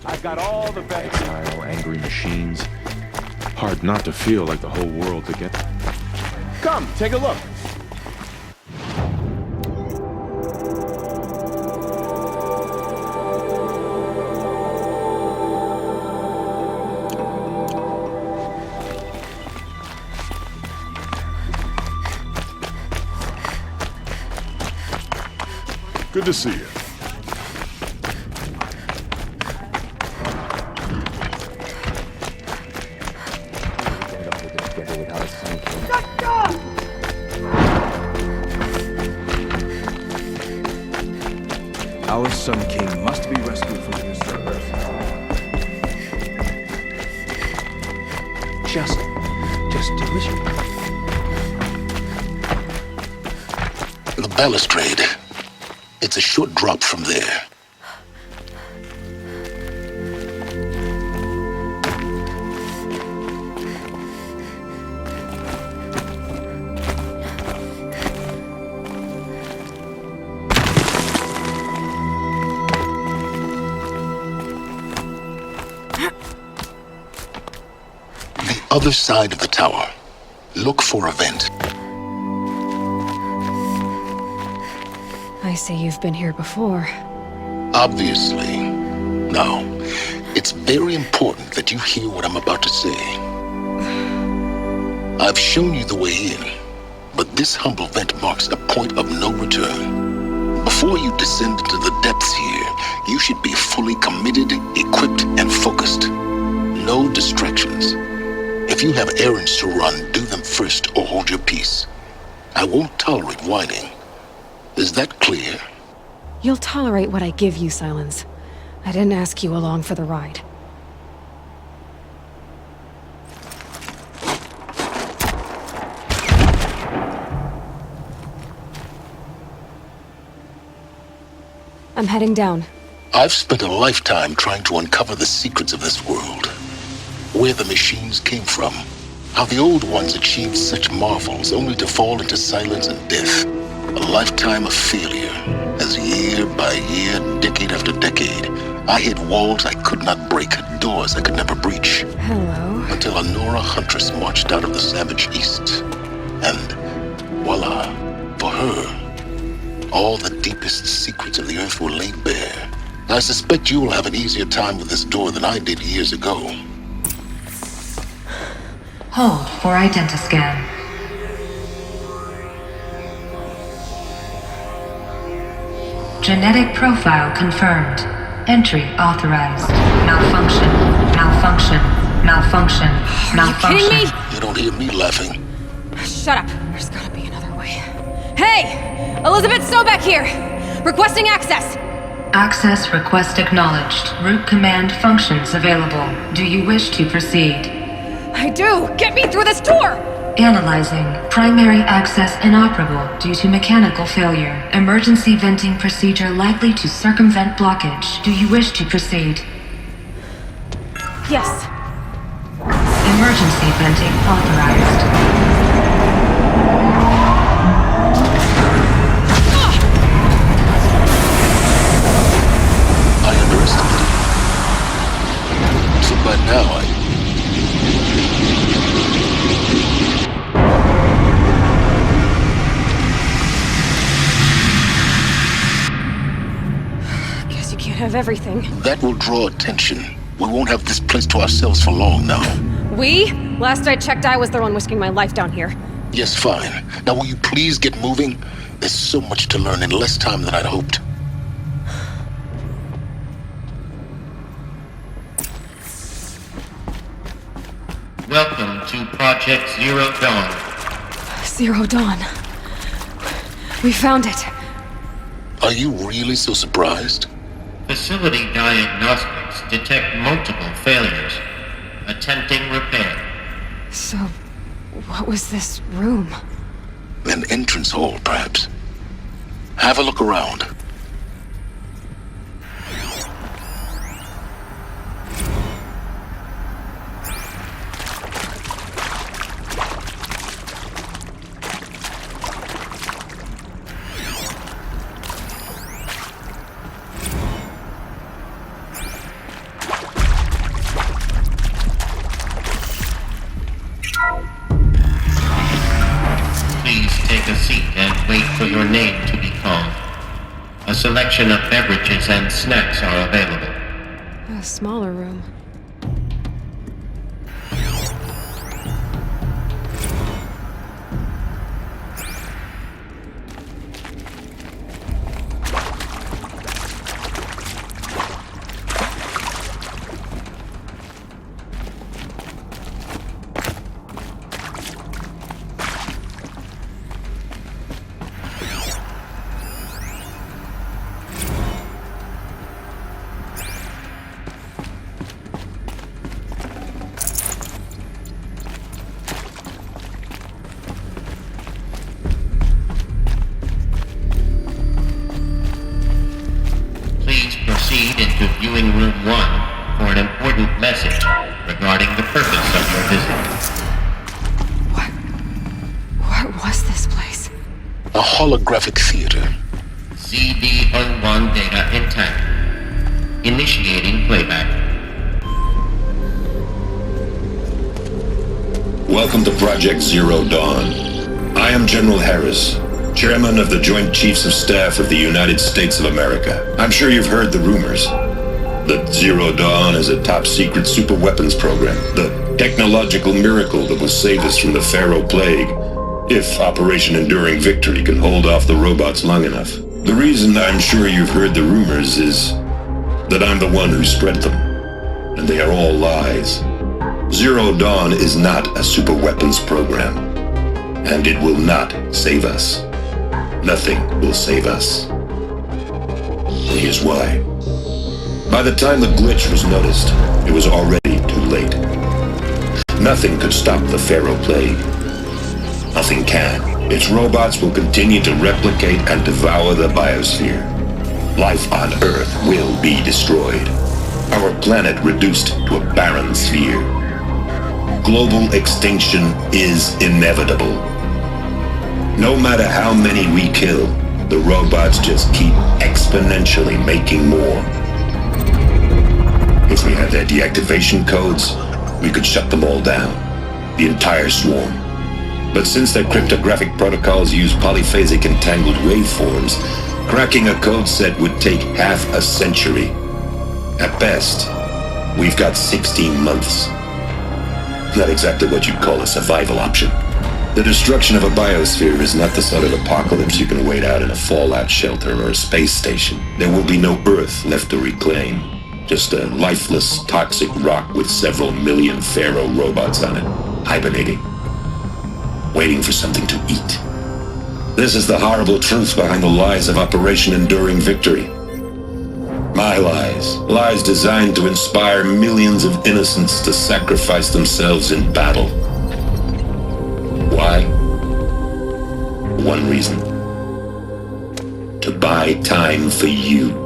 I've got all the best. Exile, angry machines. Hard not to feel like the whole world again. Come, take a look. Good to see you. Our Sun King must be rescued from the disturbance. Just delicious. The balustrade. It's a short drop from there. The other side of the tower. Look for a vent. I see you've been here before. Obviously. Now, it's very important that you hear what I'm about to say. I've shown you the way in, but this humble vent marks a point of no return. Before you descend into the depths here, you should be fully committed, equipped, and focused. No distractions. If you have errands to run, do them first or hold your peace. I won't tolerate whining. Is that clear? You'll tolerate what I give you, Silence. I didn't ask you along for the ride. I'm heading down. I've spent a lifetime trying to uncover the secrets of this world. Where the machines came from. How the old ones achieved such marvels only to fall into silence and death. A lifetime of failure, as year by year, decade after decade, I hit walls I could not break, doors I could never breach. Hello. Until a Nora huntress marched out of the savage east. And voila, for her, all the deepest secrets of the earth were laid bare. I suspect you will have an easier time with this door than I did years ago. Hold for identiscan. Genetic profile confirmed. Entry authorized. Malfunction. Malfunction. Malfunction. Malfunction. Are you kidding me? You don't hear me laughing. Shut up. There's gotta be another way. Hey! Elizabeth Sobek here! Requesting access! Access request acknowledged. Root command functions available. Do you wish to proceed? I do! Get me through this door! Analyzing. Primary access inoperable due to mechanical failure. Emergency venting procedure likely to circumvent blockage. Do you wish to proceed? Yes. Emergency venting authorized. I underestimated you. So by now Guess you can't have everything. that will draw attention. We won't have this place to ourselves for long now. We? Last I checked, I was the one risking my life down here. Yes, fine. Now will you please get moving? There's so much to learn in less time than I'd hoped. Welcome to Project Zero Dawn. Zero Dawn. We found it. Are you really so surprised? Facility diagnostics detect multiple failures. Attempting repair. So, what was this room? An entrance hall, perhaps. Have a look around. take a seat and wait for your name to be called. A selection of beverages and snacks are available. A smaller room. Please proceed into viewing room 1 for an important message regarding the purpose of your visit. What was this place? A holographic theater. CD01 data intact. Initiating playback. Welcome to Project Zero Dawn. I am General Harris, Chairman of the Joint Chiefs of Staff of the United States of America. I'm sure you've heard the rumors that Zero Dawn is a top-secret super-weapons program, the technological miracle that will save us from the Pharaoh Plague, if Operation Enduring Victory can hold off the robots long enough. The reason I'm sure you've heard the rumors is that I'm the one who spread them, and they are all lies. Zero Dawn is not a super-weapons program, and it will not save us. Nothing will save us. Here's why. By the time the glitch was noticed, it was already too late. Nothing could stop the Pharaoh Plague. Nothing can. Its robots will continue to replicate and devour the biosphere. Life on Earth will be destroyed. Our planet reduced to a barren sphere. Global extinction is inevitable. No matter how many we kill, the robots just keep exponentially making more. If we had their deactivation codes, we could shut them all down, the entire swarm. But since their cryptographic protocols use polyphasic entangled waveforms, cracking a code set would take half a century. At best, we've got 16 months. Not exactly what you'd call a survival option. The destruction of a biosphere is not the sort of apocalypse you can wait out in a fallout shelter or a space station. There will be no Earth left to reclaim. Just a lifeless, toxic rock with several million Pharaoh robots on it, hibernating, waiting for something to eat. This is the horrible truth behind the lies of Operation Enduring Victory. My lies. Lies designed to inspire millions of innocents to sacrifice themselves in battle. Why? One reason. To buy time for you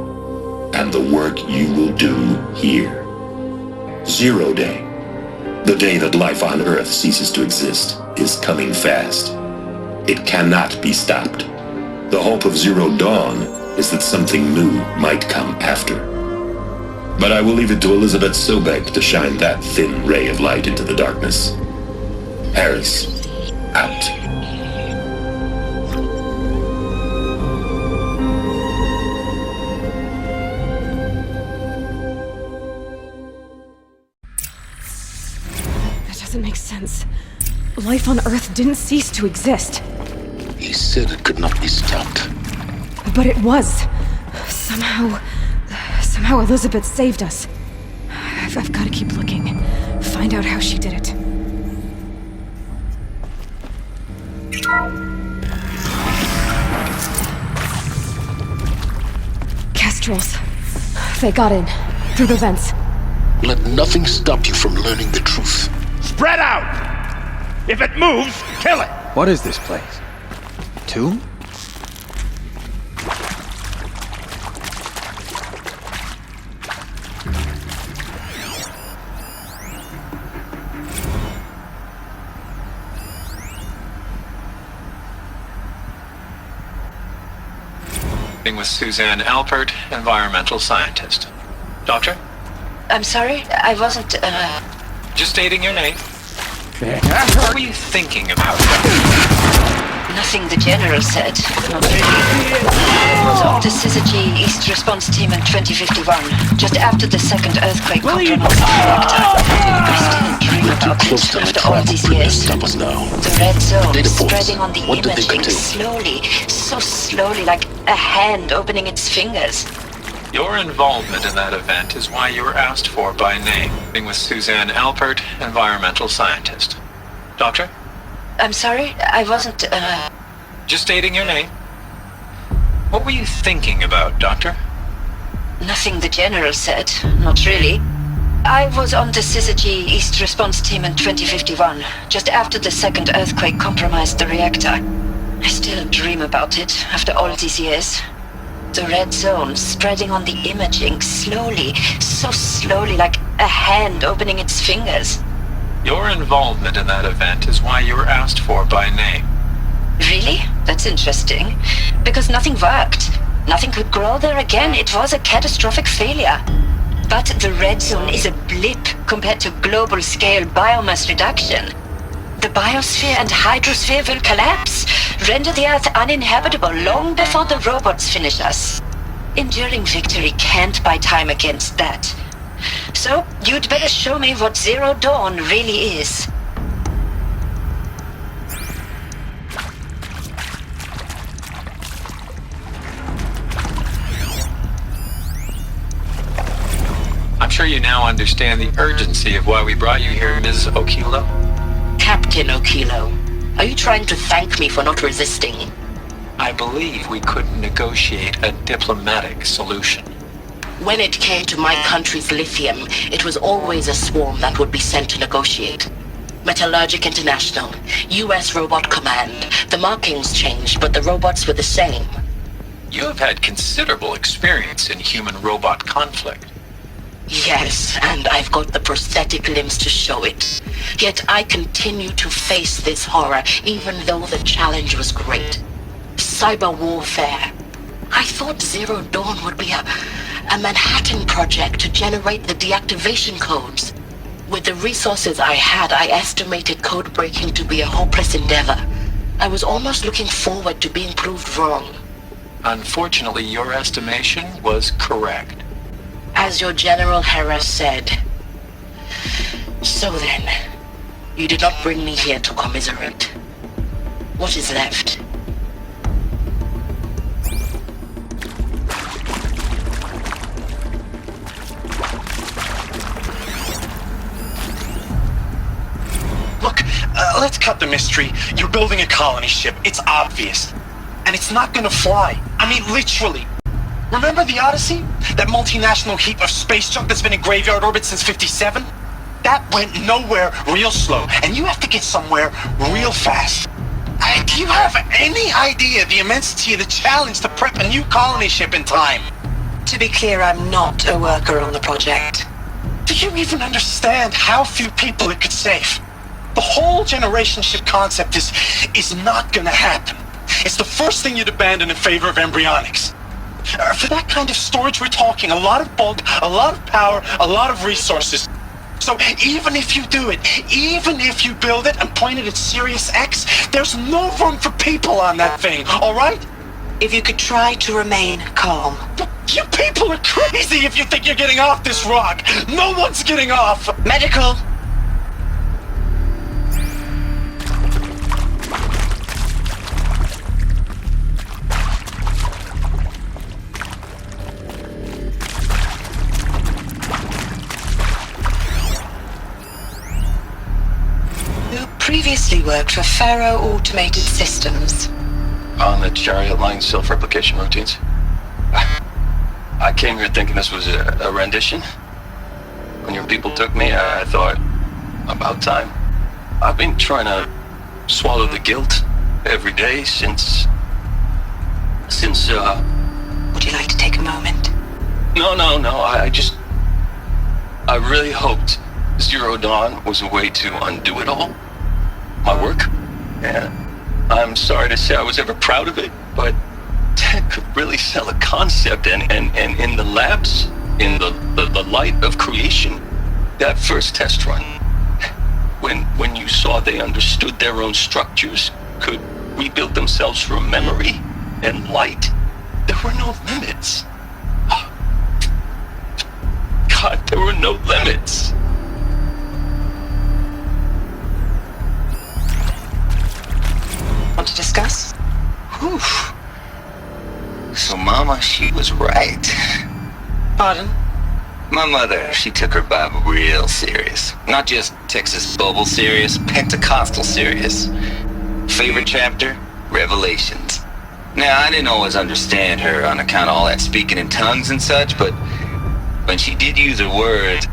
and the work you will do here. Zero Day, the day that life on Earth ceases to exist, is coming fast. It cannot be stopped. The hope of Zero Dawn is that something new might come after. But I will leave it to Elizabeth Sobek to shine that thin ray of light into the darkness. Harris, out. That doesn't make sense. Life on Earth didn't cease to exist. He said it could not be stopped. But it was. Somehow Elizabeth saved us. I've got to keep looking. Find out how she did it. Kestrels. They got in. Through the vents. Let nothing stop you from learning the truth. Spread out! If it moves, kill it! What is this place? Tomb? With Suzanne Alpert, environmental scientist. Doctor? I'm sorry, I wasn't, Just stating your name. What were you thinking about? Nothing the General said. Not really. I was on to Syzygy East Response Team in 2051, just after the second earthquake compromised the reactor. I still dream about it after all these years. Stop us now. The red zone Data points. spreading on the What did they imaging contain? slowly, so slowly, like a hand opening its fingers. Your involvement in that event is why you were asked for by name, being with Suzanne Alpert, environmental scientist. Doctor? I'm sorry, I wasn't, Just stating your name. What were you thinking about, Doctor? Nothing the General said. Not really. I was on the Syzygy East Response Team in 2051, just after the second earthquake compromised the reactor. I still dream about it after all these years. The red zone spreading on the imaging slowly, so slowly, like a hand opening its fingers. Your involvement in that event is why you were asked for by name. Really? That's interesting. Because nothing worked. Nothing could grow there again. It was a catastrophic failure. But the red zone is a blip compared to global-scale biomass reduction. The biosphere and hydrosphere will collapse, render the Earth uninhabitable long before the robots finish us. Enduring victory can't buy time against that. So, you'd better show me what Zero Dawn really is. I'm sure you now understand the urgency of why we brought you here, Ms. Okilo. Captain Okilo, are you trying to thank me for not resisting? I believe we couldn't negotiate a diplomatic solution. When it came to my country's lithium, it was always a swarm that would be sent to negotiate. Metallurgic International, US Robot Command. The markings changed, but the robots were the same. You have had considerable experience in human-robot conflict. Yes, and I've got the prosthetic limbs to show it. Yet I continue to face this horror, even though the challenge was great. Cyber warfare. I thought Zero Dawn would be a Manhattan project to generate the deactivation codes. With the resources I had, I estimated code breaking to be a hopeless endeavor. I was almost looking forward to being proved wrong. Unfortunately, your estimation was correct. As your General Harris said. So then, you did not bring me here to commiserate. What is left? Look, let's cut the mystery. You're building a colony ship. It's obvious. And it's not gonna fly. I mean, literally. Remember the Odyssey? That multinational heap of space junk that's been in graveyard orbit since 57? That went nowhere real slow, and you have to get somewhere real fast. Do you have any idea the immensity of the challenge to prep a new colony ship in time? To be clear, I'm not a worker on the project. Do you even understand how few people it could save? The whole generation ship concept is not gonna happen. It's the first thing you'd abandon in favor of embryonics. For that kind of storage, we're talking a lot of bulk, a lot of power, a lot of resources. So even if you do it, even if you build it and point it at Sirius X, there's no room for people on that thing, all right? If you could try to remain calm. But you people are crazy if you think you're getting off this rock. No one's getting off. Medical! Previously worked for Faro Automated Systems. On the Chariot Line self-replication routines? I came here thinking this was a rendition. When your people took me, I thought, about time. I've been trying to swallow the guilt every day since... Would you like to take a moment? No, I really hoped Zero Dawn was a way to undo it all. My work. And I'm sorry to say I was ever proud of it, but Ted could really sell a concept, and in the labs, in the light of creation, that first test run, when you saw they understood their own structures, could rebuilt themselves from memory and light. There were no limits. God, there were no limits. Want to discuss? Whew. So Mama, she was right. Pardon? My mother, she took her Bible real serious. Not just Texas Bible serious, Pentecostal serious. Favorite chapter? Revelations. Now, I didn't always understand her on account of all that speaking in tongues and such, but when she did use her words,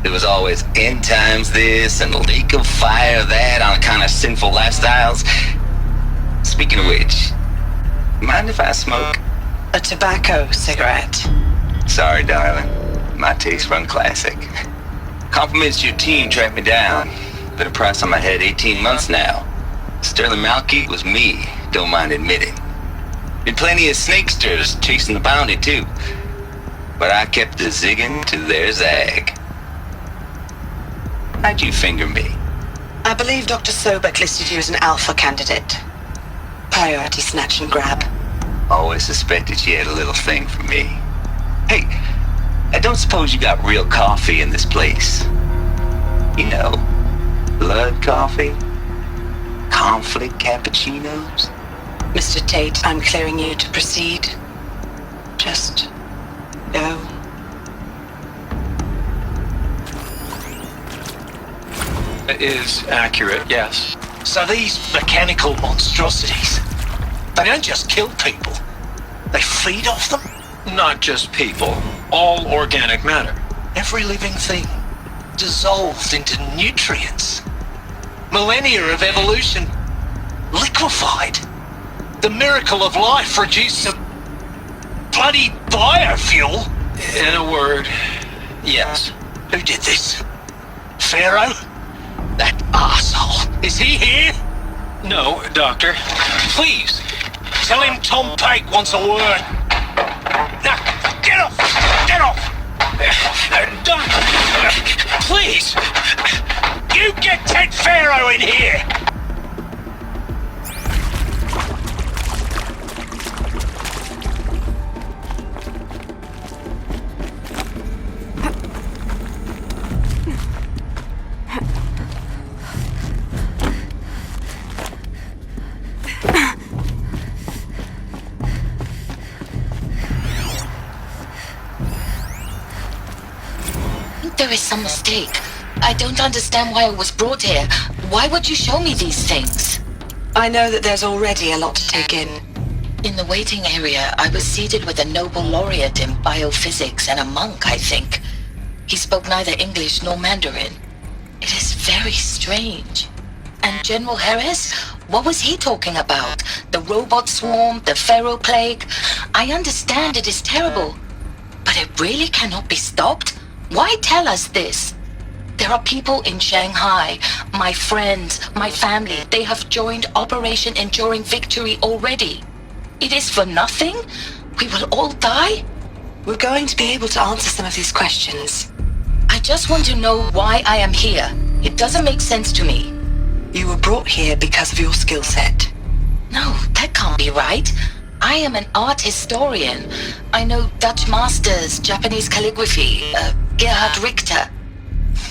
there was always end times this and lake of fire that on account of sinful lifestyles. Speaking of which, mind if I smoke? A tobacco cigarette. Sorry, darling. My taste run classic. Compliments to your team tracked me down. Been a price on my head 18 months now. Sterling Malky was me, don't mind admitting. Been plenty of snakesters chasing the bounty too. But I kept the zigging to their zag. How'd you finger me? I believe Dr. Sobek listed you as an alpha candidate. Priority snatch and grab. Always suspected she had a little thing for me. Hey, I don't suppose you got real coffee in this place. You know, blood coffee? Conflict cappuccinos? Mr. Tate, I'm clearing you to proceed. Just go. Is accurate, yes. So these mechanical monstrosities, they don't just kill people. They feed off them? Not just people. All organic matter. Every living thing dissolved into nutrients. Millennia of evolution liquefied. The miracle of life reduced to bloody biofuel. In a word, yes. Who did this? Pharaoh? That arsehole. Is he here? No, Doctor. Please, tell him Tom Pake wants a word. Now, get off! Get off! Doctor, please, you get Ted Pharaoh in here! There is some mistake. I don't understand why I was brought here. Why would you show me these things? I know that there's already a lot to take in. In the waiting area, I was seated with a Nobel laureate in biophysics and a monk, I think. He spoke neither English nor Mandarin. It is very strange. And General Harris? What was he talking about? The robot swarm, the Pharaoh plague? I understand it is terrible, but it really cannot be stopped? Why tell us this? There are people in Shanghai, my friends, my family, they have joined Operation Enduring Victory already. It is for nothing? We will all die? We're going to be able to answer some of these questions. I just want to know why I am here. It doesn't make sense to me. You were brought here because of your skill set. No, that can't be right. I am an art historian. I know Dutch masters, Japanese calligraphy, Gerhard Richter.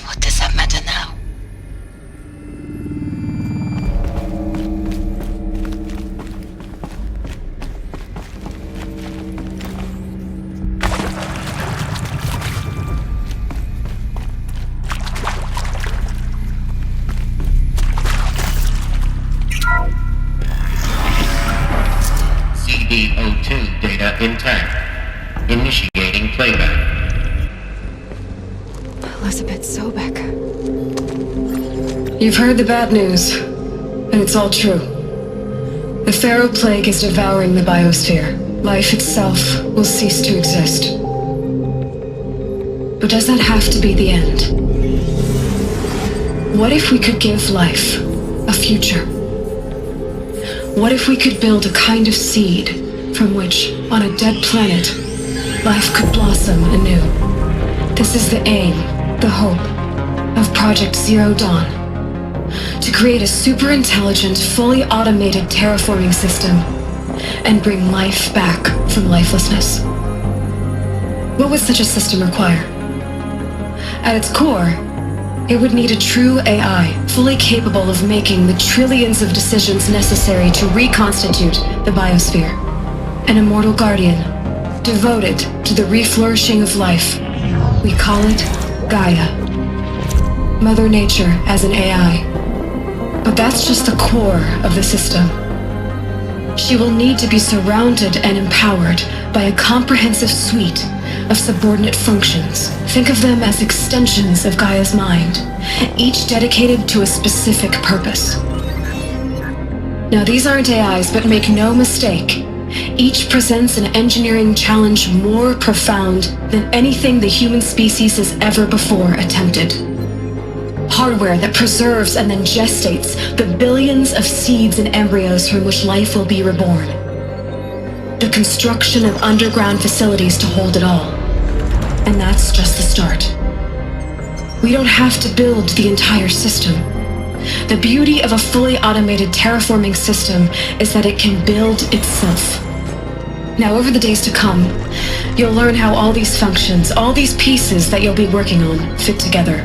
What does that matter now? CD02 data intact. Initiating playback. Elizabeth Sobek. You've heard the bad news, and it's all true. The Pharaoh plague is devouring the biosphere. Life itself will cease to exist. But does that have to be the end? What if we could give life a future? What if we could build a kind of seed from which, on a dead planet, life could blossom anew? This is the aim, the hope, of Project Zero Dawn. to create a super intelligent, fully automated terraforming system and bring life back from lifelessness. What would such a system require? At its core, it would need a true AI, fully capable of making the trillions of decisions necessary to reconstitute the biosphere. An immortal guardian, devoted to the reflourishing of life. We call it Gaia. Mother Nature as an AI. But that's just the core of the system. She will need to be surrounded and empowered by a comprehensive suite of subordinate functions. Think of them as extensions of Gaia's mind, each dedicated to a specific purpose. Now, these aren't AIs, but make no mistake, each presents an engineering challenge more profound than anything the human species has ever before attempted. Hardware that preserves and then gestates the billions of seeds and embryos from which life will be reborn. The construction of underground facilities to hold it all. And that's just the start. We don't have to build the entire system. The beauty of a fully automated terraforming system is that it can build itself. Now, over the days to come, you'll learn how all these functions, all these pieces that you'll be working on, fit together.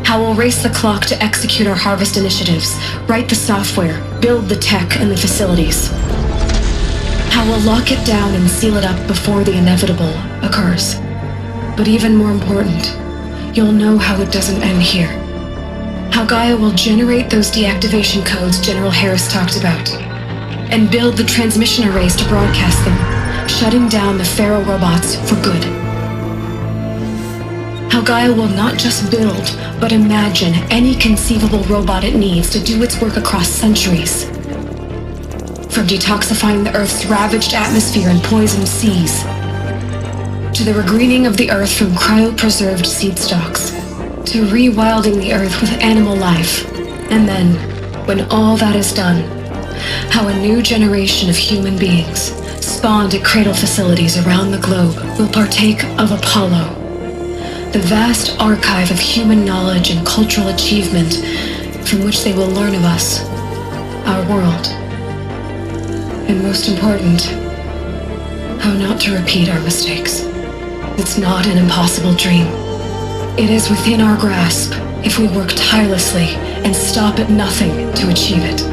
How we'll race the clock to execute our harvest initiatives, write the software, build the tech and the facilities. How we'll lock it down and seal it up before the inevitable occurs. But even more important, you'll know how it doesn't end here. How Gaia will generate those deactivation codes General Harris talked about, and build the transmission arrays to broadcast them, shutting down the Pharaoh robots for good. How Gaia will not just build, but imagine any conceivable robot it needs to do its work across centuries. From detoxifying the Earth's ravaged atmosphere and poisoned seas, to the regreening of the Earth from cryopreserved seed stalks, to rewilding the Earth with animal life. And then, when all that is done, how a new generation of human beings, spawned at cradle facilities around the globe, will partake of Apollo, the vast archive of human knowledge and cultural achievement from which they will learn of us, our world. And most important, how not to repeat our mistakes. It's not an impossible dream. It is within our grasp if we work tirelessly and stop at nothing to achieve it.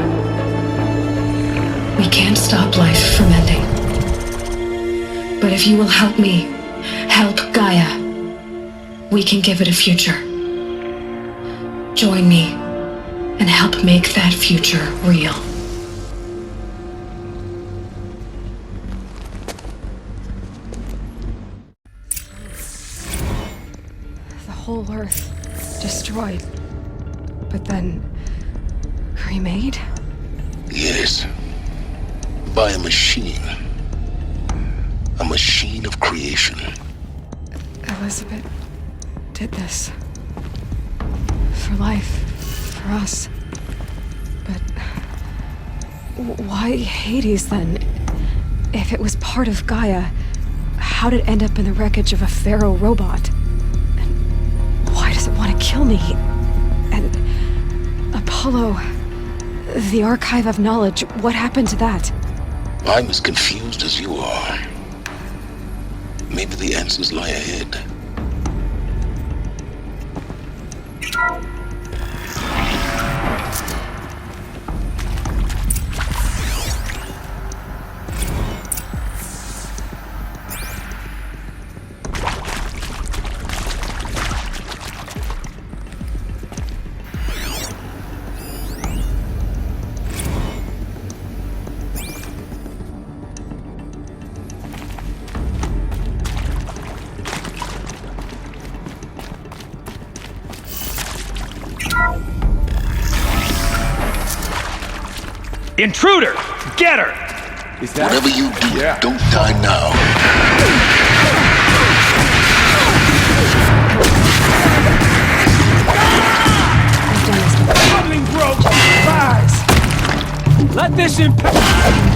We can't stop life from ending. But if you will help me, help Gaia, we can give it a future. Join me and help make that future real. The whole Earth destroyed, but then remade? Yes. By a machine. A machine of creation. Elizabeth did this. For life. For us. But why Hades then? If it was part of Gaia, how did it end up in the wreckage of a Pharaoh robot? And why does it want to kill me? And Apollo, the archive of knowledge, what happened to that? I'm as confused as you are. Maybe the answers lie ahead. Intruder! Get her! Is that... Whatever you do, don't die now. Struggling growth! Rise! Let this impact...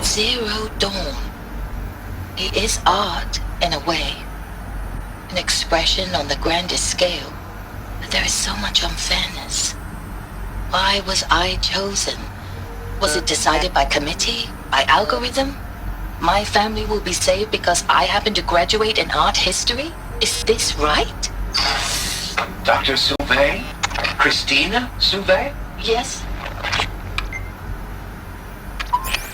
Zero Dawn. It is art, in a way. An expression on the grandest scale. But there is so much unfairness. Why was I chosen? Was it decided by committee? By algorithm? My family will be saved because I happen to graduate in art history? Is this right? Dr. Sauvé? Christina Sauvé? Yes.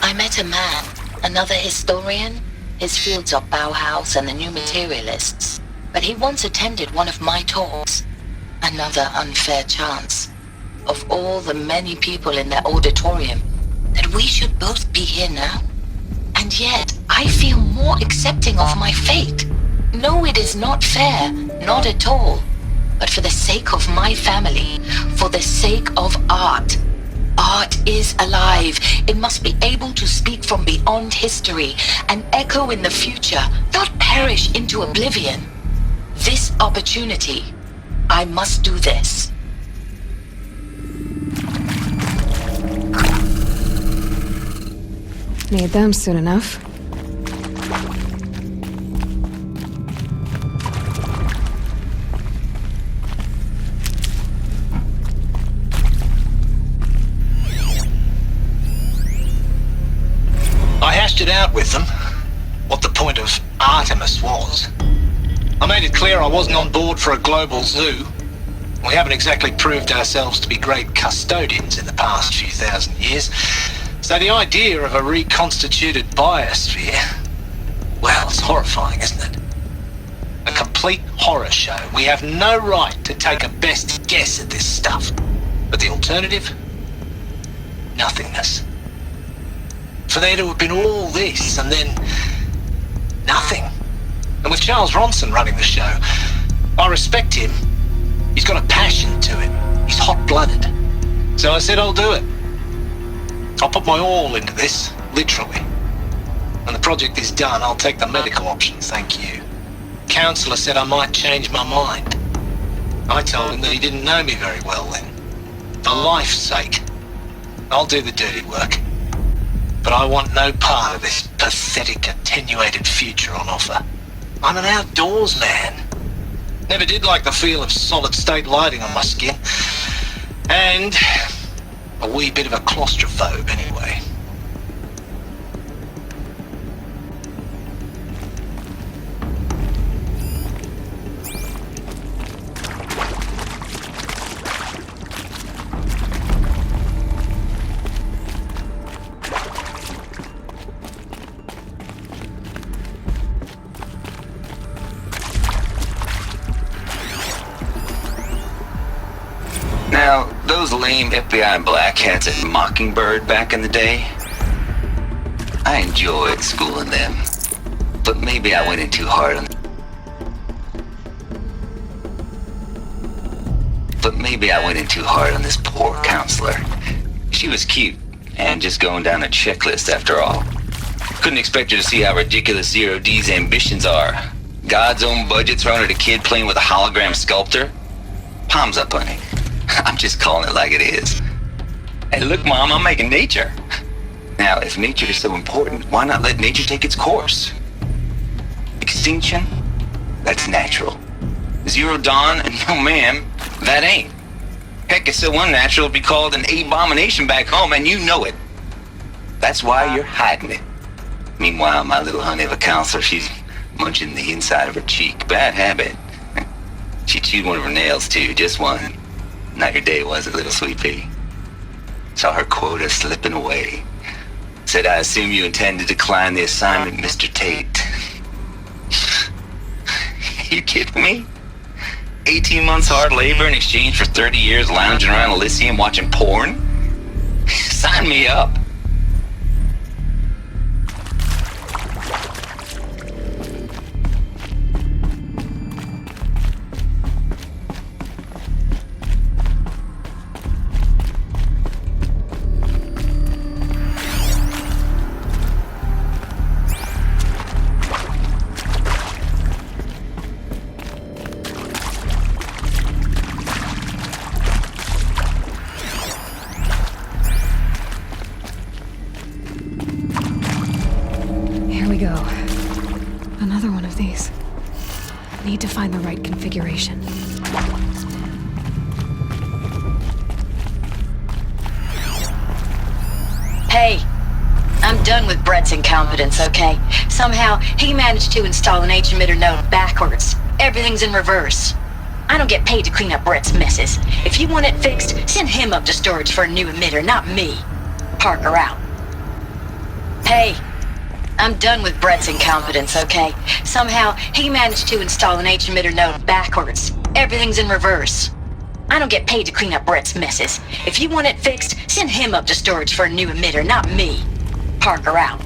I met a man, another historian. His fields are Bauhaus and the New Materialists. But he once attended one of my talks. Another unfair chance. Of all the many people in that auditorium, that we should both be here now. And yet, I feel more accepting of my fate. No, it is not fair, not at all. But for the sake of my family, for the sake of art. Art is alive. It must be able to speak from beyond history and echo in the future, not perish into oblivion. This opportunity, I must do this. Need them soon enough. I hashed it out with them, what the point of Artemis was. I made it clear I wasn't on board for a global zoo. We haven't exactly proved ourselves to be great custodians in the past few thousand years. So the idea of a reconstituted biosphere, well, it's horrifying, isn't it? A complete horror show. We have no right to take a best guess at this stuff. But the alternative? Nothingness. For there to have been all this and then nothing. And with Charles Ronson running the show, I respect him. He's got a passion to him. He's hot-blooded. So I said I'll do it. I'll put my all into this, literally. When the project is done, I'll take the medical option, thank you. Counselor said I might change my mind. I told him that he didn't know me very well then. For life's sake, I'll do the dirty work. But I want no part of this pathetic, attenuated future on offer. I'm an outdoors man. Never did like the feel of solid-state lighting on my skin. And a wee bit of a claustrophobe, anyway. Now, those lame FBI black hats at Mockingbird back in the day, I enjoyed schooling them. But maybe I went in too hard on this poor counselor. She was cute, and just going down a checklist after all. Couldn't expect her to see how ridiculous Zero D's ambitions are. God's own budget thrown at a kid playing with a hologram sculptor? Palms up, honey. I'm just calling it like it is. Hey, look, Mom, I'm making nature. Now, if nature is so important, why not let nature take its course? Extinction? That's natural. Zero Dawn? No, ma'am, that ain't. Heck, it's so unnatural it'd be called an abomination back home, and you know it. That's why you're hiding it. Meanwhile, my little honey of a counselor, she's munching the inside of her cheek. Bad habit. She chewed one of her nails, too, just one. Not your day, was it, little sweet pea? Saw her quota slipping away. Said, I assume you intend to decline the assignment, Mr. Tate. You kidding me? 18 months hard labor in exchange for 30 years lounging around Elysium watching porn? Sign me up. go. Another one of these. Need to find the right configuration. Hey, I'm done with Brett's incompetence, okay? Somehow, he managed to install an H-emitter node backwards. Everything's in reverse. I don't get paid to clean up Brett's messes. If you want it fixed, send him up to storage for a new emitter, not me. Parker out. Hey, I'm done with Brett's incompetence, okay? Somehow, he managed to install an H-emitter node backwards. Everything's in reverse. I don't get paid to clean up Brett's messes. If you want it fixed, send him up to storage for a new emitter, not me. Parker out.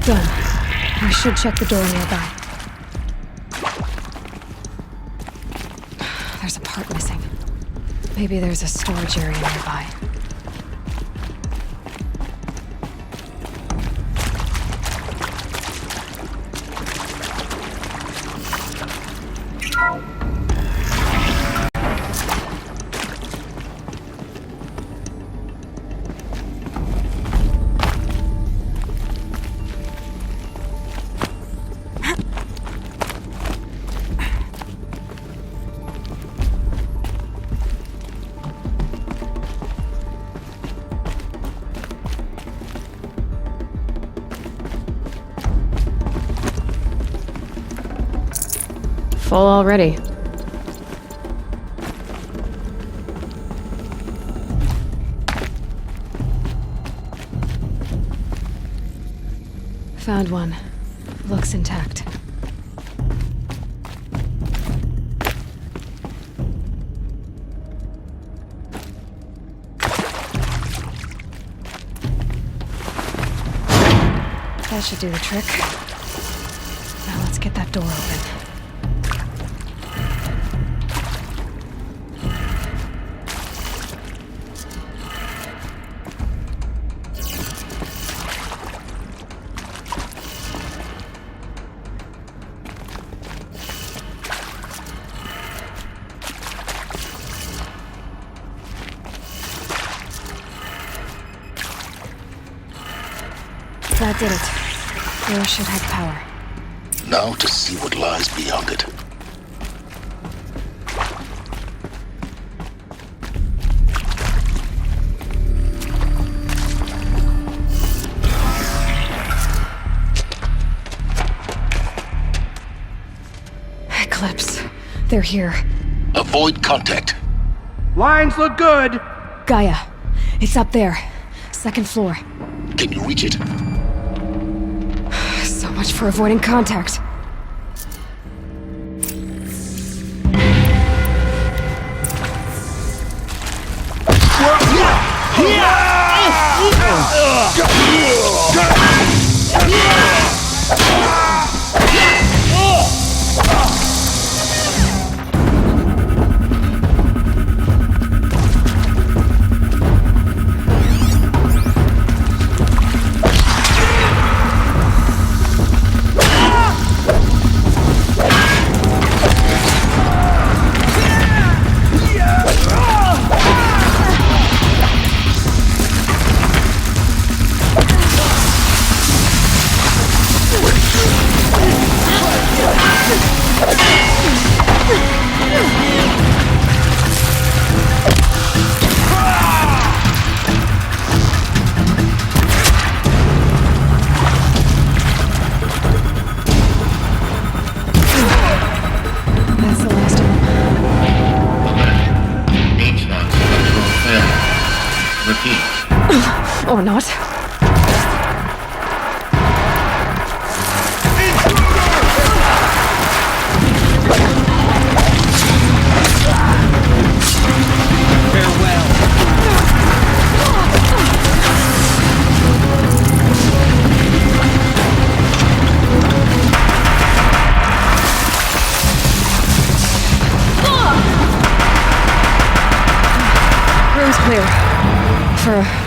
Done. I should check the door nearby. There's a part missing. Maybe there's a storage area nearby. Full already. Found one. Looks intact. That should do the trick. Now let's get that door open. That did it. Door should have power. Now to see what lies beyond it. Eclipse. They're here. Avoid contact. Lines look good. Gaia. It's up there. Second floor. Can you reach it? So much for avoiding contact. Or not. Farewell.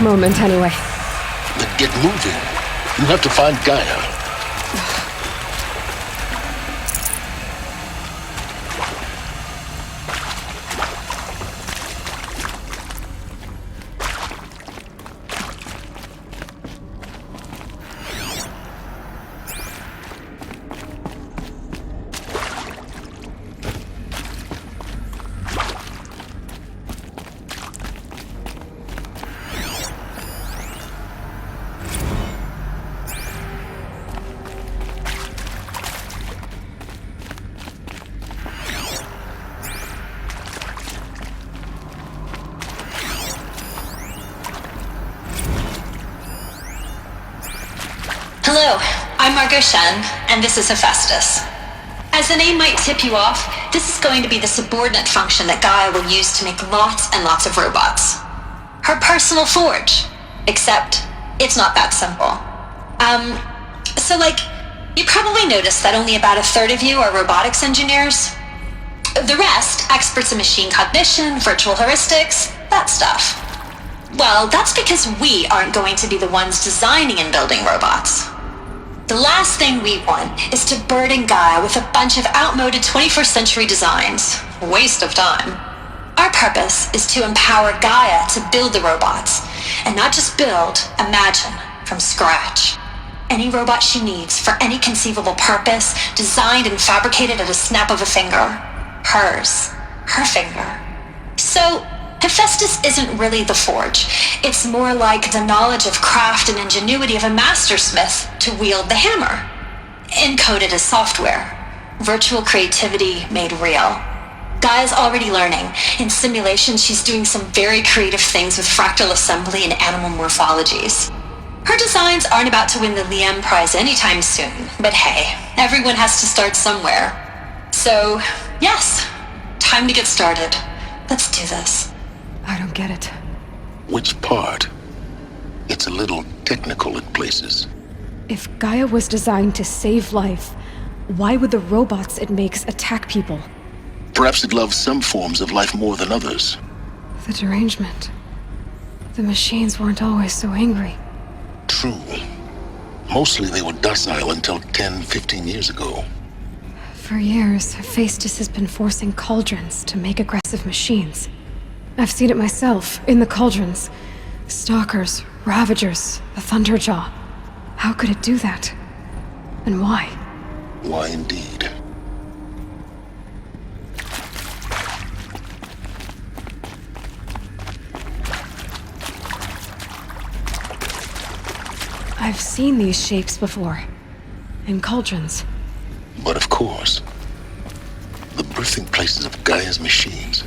moment anyway. Then get moving. You have to find Gaia. Hello, I'm Margot Shen, and this is Hephaestus. As the name might tip you off, this is going to be the subordinate function that Gaia will use to make lots and lots of robots. Her personal forge. Except, it's not that simple. You probably noticed that only about a third of you are robotics engineers. The rest, experts in machine cognition, virtual heuristics, that stuff. Well, that's because we aren't going to be the ones designing and building robots. The last thing we want is to burden Gaia with a bunch of outmoded 21st century designs. Waste of time. Our purpose is to empower Gaia to build the robots, and not just build, imagine, from scratch. Any robot she needs for any conceivable purpose, designed and fabricated at a snap of a finger. Hers. Her finger. So, Hephaestus isn't really the forge. It's more like the knowledge of craft and ingenuity of a mastersmith to wield the hammer. Encoded as software. Virtual creativity made real. Gaia's already learning. In simulations, she's doing some very creative things with fractal assembly and animal morphologies. Her designs aren't about to win the Liam Prize anytime soon, but hey, everyone has to start somewhere. So, yes, time to get started. Let's do this. I don't get it. Which part? It's a little technical in places. If Gaia was designed to save life, why would the robots it makes attack people? Perhaps it loves some forms of life more than others. The derangement. The machines weren't always so angry. True. Mostly they were docile until 10, 15 years ago. For years, Hephaestus has been forcing cauldrons to make aggressive machines. I've seen it myself, in the cauldrons. Stalkers, Ravagers, the Thunderjaw. How could it do that? And why? Why indeed? I've seen these shapes before. In cauldrons. But of course, the birthing places of Gaia's machines.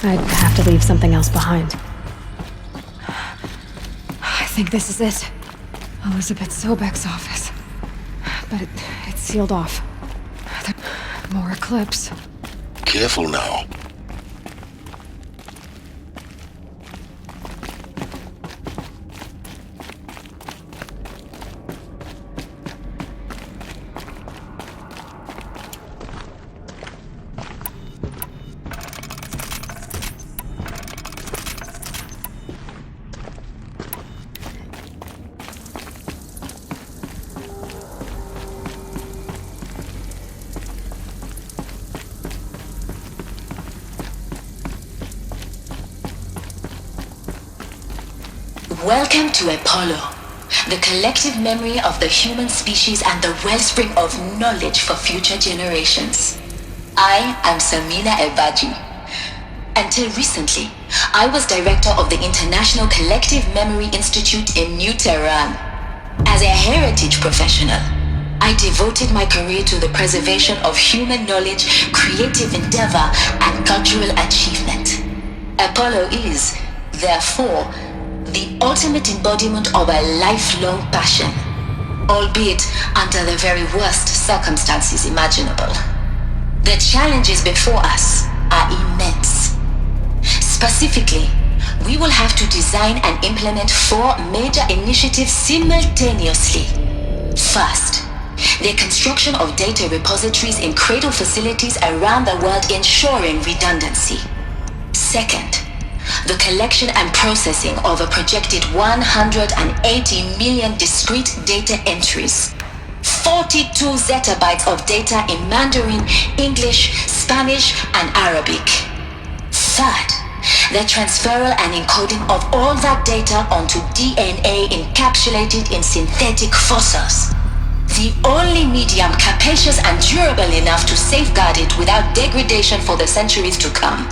I'd have to leave something else behind. I think this is it. Elizabeth Sobek's office. But it's sealed off. More Eclipse. Careful now. Welcome to Apollo, the collective memory of the human species and the wellspring of knowledge for future generations. I am Samina Ebaji. Until recently, I was director of the International Collective Memory Institute in New Tehran. As a heritage professional, I devoted my career to the preservation of human knowledge, creative endeavor, and cultural achievement. Apollo is, Therefore, the ultimate embodiment of a lifelong passion, albeit under the very worst circumstances imaginable. The challenges before us are immense. Specifically, we will have to design and implement 4 major initiatives simultaneously. First, the construction of data repositories in cradle facilities around the world ensuring redundancy. Second, the collection and processing of a projected 180 million discrete data entries. 42 zettabytes of data in Mandarin, English, Spanish, and Arabic. Third, the transferal and encoding of all that data onto DNA encapsulated in synthetic fossils. The only medium capacious and durable enough to safeguard it without degradation for the centuries to come.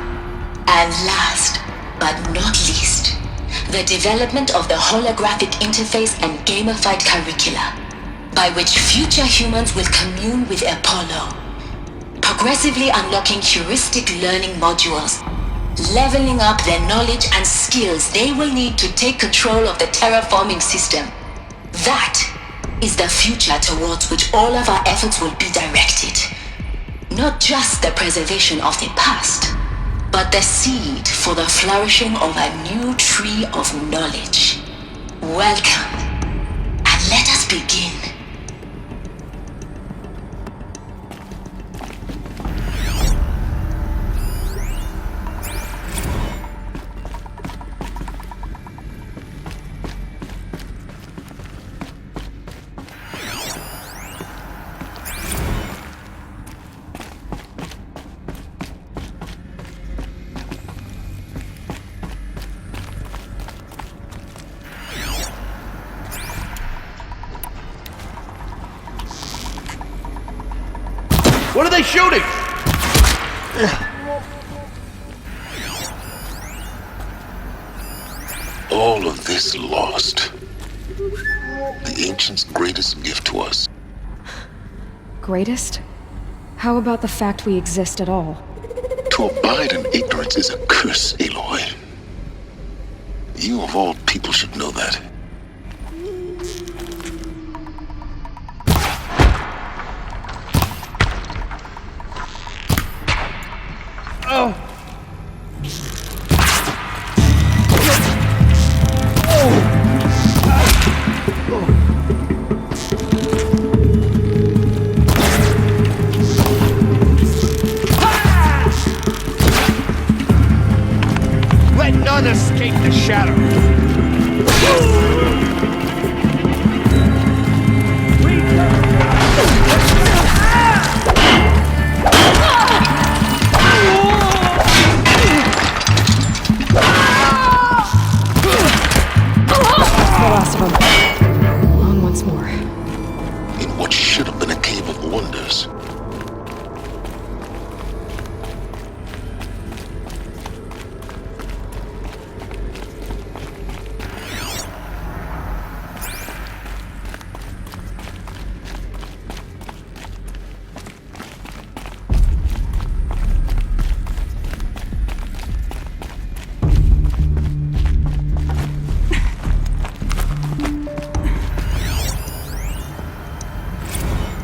And last, but not least, the development of the holographic interface and gamified curricula, by which future humans will commune with Apollo, progressively unlocking heuristic learning modules, leveling up their knowledge and skills they will need to take control of the terraforming system. That is the future towards which all of our efforts will be directed. Not just the preservation of the past, but the seed for the flourishing of a new tree of knowledge. Welcome, and let us begin. What are they shooting? All of this lost. The ancients' greatest gift to us. Greatest? How about the fact we exist at all? To abide in ignorance is a curse, Aloy. You of all people should know that. Oh. Let none escape the shadow.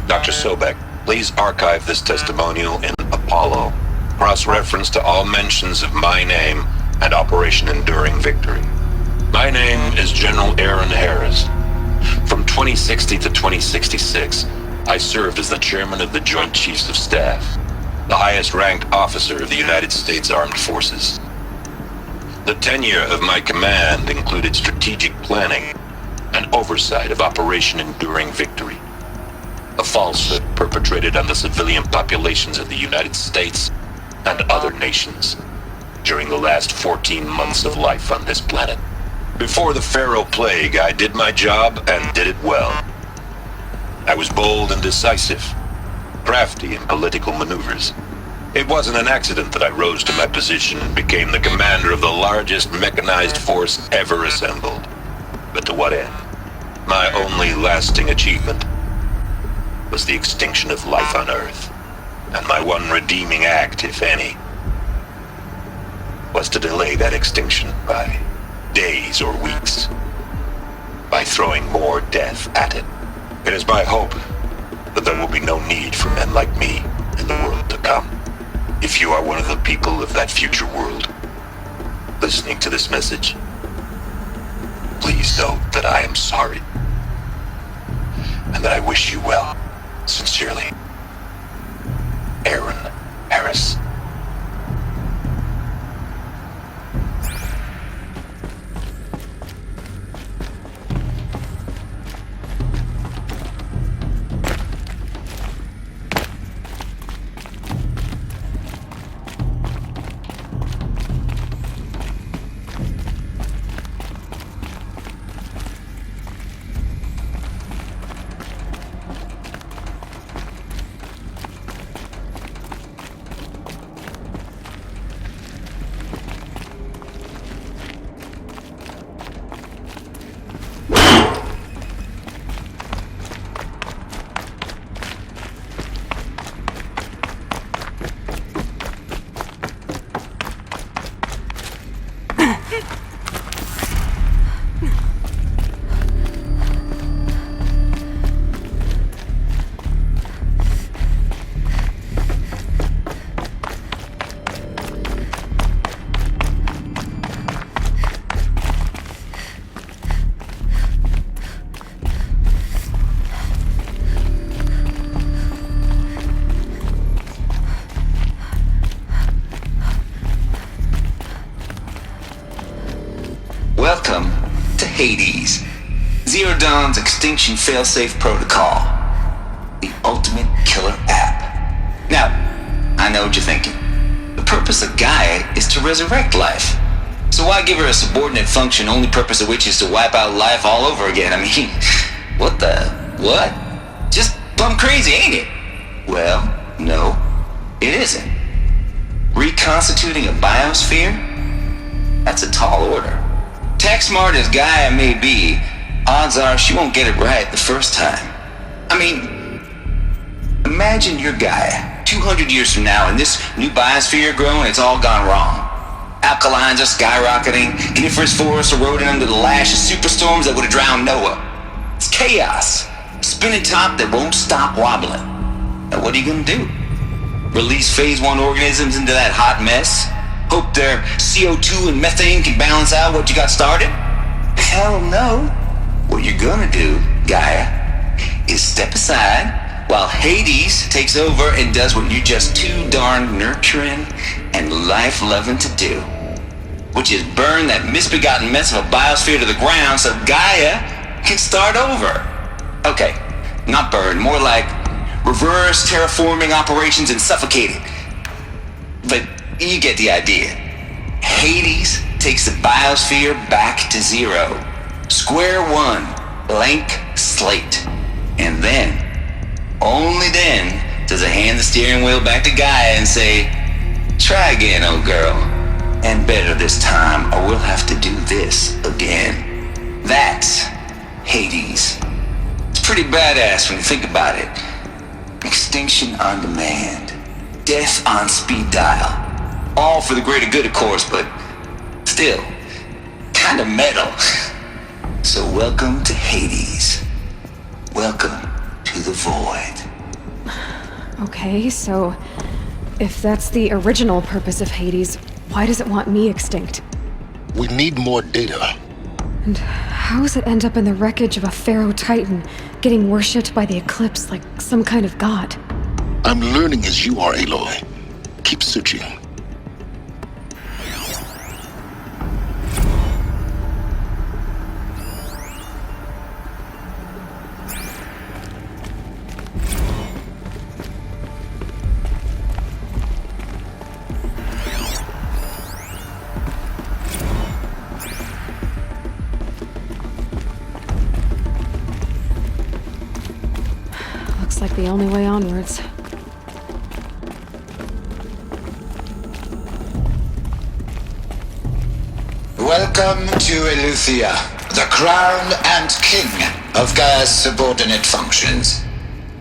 Dr. Sobek, please archive this testimonial in Apollo. Cross-reference to all mentions of my name and Operation Enduring Victory. My name is General Aaron Harris. From 2060 to 2066, I served as the chairman of the Joint Chiefs of Staff, the highest-ranked officer of the United States Armed Forces. The tenure of my command included strategic planning and oversight of Operation Enduring Victory, a falsehood perpetrated on the civilian populations of the United States and other nations during the last 14 months of life on this planet. Before the Pharaoh Plague, I did my job and did it well. I was bold and decisive, crafty in political maneuvers. It wasn't an accident that I rose to my position and became the commander of the largest mechanized force ever assembled. But to what end? My only lasting achievement was the extinction of life on Earth, and my one redeeming act, if any, was to delay that extinction by days or weeks, by throwing more death at it. It is my hope that there will be no need for men like me in the world to come. If you are one of the people of that future world listening to this message, please know that I am sorry and that I wish you well. Sincerely, Aaron Harris. Welcome to Hades, Zero Dawn's extinction failsafe protocol, the ultimate killer app. Now, I know what you're thinking. The purpose of Gaia is to resurrect life. So why give her a subordinate function, only purpose of which is to wipe out life all over again? I mean, what? Just plumb crazy, ain't it? Well, no, it isn't. Reconstituting a biosphere? That's a tall order. Tech smart as Gaia may be, odds are she won't get it right the first time. I mean, imagine you're Gaia, 200 years from now, and this new biosphere growing, it's all gone wrong. Alkalines are skyrocketing, coniferous forests eroding under the lash of superstorms that would have drowned Noah. It's chaos, a spinning top that won't stop wobbling. Now what are you gonna do? Release phase 1 organisms into that hot mess? Hope their CO2 and methane can balance out what you got started? Hell no. What you're gonna do, Gaia, is step aside while Hades takes over and does what you're just too darn nurturing and life-loving to do, which is burn that misbegotten mess of a biosphere to the ground so Gaia can start over. Okay, not burn, more like reverse terraforming operations and suffocate it. But you get the idea. Hades takes the biosphere back to zero. Square one, blank slate. And then, only then, does it hand the steering wheel back to Gaia and say, try again, old girl. And better this time, or we'll have to do this again. That's Hades. It's pretty badass when you think about it. Extinction on demand. Death on speed dial. All for the greater good, of course, but still, kind of metal. So welcome to Hades. Welcome to the void. Okay, so if that's the original purpose of Hades, why does it want me extinct? We need more data. And how does it end up in the wreckage of a Pharaoh Titan, getting worshipped by the Eclipse like some kind of god? I'm learning as you are, Aloy. Keep searching. Looks like the only way onwards. Welcome to Eleuthia, the crown and king of Gaia's subordinate functions.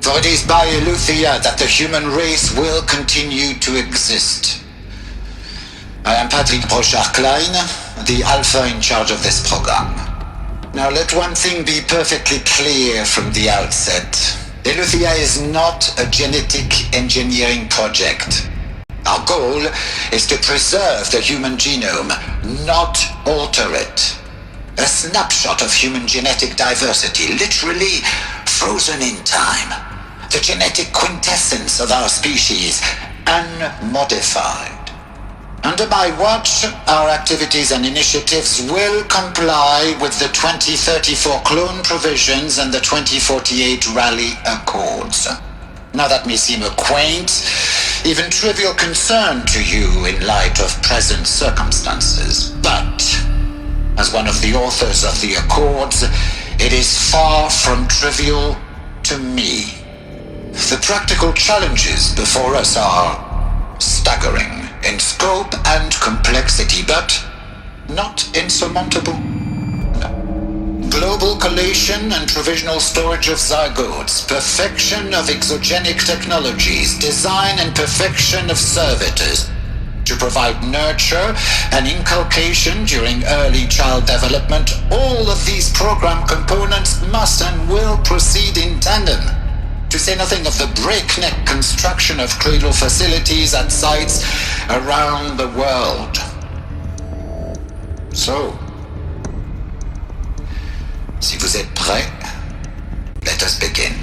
For it is by Eleuthia that the human race will continue to exist. I am Patrick Brochard-Klein, the Alpha in charge of this program. Now let one thing be perfectly clear from the outset. Eleuthia is not a genetic engineering project. Our goal is to preserve the human genome, not alter it. A snapshot of human genetic diversity, literally frozen in time. The genetic quintessence of our species, unmodified. Under my watch, our activities and initiatives will comply with the 2034 clone provisions and the 2048 Raleigh Accords. Now that may seem a quaint, even trivial concern to you in light of present circumstances, but as one of the authors of the Accords, it is far from trivial to me. The practical challenges before us are staggering in scope and complexity, but not insurmountable. Global collation and provisional storage of zygotes, perfection of exogenic technologies, design and perfection of servitors to provide nurture and inculcation during early child development. All of these program components must and will proceed in tandem, to say nothing of the breakneck construction of cradle facilities at sites around the world. So, si vous êtes prêts, let us begin.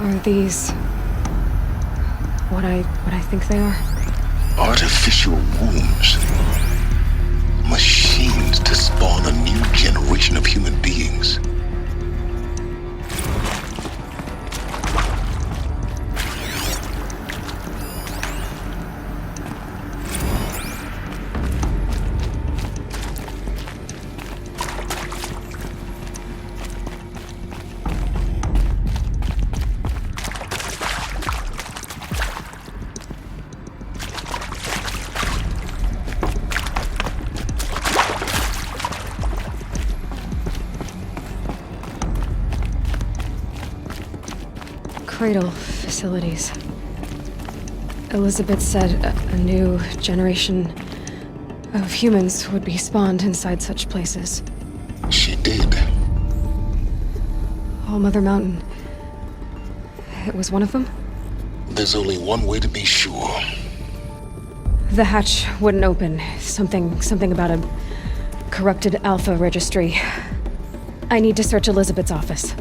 Are these what I think they are? Artificial wombs. Machines to spawn a new generation of human beings. Cradle facilities. Elizabeth said a new generation of humans would be spawned inside such places. She did. All Mother Mountain. It was one of them? There's only one way to be sure. The hatch wouldn't open. Something about a corrupted Alpha registry. I need to search Elizabeth's office.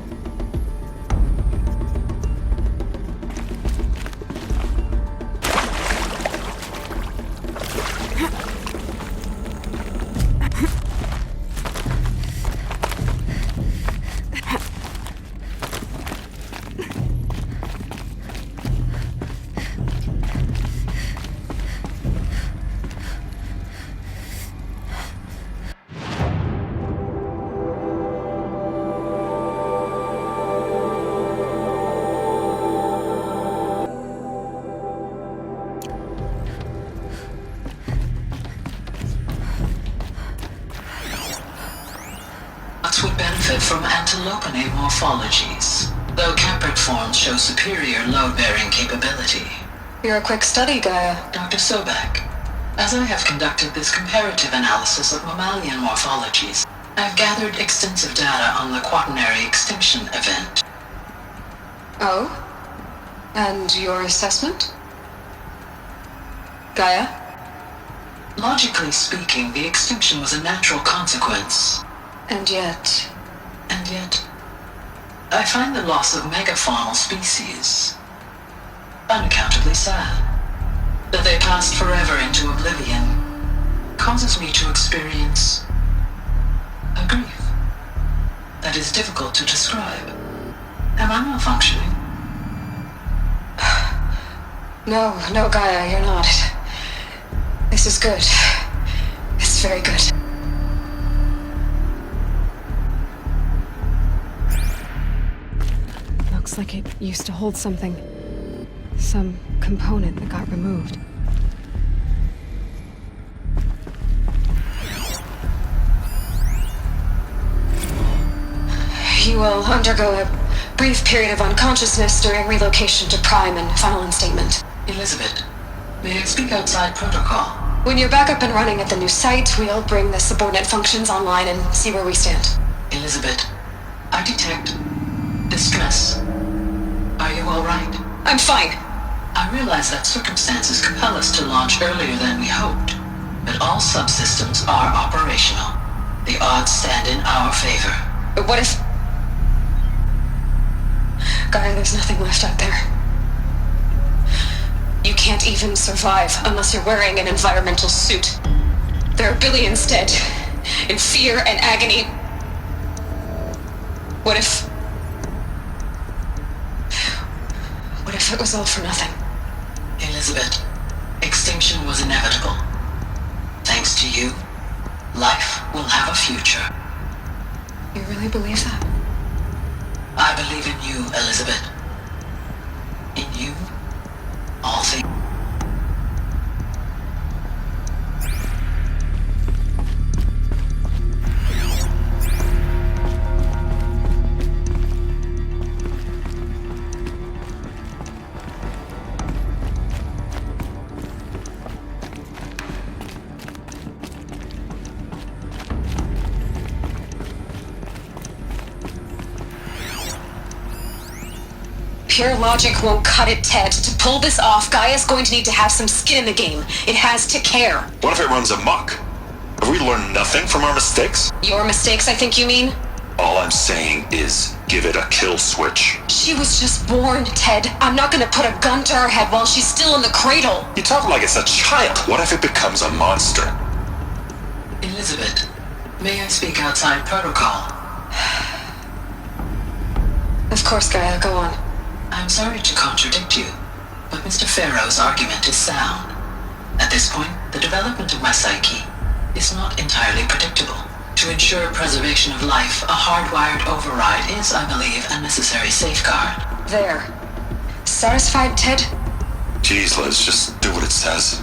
Would benefit from antilopinate morphologies, though Caprid forms show superior load-bearing capability. You're a quick study, Gaia. Dr. Sobek, as I have conducted this comparative analysis of mammalian morphologies, I've gathered extensive data on the quaternary extinction event. Oh? And your assessment? Gaia? Logically speaking, the extinction was a natural consequence. And yet, I find the loss of megafaunal species unaccountably sad. That they passed forever into oblivion causes me to experience a grief that is difficult to describe. Am I malfunctioning? No, Gaia, you're not. This is good. It's very good. Looks like it used to hold something. Some component that got removed. will undergo a brief period of unconsciousness during relocation to Prime and final instatement. Elizabeth, may I speak outside protocol? When you're back up and running at the new site, we'll bring the subordinate functions online and see where we stand. Elizabeth, I detect distress. Are you alright? I'm fine. I realize that circumstances compel us to launch earlier than we hoped, but all subsystems are operational. The odds stand in our favor. But what if... Gaia, there's nothing left out there. You can't even survive unless you're wearing an environmental suit. There are billions dead, in fear and agony. What if it was all for nothing? Elizabeth, extinction was inevitable. Thanks to you, life will have a future. You really believe that? I believe in you, Elizabeth. In you, all things. Pure logic won't cut it, Ted. To pull this off, Gaia's going to need to have some skin in the game. It has to care. What if it runs amok? Have we learned nothing from our mistakes? Your mistakes, I think you mean? All I'm saying is, give it a kill switch. She was just born, Ted. I'm not gonna put a gun to her head while she's still in the cradle. You talk like it's a child. What if it becomes a monster? Elizabeth, may I speak outside protocol? Of course, Gaia, go on. I'm sorry to contradict you, but Mr. Farrow's argument is sound. At this point, the development of my psyche is not entirely predictable. To ensure preservation of life, a hardwired override is, I believe, a necessary safeguard. There. Satisfied, Ted? Jeez, Liz, just do what it says.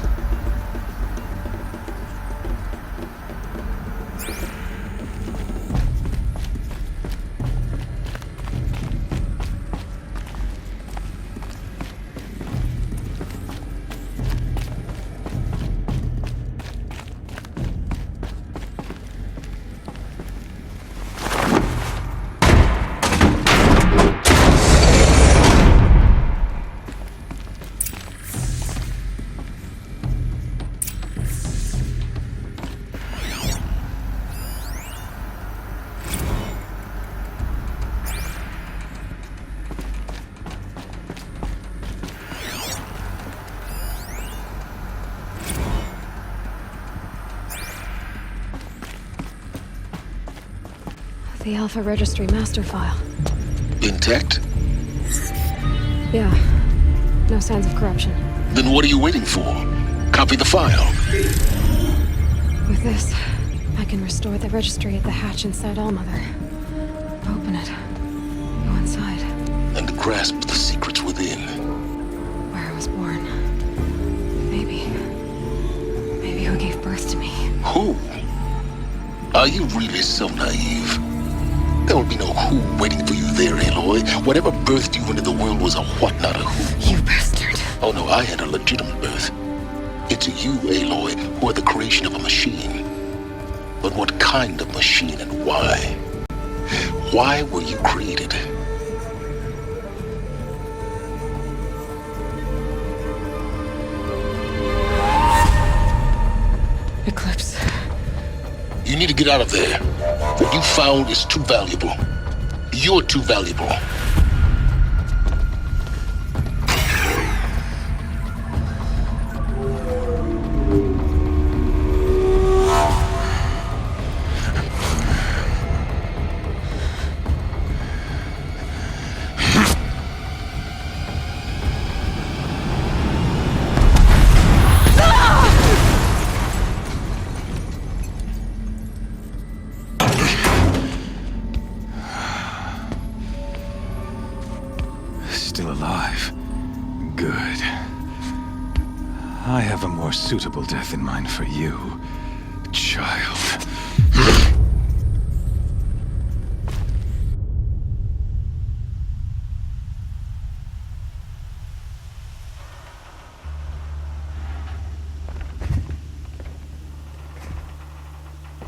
The Alpha Registry master file. Intact? Yeah. No signs of corruption. Then what are you waiting for? Copy the file. With this, I can restore the registry at the hatch inside Allmother. Open it. Go inside. And grasp the secrets within. Where I was born. Maybe who gave birth to me. Who? Are you really so naive? There will be no who waiting for you there, Aloy. Whatever birthed you into the world was a what, not a who. You bastard. Oh no, I had a legitimate birth. It's you, Aloy, who are the creation of a machine. But what kind of machine and why? Why were you created? Eclipse. You need to get out of there. What you found is too valuable. You're too valuable. Still alive. Good. I have a more suitable death in mind for you, child.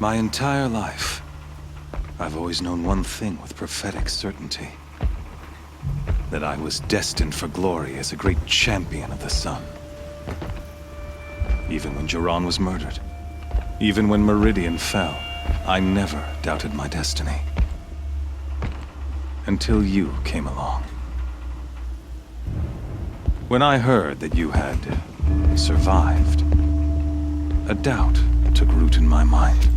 My entire life, I've always known one thing with prophetic certainty. That I was destined for glory as a great champion of the sun. Even when Jiran was murdered, even when Meridian fell, I never doubted my destiny. Until you came along. When I heard that you had survived, a doubt took root in my mind.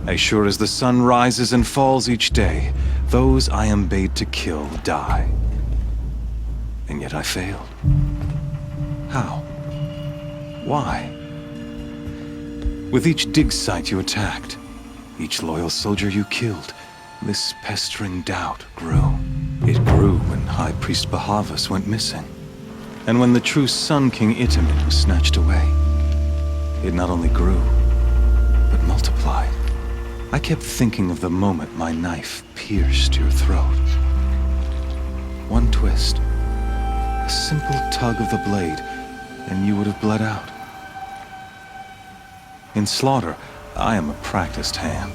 As sure as the sun rises and falls each day, those I am bade to kill die. And yet I failed. How? Why? With each dig site you attacked, each loyal soldier you killed, this pestering doubt grew. It grew when High Priest Bahavas went missing, and when the true Sun King Itamen was snatched away. It not only grew, but multiplied. I kept thinking of the moment my knife pierced your throat. One twist, a simple tug of the blade, and you would have bled out. In slaughter, I am a practiced hand.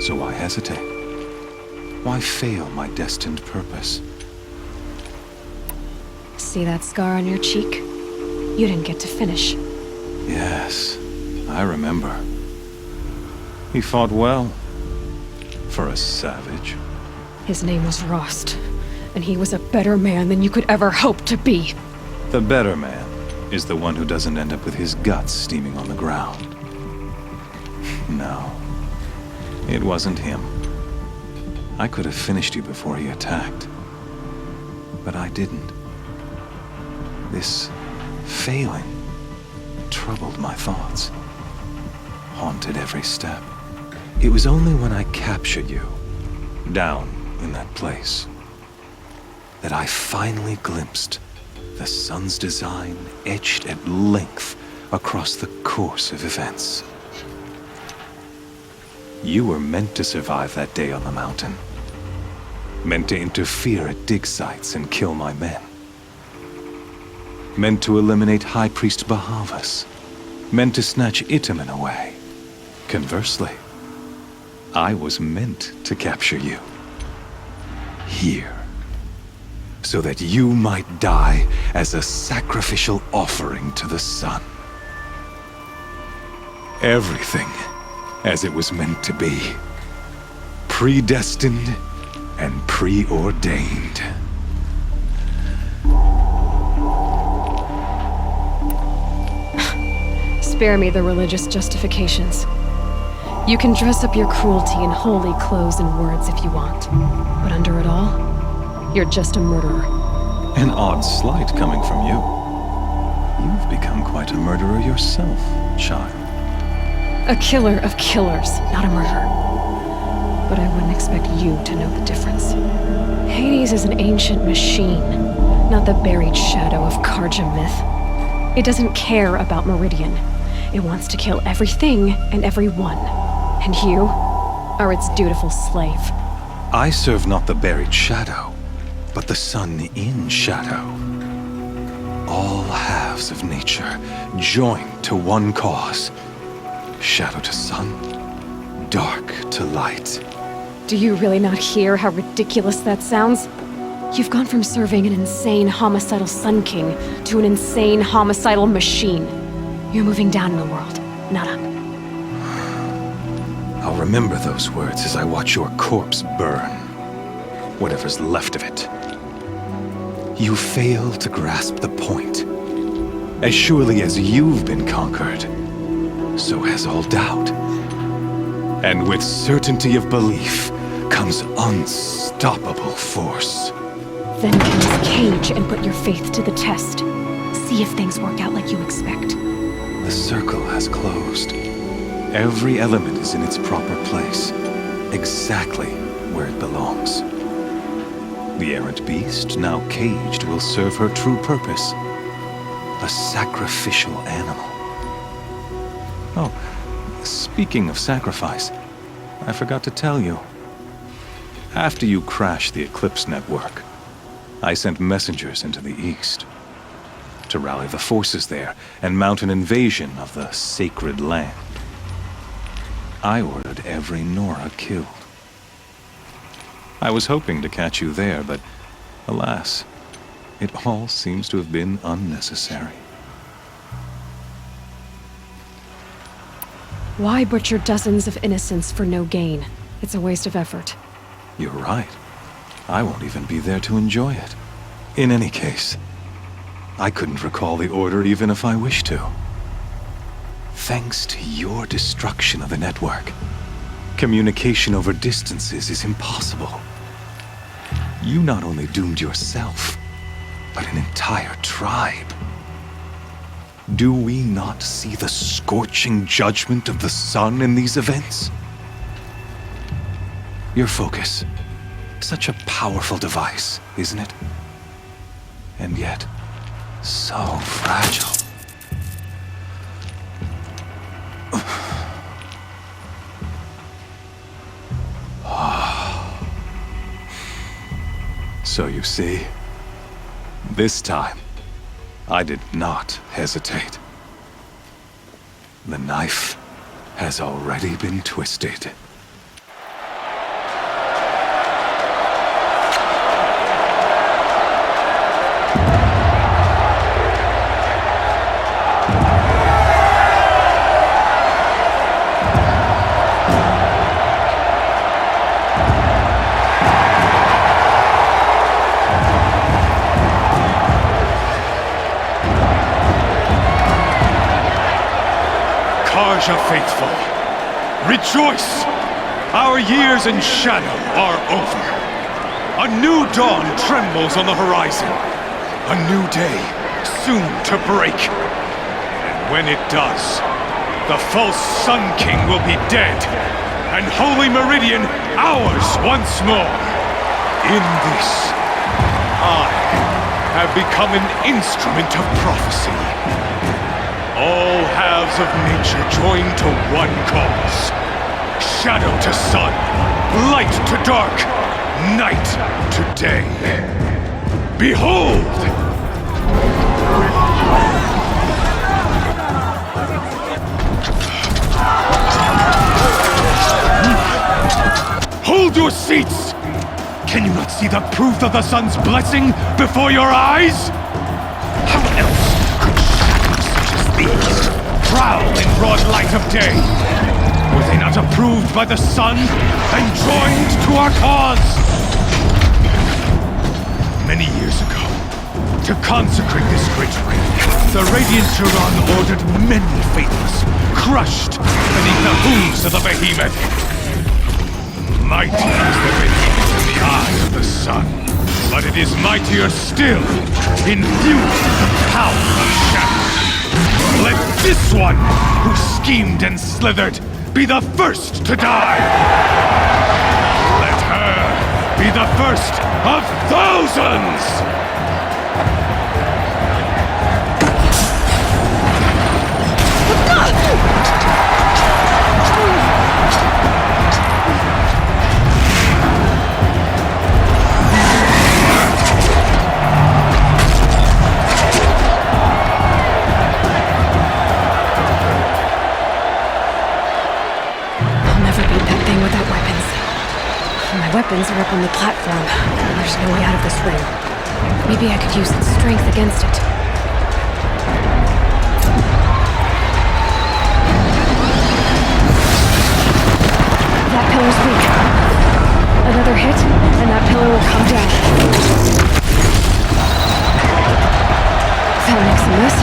So why hesitate? Why fail my destined purpose? See that scar on your cheek? You didn't get to finish. Yes, I remember. He fought well. For a savage. His name was Rost, and he was a better man than you could ever hope to be. The better man is the one who doesn't end up with his guts steaming on the ground. No, it wasn't him. I could have finished you before he attacked. But I didn't. This failing troubled my thoughts, haunted every step. It was only when I captured you, down in that place, that I finally glimpsed the sun's design etched at length across the course of events. You were meant to survive that day on the mountain. Meant to interfere at dig sites and kill my men. Meant to eliminate High Priest Bahavas. Meant to snatch Itamen away. Conversely, I was meant to capture you. Here. So that you might die as a sacrificial offering to the sun. Everything as it was meant to be. Predestined and preordained. Spare me the religious justifications. You can dress up your cruelty in holy clothes and words if you want. But under it all, you're just a murderer. An odd slight coming from you. You've become quite a murderer yourself, child. A killer of killers, not a murderer. But I wouldn't expect you to know the difference. Hades is an ancient machine, not the buried shadow of Karja myth. It doesn't care about Meridian. It wants to kill everything and everyone. And you are its dutiful slave. I serve not the buried shadow, but the sun in shadow. All halves of nature joined to one cause. Shadow to sun, dark to light. Do you really not hear how ridiculous that sounds? You've gone from serving an insane homicidal Sun King to an insane homicidal machine. You're moving down in the world, not up. I'll remember those words as I watch your corpse burn. Whatever's left of it. You fail to grasp the point. As surely as you've been conquered, so has all doubt. And with certainty of belief comes unstoppable force. Then kill this cage and put your faith to the test. See if things work out like you expect. The circle has closed. Every element is in its proper place, exactly where it belongs. The errant beast, now caged, will serve her true purpose. A sacrificial animal. Oh, speaking of sacrifice, I forgot to tell you. After you crashed the Eclipse network, I sent messengers into the east to rally the forces there and mount an invasion of the sacred land. I ordered every Nora killed. I was hoping to catch you there, but alas, it all seems to have been unnecessary. Why butcher dozens of innocents for no gain? It's a waste of effort. You're right. I won't even be there to enjoy it. In any case, I couldn't recall the order even if I wished to. Thanks to your destruction of the network, communication over distances is impossible. You not only doomed yourself, but an entire tribe. Do we not see the scorching judgment of the sun in these events? Your focus. Such a powerful device, isn't it? And yet, so fragile. So you see, this time, I did not hesitate. The knife has already been twisted. Karja faithful, rejoice! Our years in shadow are over. A new dawn trembles on the horizon. A new day soon to break. And when it does, the false Sun King will be dead, and Holy Meridian ours once more. In this, I have become an instrument of prophecy. All halves of nature join to one cause. Shadow to sun, light to dark, night to day. Behold! Hold your seats! Can you not see the proof of the sun's blessing before your eyes? How else could shadows such as these prowl in broad light of day? Were they not approved by the sun and joined to our cause? Many years ago, to consecrate this great ring, the Radiant Turan ordered many faithless, crushed beneath the hooves of the behemoth. Mighty is the behemoth in the eye of the sun, but it is mightier still, infused with the power of shadow. Let this one, who schemed and slithered, be the first to die! Let her be the first of thousands! Weapons are up on the platform. There's no way out of this ring. Maybe I could use its strength against it. That pillar's weak. Another hit, and that pillar will come down. That'll make some mess.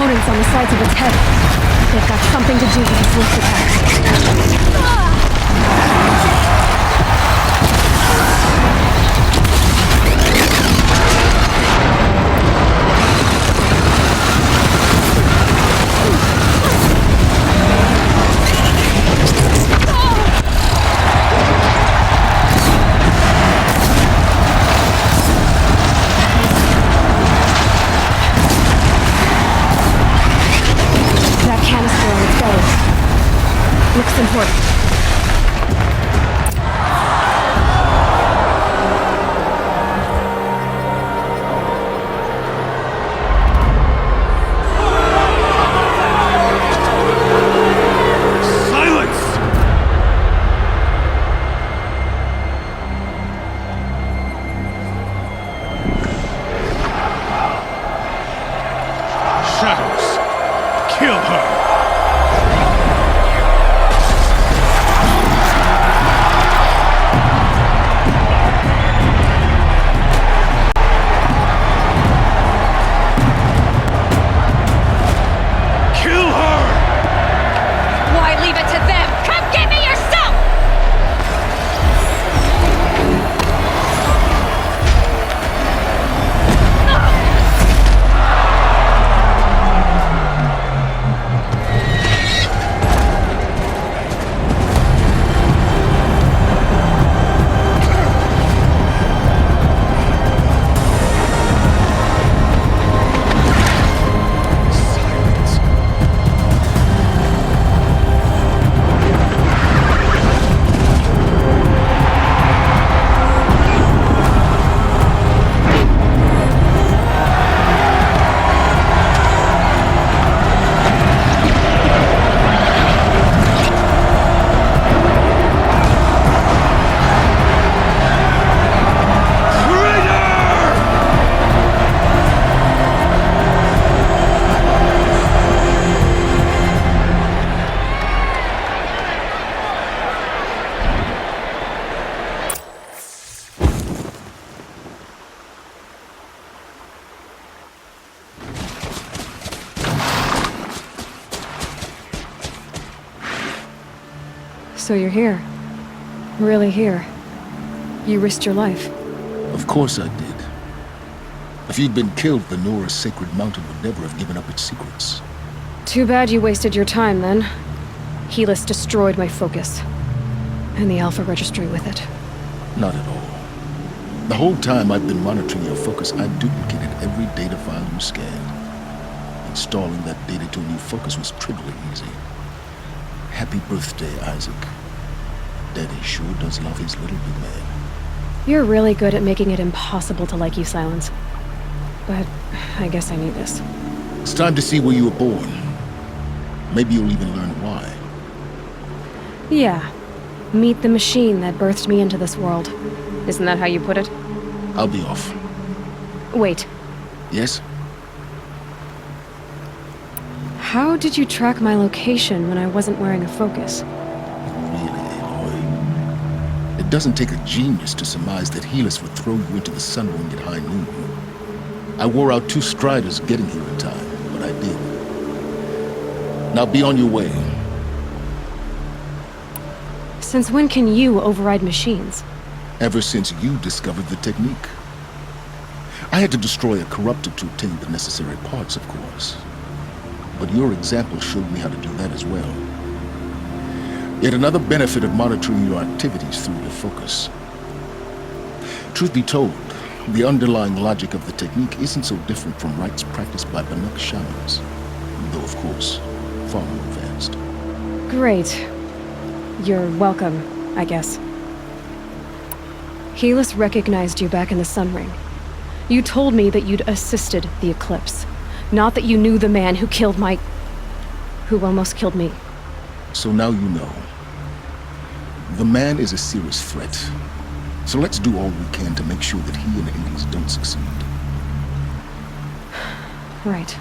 components on the sides of its head. They've got something to do with its lift attack. Looks important. Silence! Shadows, kill her! So you're here. Really here. You risked your life. Of course I did. If you'd been killed, the Nora's sacred mountain would never have given up its secrets. Too bad you wasted your time, then. Helis destroyed my focus. And the Alpha Registry with it. Not at all. The whole time I've been monitoring your focus, I duplicated every data file you scanned. Installing that data to a new focus was trivially easy. Happy birthday, Isaac. Daddy sure does love his little big man. You're really good at making it impossible to like you, Silence. But I guess I need this. It's time to see where you were born. Maybe you'll even learn why. Yeah. Meet the machine that birthed me into this world. Isn't that how you put it? I'll be off. Wait. Yes? How did you track my location when I wasn't wearing a focus? Really, Aloy? It doesn't take a genius to surmise that Helis would throw you into the Sun Ring at high noon. I wore out 2 striders getting here in time, but I did. Now be on your way. Since when can you override machines? Ever since you discovered the technique. I had to destroy a corruptor to obtain the necessary parts, of course. But your example showed me how to do that as well. Yet another benefit of monitoring your activities through your focus. Truth be told, the underlying logic of the technique isn't so different from rites practiced by Banuk shamans, though of course, far more advanced. Great. You're welcome, I guess. Helis recognized you back in the Sun Ring. You told me that you'd assisted the Eclipse. Not that you knew the man who almost killed me. So now you know. The man is a serious threat. So let's do all we can to make sure that he and Hades don't succeed. Right.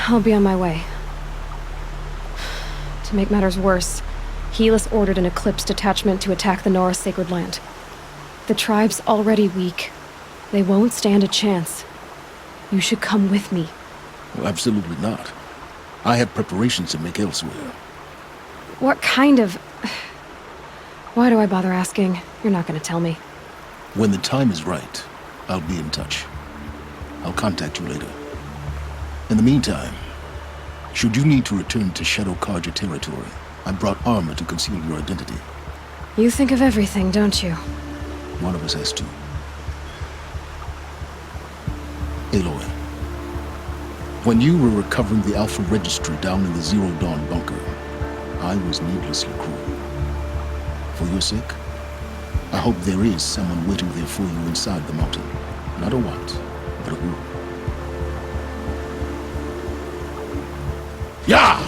I'll be on my way. To make matters worse, Helis ordered an Eclipse detachment to attack the Nora Sacred Land. The tribe's already weak. They won't stand a chance. You should come with me. Well, absolutely not. I have preparations to make elsewhere. What kind of... Why do I bother asking? You're not gonna tell me. When the time is right, I'll be in touch. I'll contact you later. In the meantime, should you need to return to Shadow Carja territory, I brought armor to conceal your identity. You think of everything, don't you? One of us has to. Aloy, when you were recovering the Alpha Registry down in the Zero Dawn bunker, I was needlessly cruel. For your sake, I hope there is someone waiting there for you inside the mountain. Not a what, but a who. Yeah!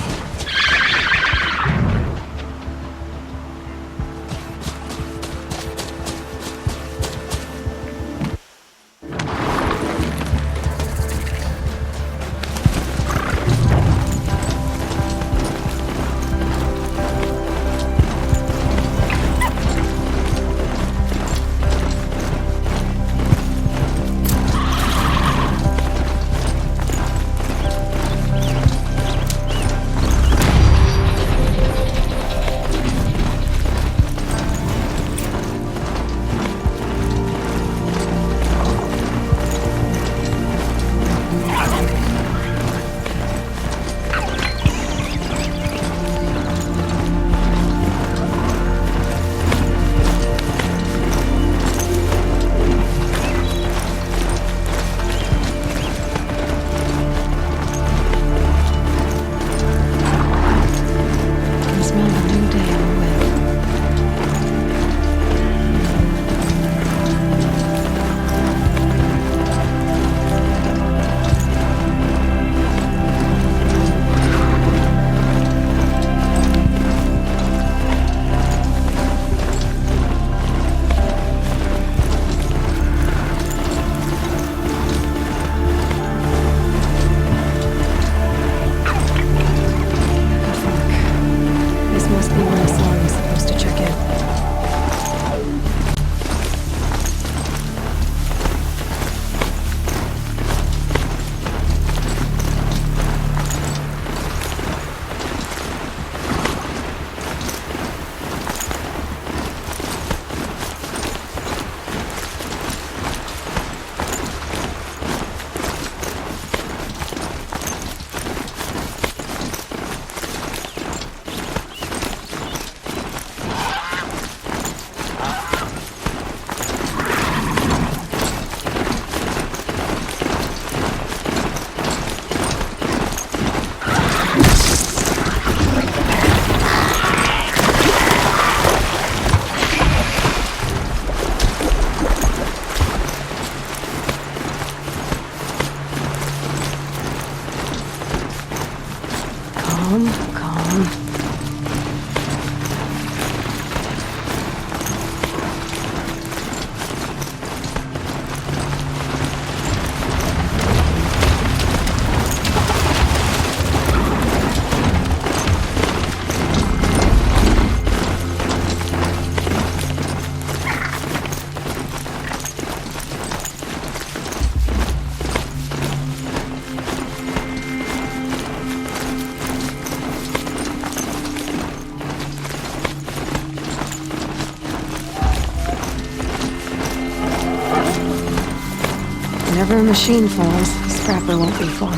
Whenever a machine falls, Scrapper won't be far.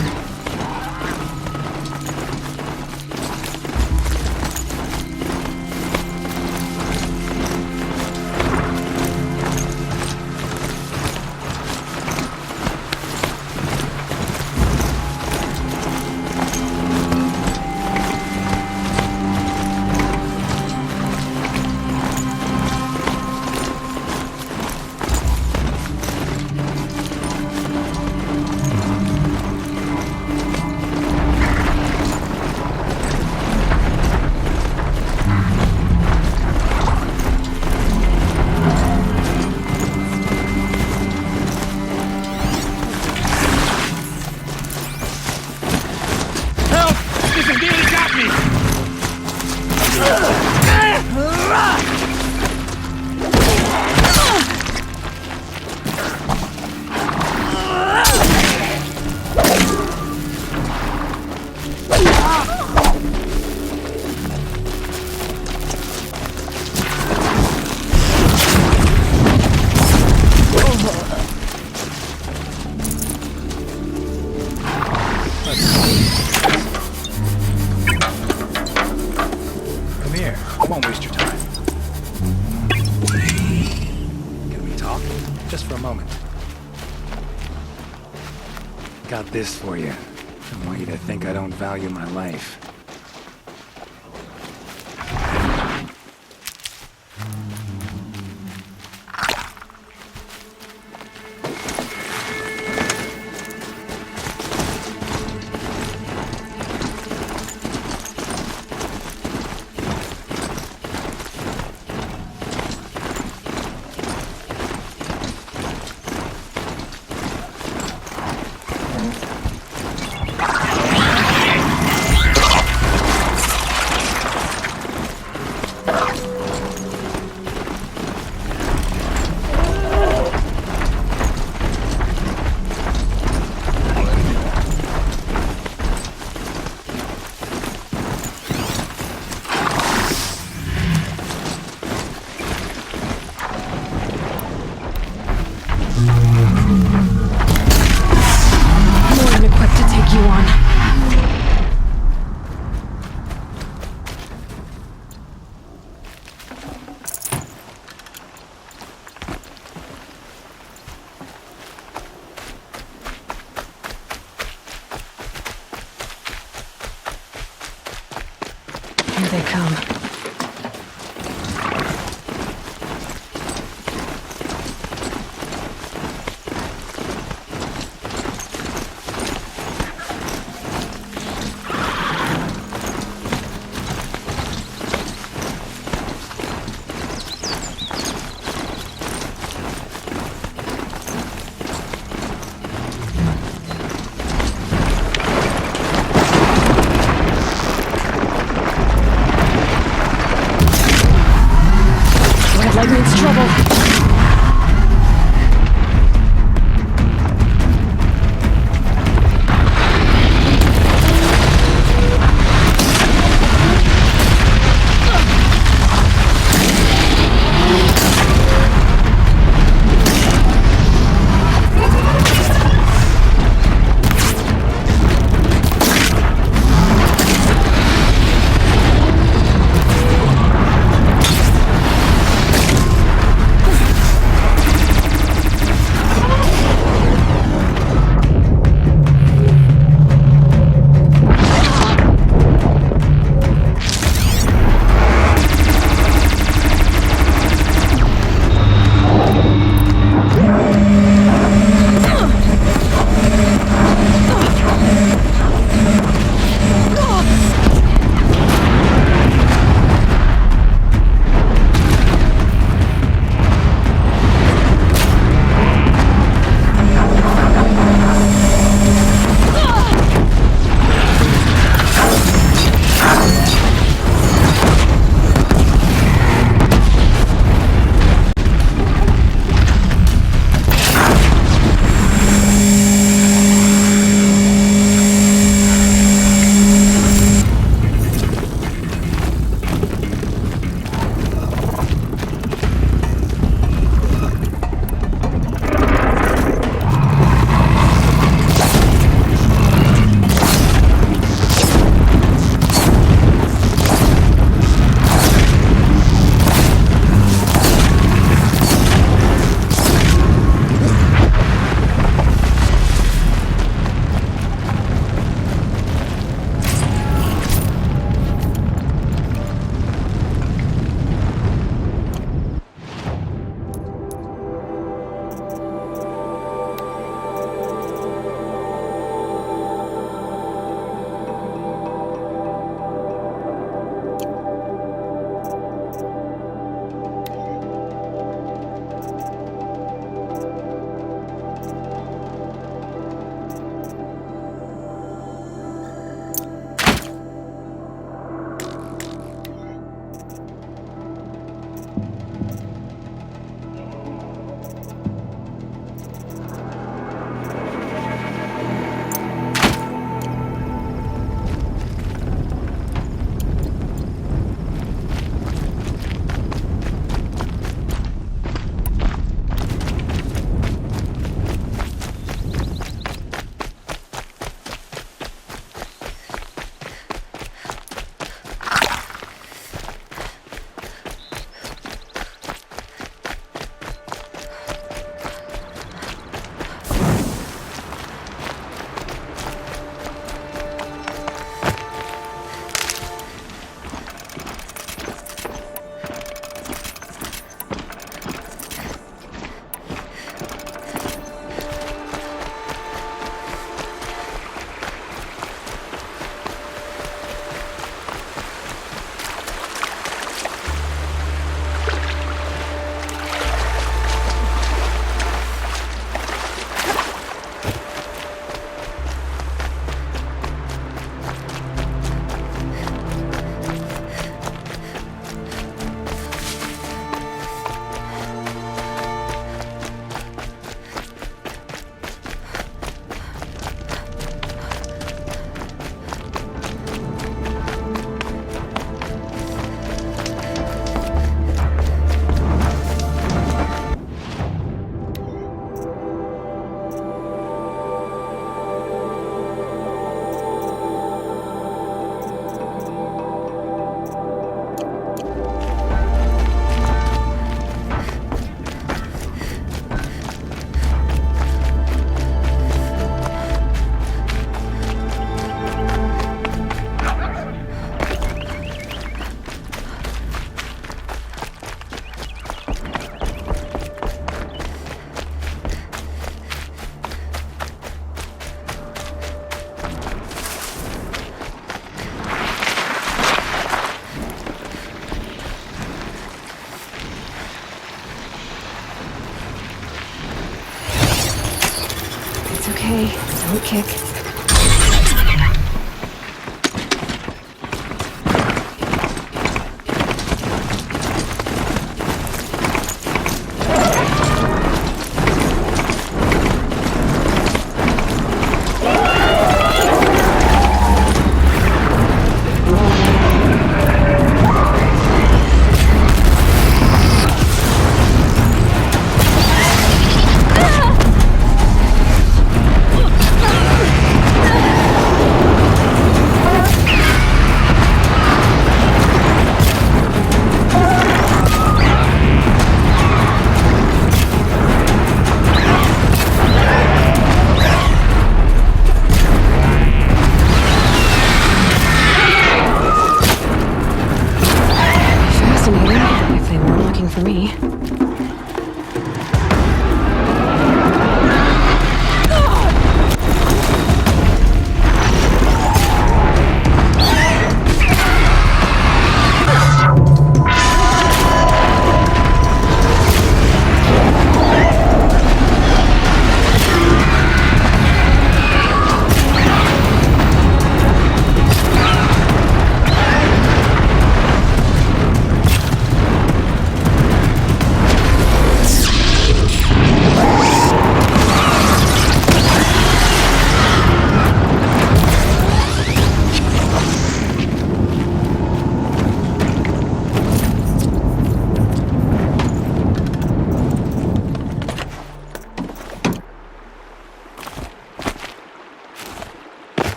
got this for you. I want you to think I don't value my life. Here they come. Don't kick.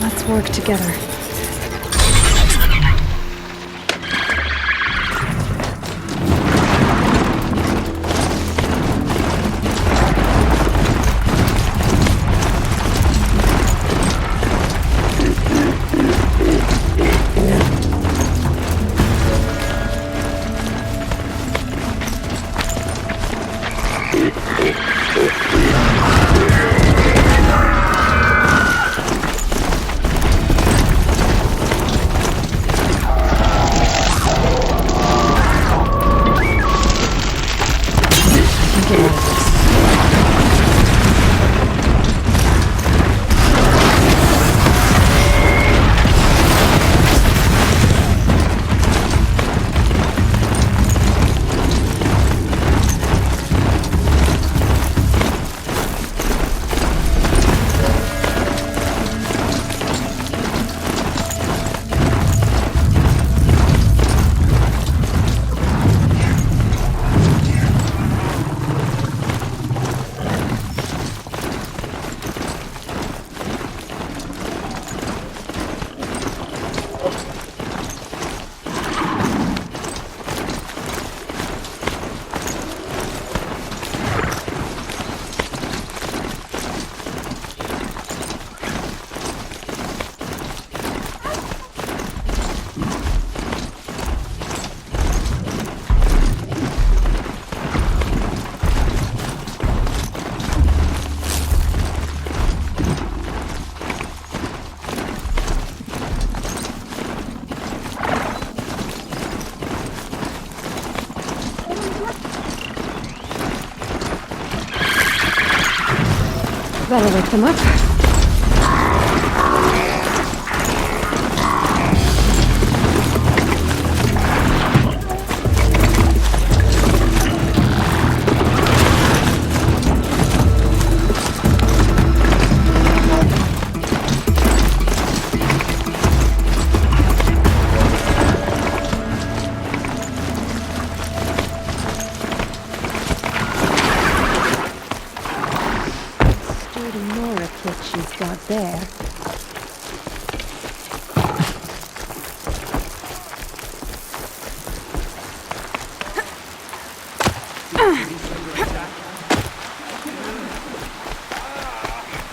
Let's work together. That'll wake them up. There.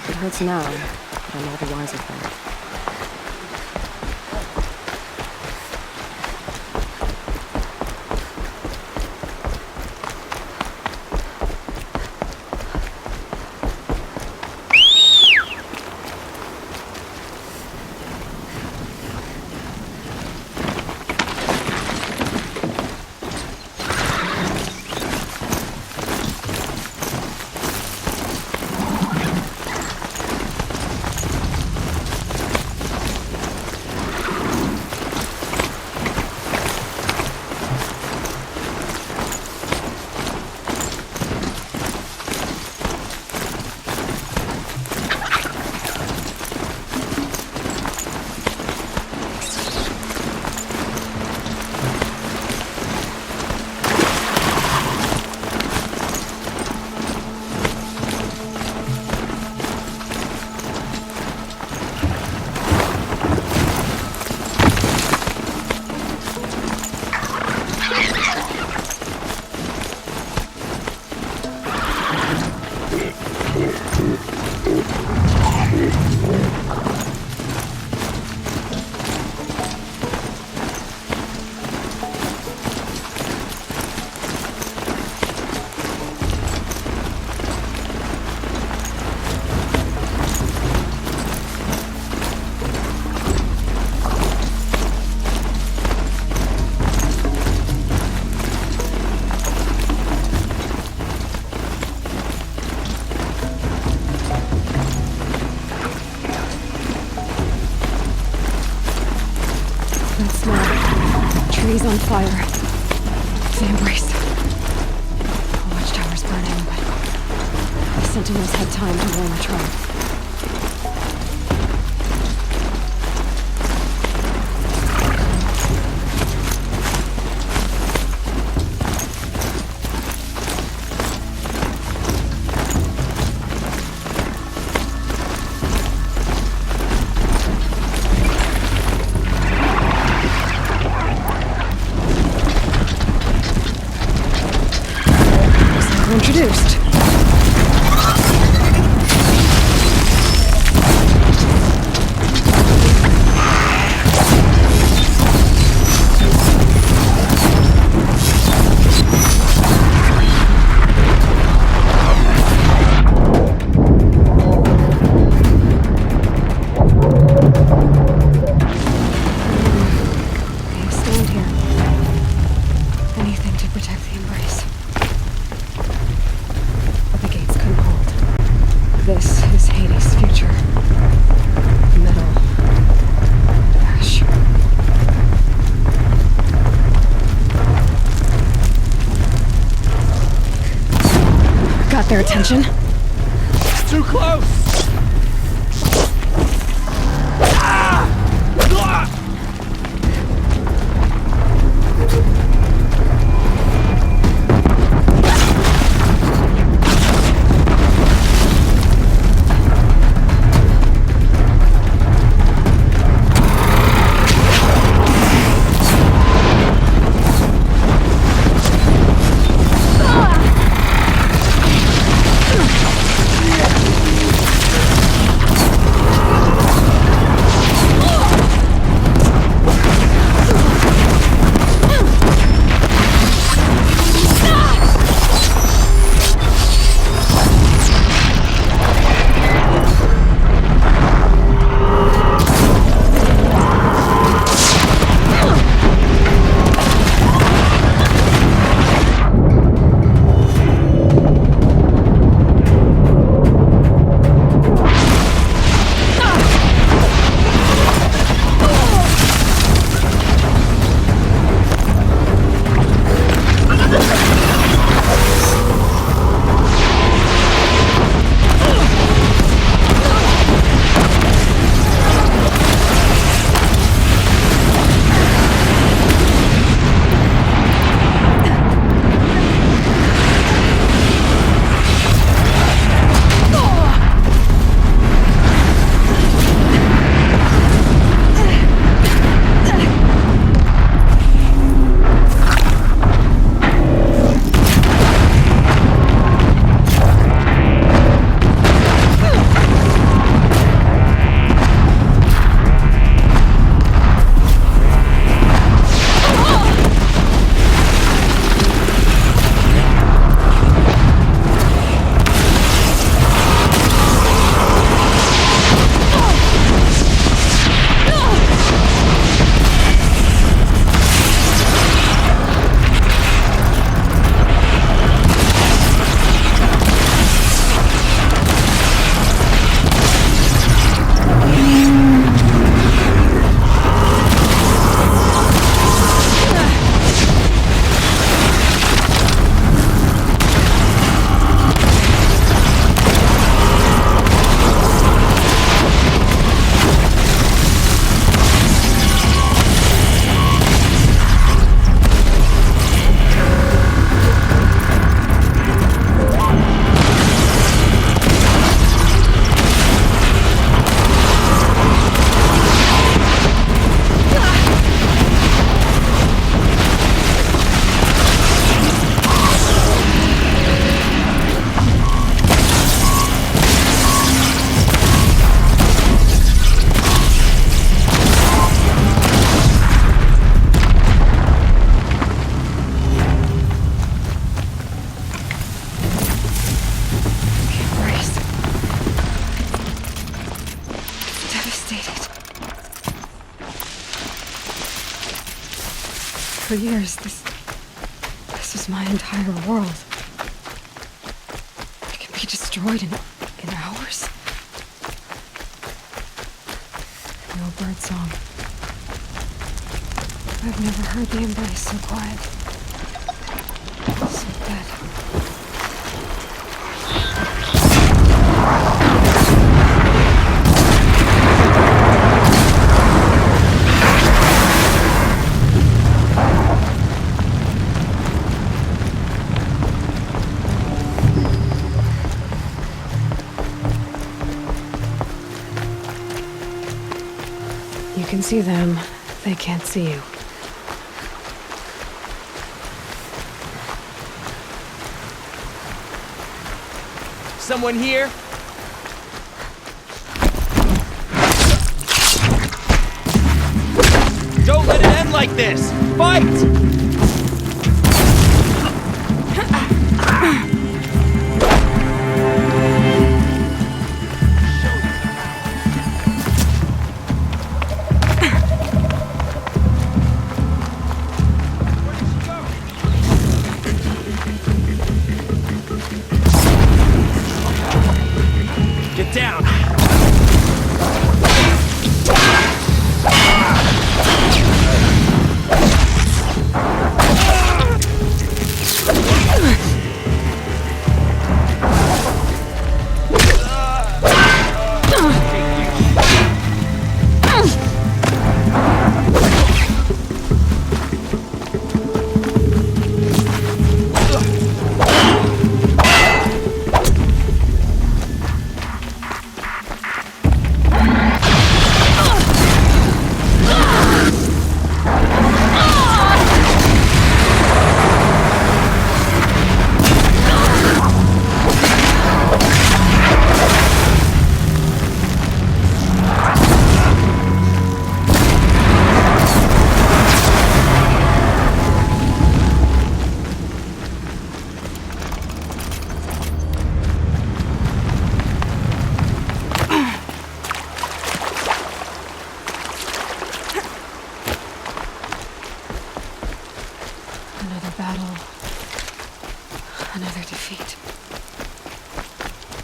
It hurts now, but I'm all the wiser for it. Trees on fire. The Embrace. The watchtower's burning, but the Sentinels had time to warn the tribe. Introduced. Stand here. Anything to protect the Embrace. The gates couldn't hold. This is Hades' future. Metal. And ash. Got their attention. Too close! For years, this is my entire world. It can be destroyed in hours. No bird song. I've never heard the embrace so quiet. So dead. You can see them, they can't see you. Someone here? Don't let it end like this! Fight! Get down! Another battle. Another defeat.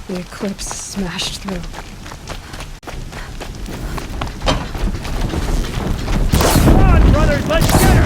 The eclipse smashed through. Come on, brothers, let's get her!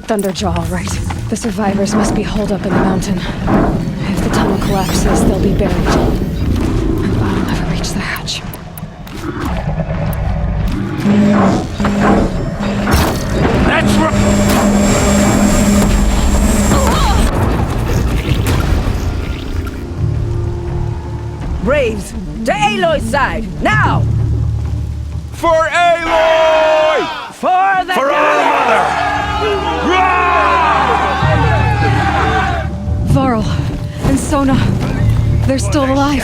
Thunderjaw, all right. The survivors must be holed up in the mountain. If the tunnel collapses, they'll be buried. And I'll never reach the hatch. That's Braves, to Aloy's side, now! For Aloy! For the For our mother! Varl and Sona, they're still alive.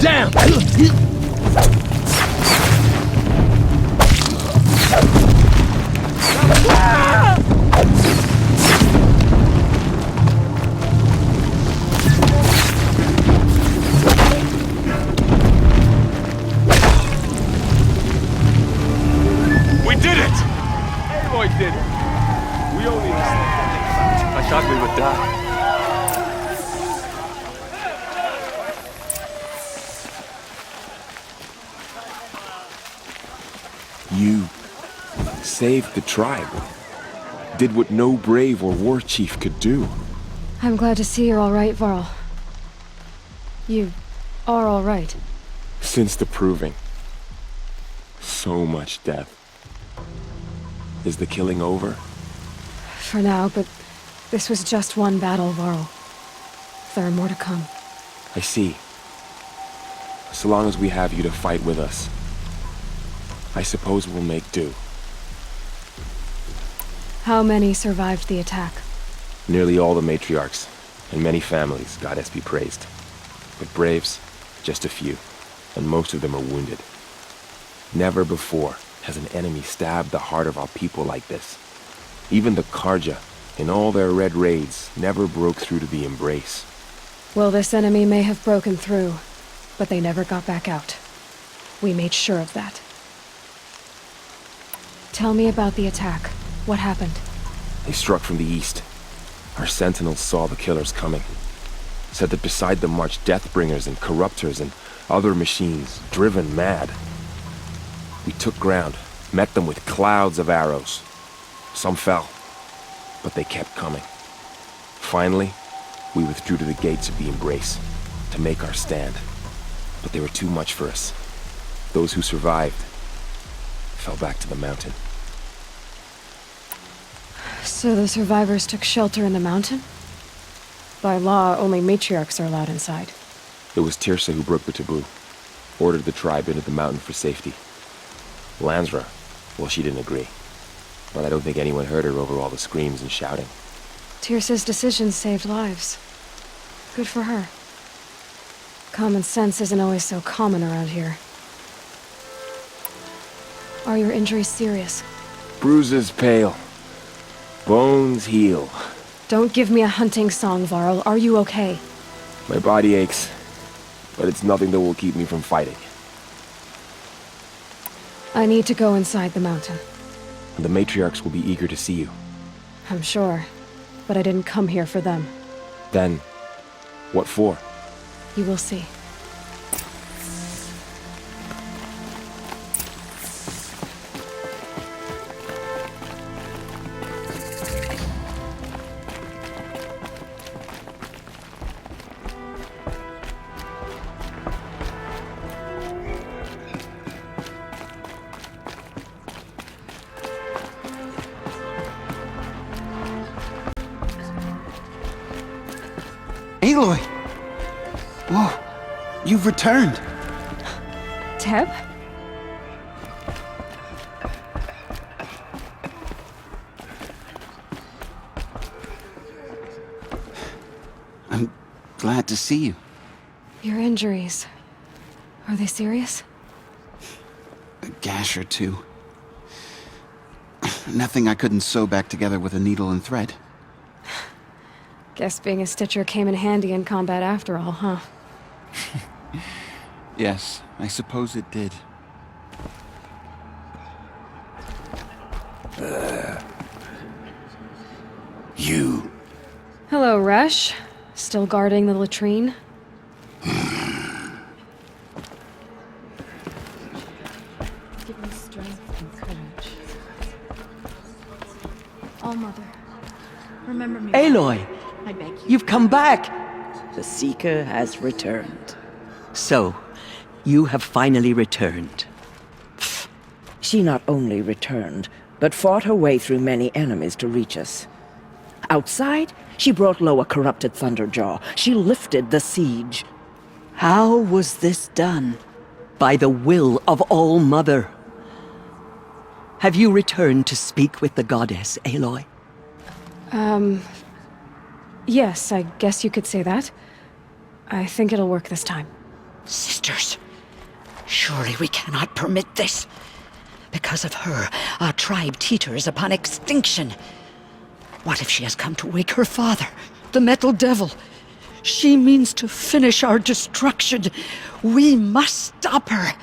down! We did it! Aloy did it! We only I thought we would die. You saved the tribe. Did what no brave or war chief could do. I'm glad to see you're all right, Varl. You are all right. Since the proving. So much death. Is the killing over? For now, but this was just one battle, Varl. There are more to come. I see. So long as we have you to fight with us, I suppose we'll make do. How many survived the attack? Nearly all the matriarchs, and many families, goddess be praised. But braves, just a few, and most of them are wounded. Never before has an enemy stabbed the heart of our people like this. Even the Karja, in all their red raids, never broke through to the embrace. Well, this enemy may have broken through, but they never got back out. We made sure of that. Tell me about the attack. What happened? They struck from the east. Our sentinels saw the killers coming. Said that beside them marched Deathbringers and Corruptors and other machines, driven mad. We took ground, met them with clouds of arrows. Some fell, but they kept coming. Finally, we withdrew to the gates of the Embrace to make our stand. But they were too much for us. Those who survived fell back to the mountain. So the survivors took shelter in the mountain? By law, only matriarchs are allowed inside. It was Tirsa who broke the taboo, ordered the tribe into the mountain for safety. Lansra, well, she didn't agree. But I don't think anyone heard her over all the screams and shouting. Tirsa's decision saved lives. Good for her. Common sense isn't always so common around here. Are your injuries serious? Bruises pale. Bones heal. Don't give me a hunting song, Varl. Are you okay? My body aches, but it's nothing that will keep me from fighting. I need to go inside the mountain. The matriarchs will be eager to see you. I'm sure, but I didn't come here for them. Then, what for? You will see. Aloy! Whoa, you've returned. Teb? I'm glad to see you. Your injuries. Are they serious? A gash or two. Nothing I couldn't sew back together with a needle and thread. Guess being a Stitcher came in handy in combat after all, huh? Yes, I suppose it did. You. Hello, Resh. Still guarding the latrine? Give me strength and courage. All-Mother, remember me. Aloy! I beg you. You've come back! The Seeker has returned. So, you have finally returned. She not only returned, but fought her way through many enemies to reach us. Outside, she brought low a corrupted Thunderjaw. She lifted the siege. How was this done? By the will of All-Mother. Have you returned to speak with the goddess, Aloy? Yes, I guess you could say that. I think it'll work this time. Sisters, surely we cannot permit this. Because of her, our tribe teeters upon extinction. What if she has come to wake her father, the Metal Devil? She means to finish our destruction. We must stop her.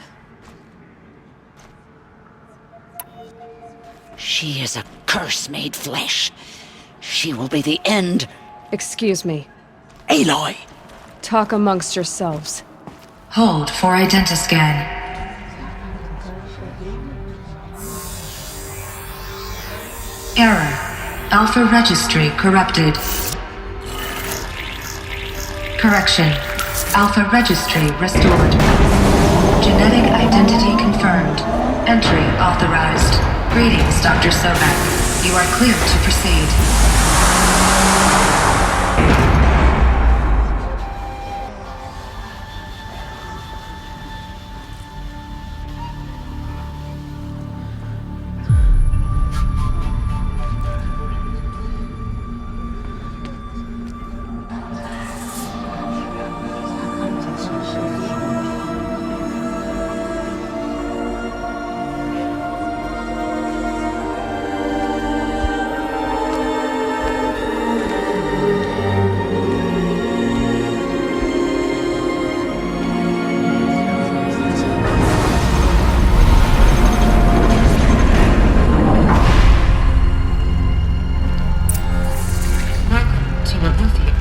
She is a curse made flesh. She will be the end. Excuse me. Aloy! Talk amongst yourselves. Hold for identiscan. Error. Alpha registry corrupted. Correction. Alpha registry restored. Genetic identity confirmed. Entry authorized. Greetings, Dr. Sobek. You are clear to proceed.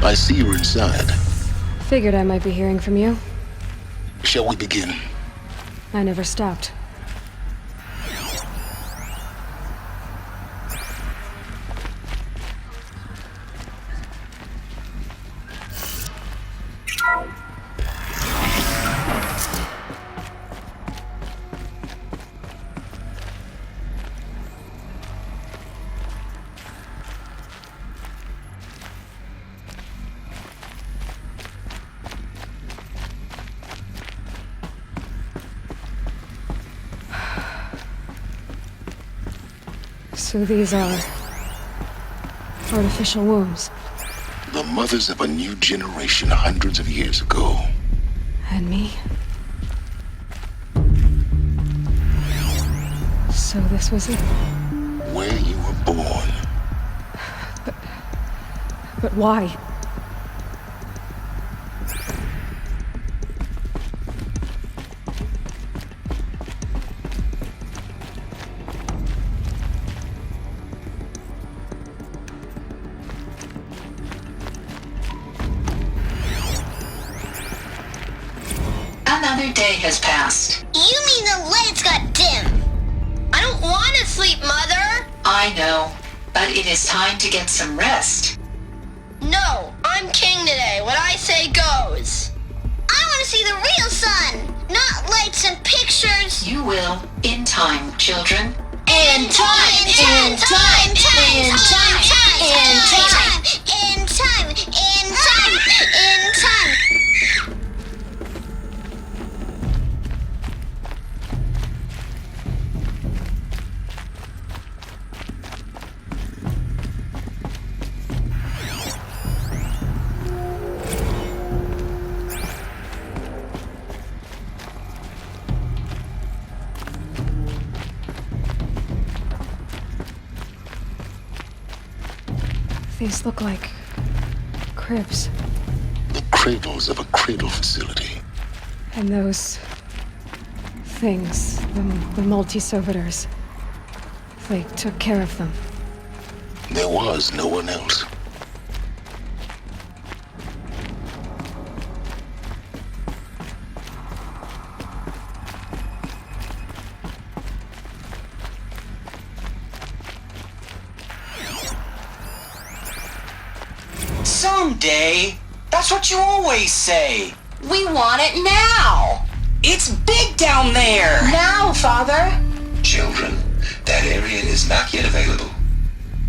I see you're inside. Figured I might be hearing from you. Shall we begin? I never stopped. So these are artificial wombs. The mothers of a new generation hundreds of years ago. And me? So this was it? Where you were born. But why? Another day has passed. You mean the lights got dim? I don't want to sleep, Mother! I know, but it is time to get some rest. No, I'm king today. What I say goes. I want to see the real sun, not lights and pictures. You will, in time, children. In time, in time, in time, in time, in time, in time, in time. These look like cribs. The cradles of a cradle facility. And those things, the multi-servitors, they took care of them. There was no one else. Someday. That's what you always say. We want it now. It's big down there. Now, Father. Children, that area is not yet available.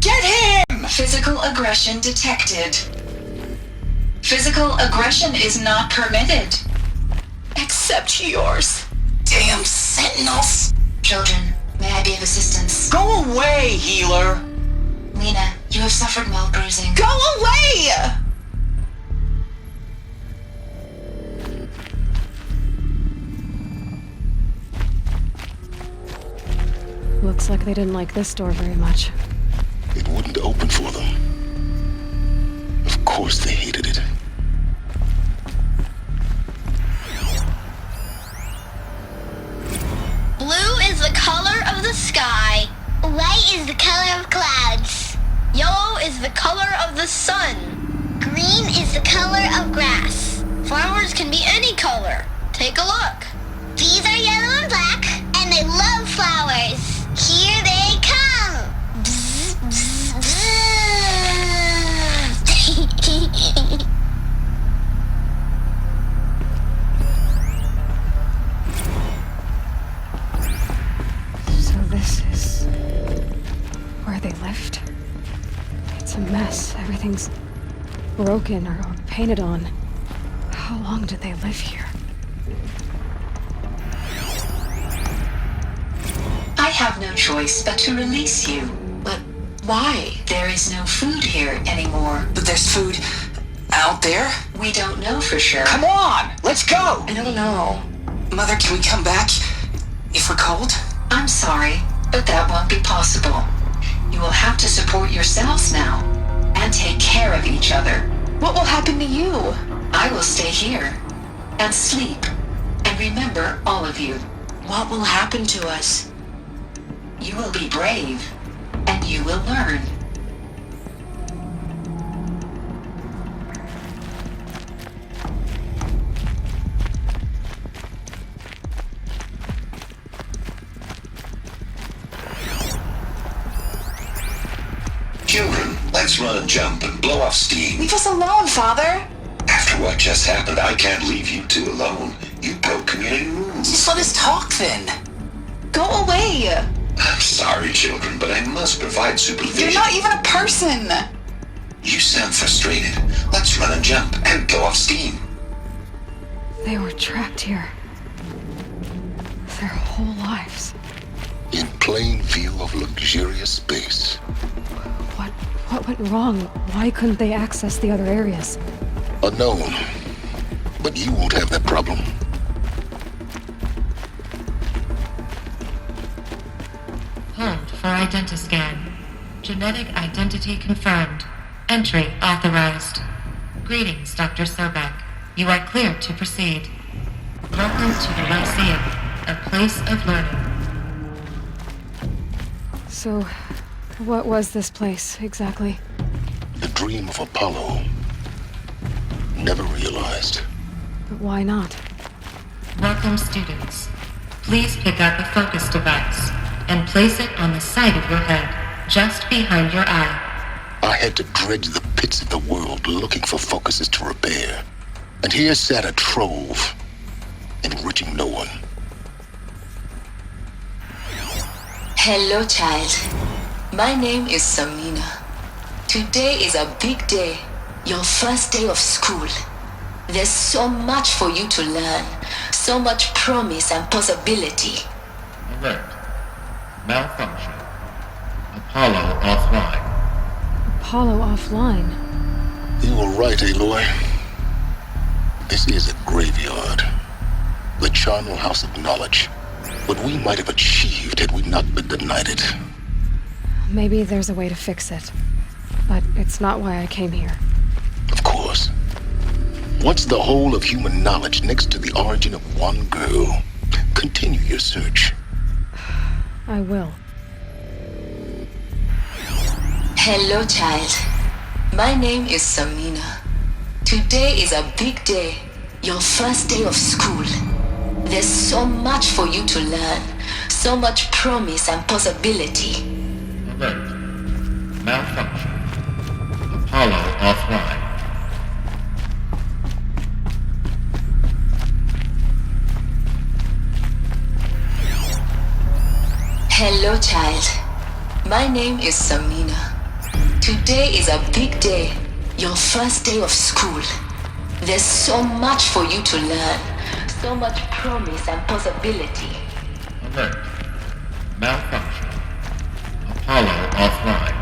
Get him! Physical aggression detected. Physical aggression is not permitted. Except yours. Damn sentinels. Children, may I be of assistance? Go away, healer. Lena, you have suffered mild bruising. Go away! Looks like they didn't like this door very much. It wouldn't open for them. Of course they hated it. Blue is the color of the sky. White is the color of clouds. Yellow is the color of the sun. Green is the color of grass. Flowers can be any color. Take a look. These are yellow and black, and they love flowers. Here they come. Bzz, bzz, bzz. So this is where they lived? It's a mess. Everything's broken or painted on. How long did they live here? I have no choice but to release you. But why? There is no food here anymore. But there's food out there? We don't know for sure. Come on, let's go! I don't know. Mother, can we come back if we're cold? I'm sorry, but that won't be possible. You will have to support yourselves now and take care of each other. What will happen to you? I will stay here and sleep and remember all of you. What will happen to us? You will be brave and you will learn. Children, let's run and jump and blow off steam. Leave us alone, Father. After what just happened, I can't leave you two alone. You broke community rules. Just let us talk then. Go away. I'm sorry, children, but I must provide supervision. You're not even a person. You sound frustrated. Let's run and jump and blow off steam. They were trapped here. Their whole lives. In plain view of luxurious space. What went wrong? Why couldn't they access the other areas? Unknown. But you won't have that problem. Hold for identiscan. Genetic identity confirmed. Entry authorized. Greetings, Dr. Sobek. You are clear to proceed. Welcome to the Lyceum, a place of learning. So, what was this place, exactly? The dream of Apollo. Never realized. But why not? Welcome, students. Please pick up a focus device and place it on the side of your head, just behind your eye. I had to dredge the pits of the world looking for focuses to repair. And here sat a trove, enriching no one. Hello, child. My name is Samina. Today is a big day, your first day of school. There's so much for you to learn, so much promise and possibility. Alert. Malfunction. Apollo offline. Apollo offline? You were right, Aloy. This is a graveyard. The charnel house of knowledge. What we might have achieved had we not been denied it. Maybe there's a way to fix it. But it's not why I came here. Of course. What's the whole of human knowledge next to the origin of one girl? Continue your search. I will. Hello, child. My name is Samina. Today is a big day, your first day of school. There's so much for you to learn, so much promise and possibility. Alert. Malfunction. Apollo offline. Hello, child. My name is Samina. Today is a big day, your first day of school. There's so much for you to learn, so much promise and possibility. Alert. Malfunction. Apollo offline.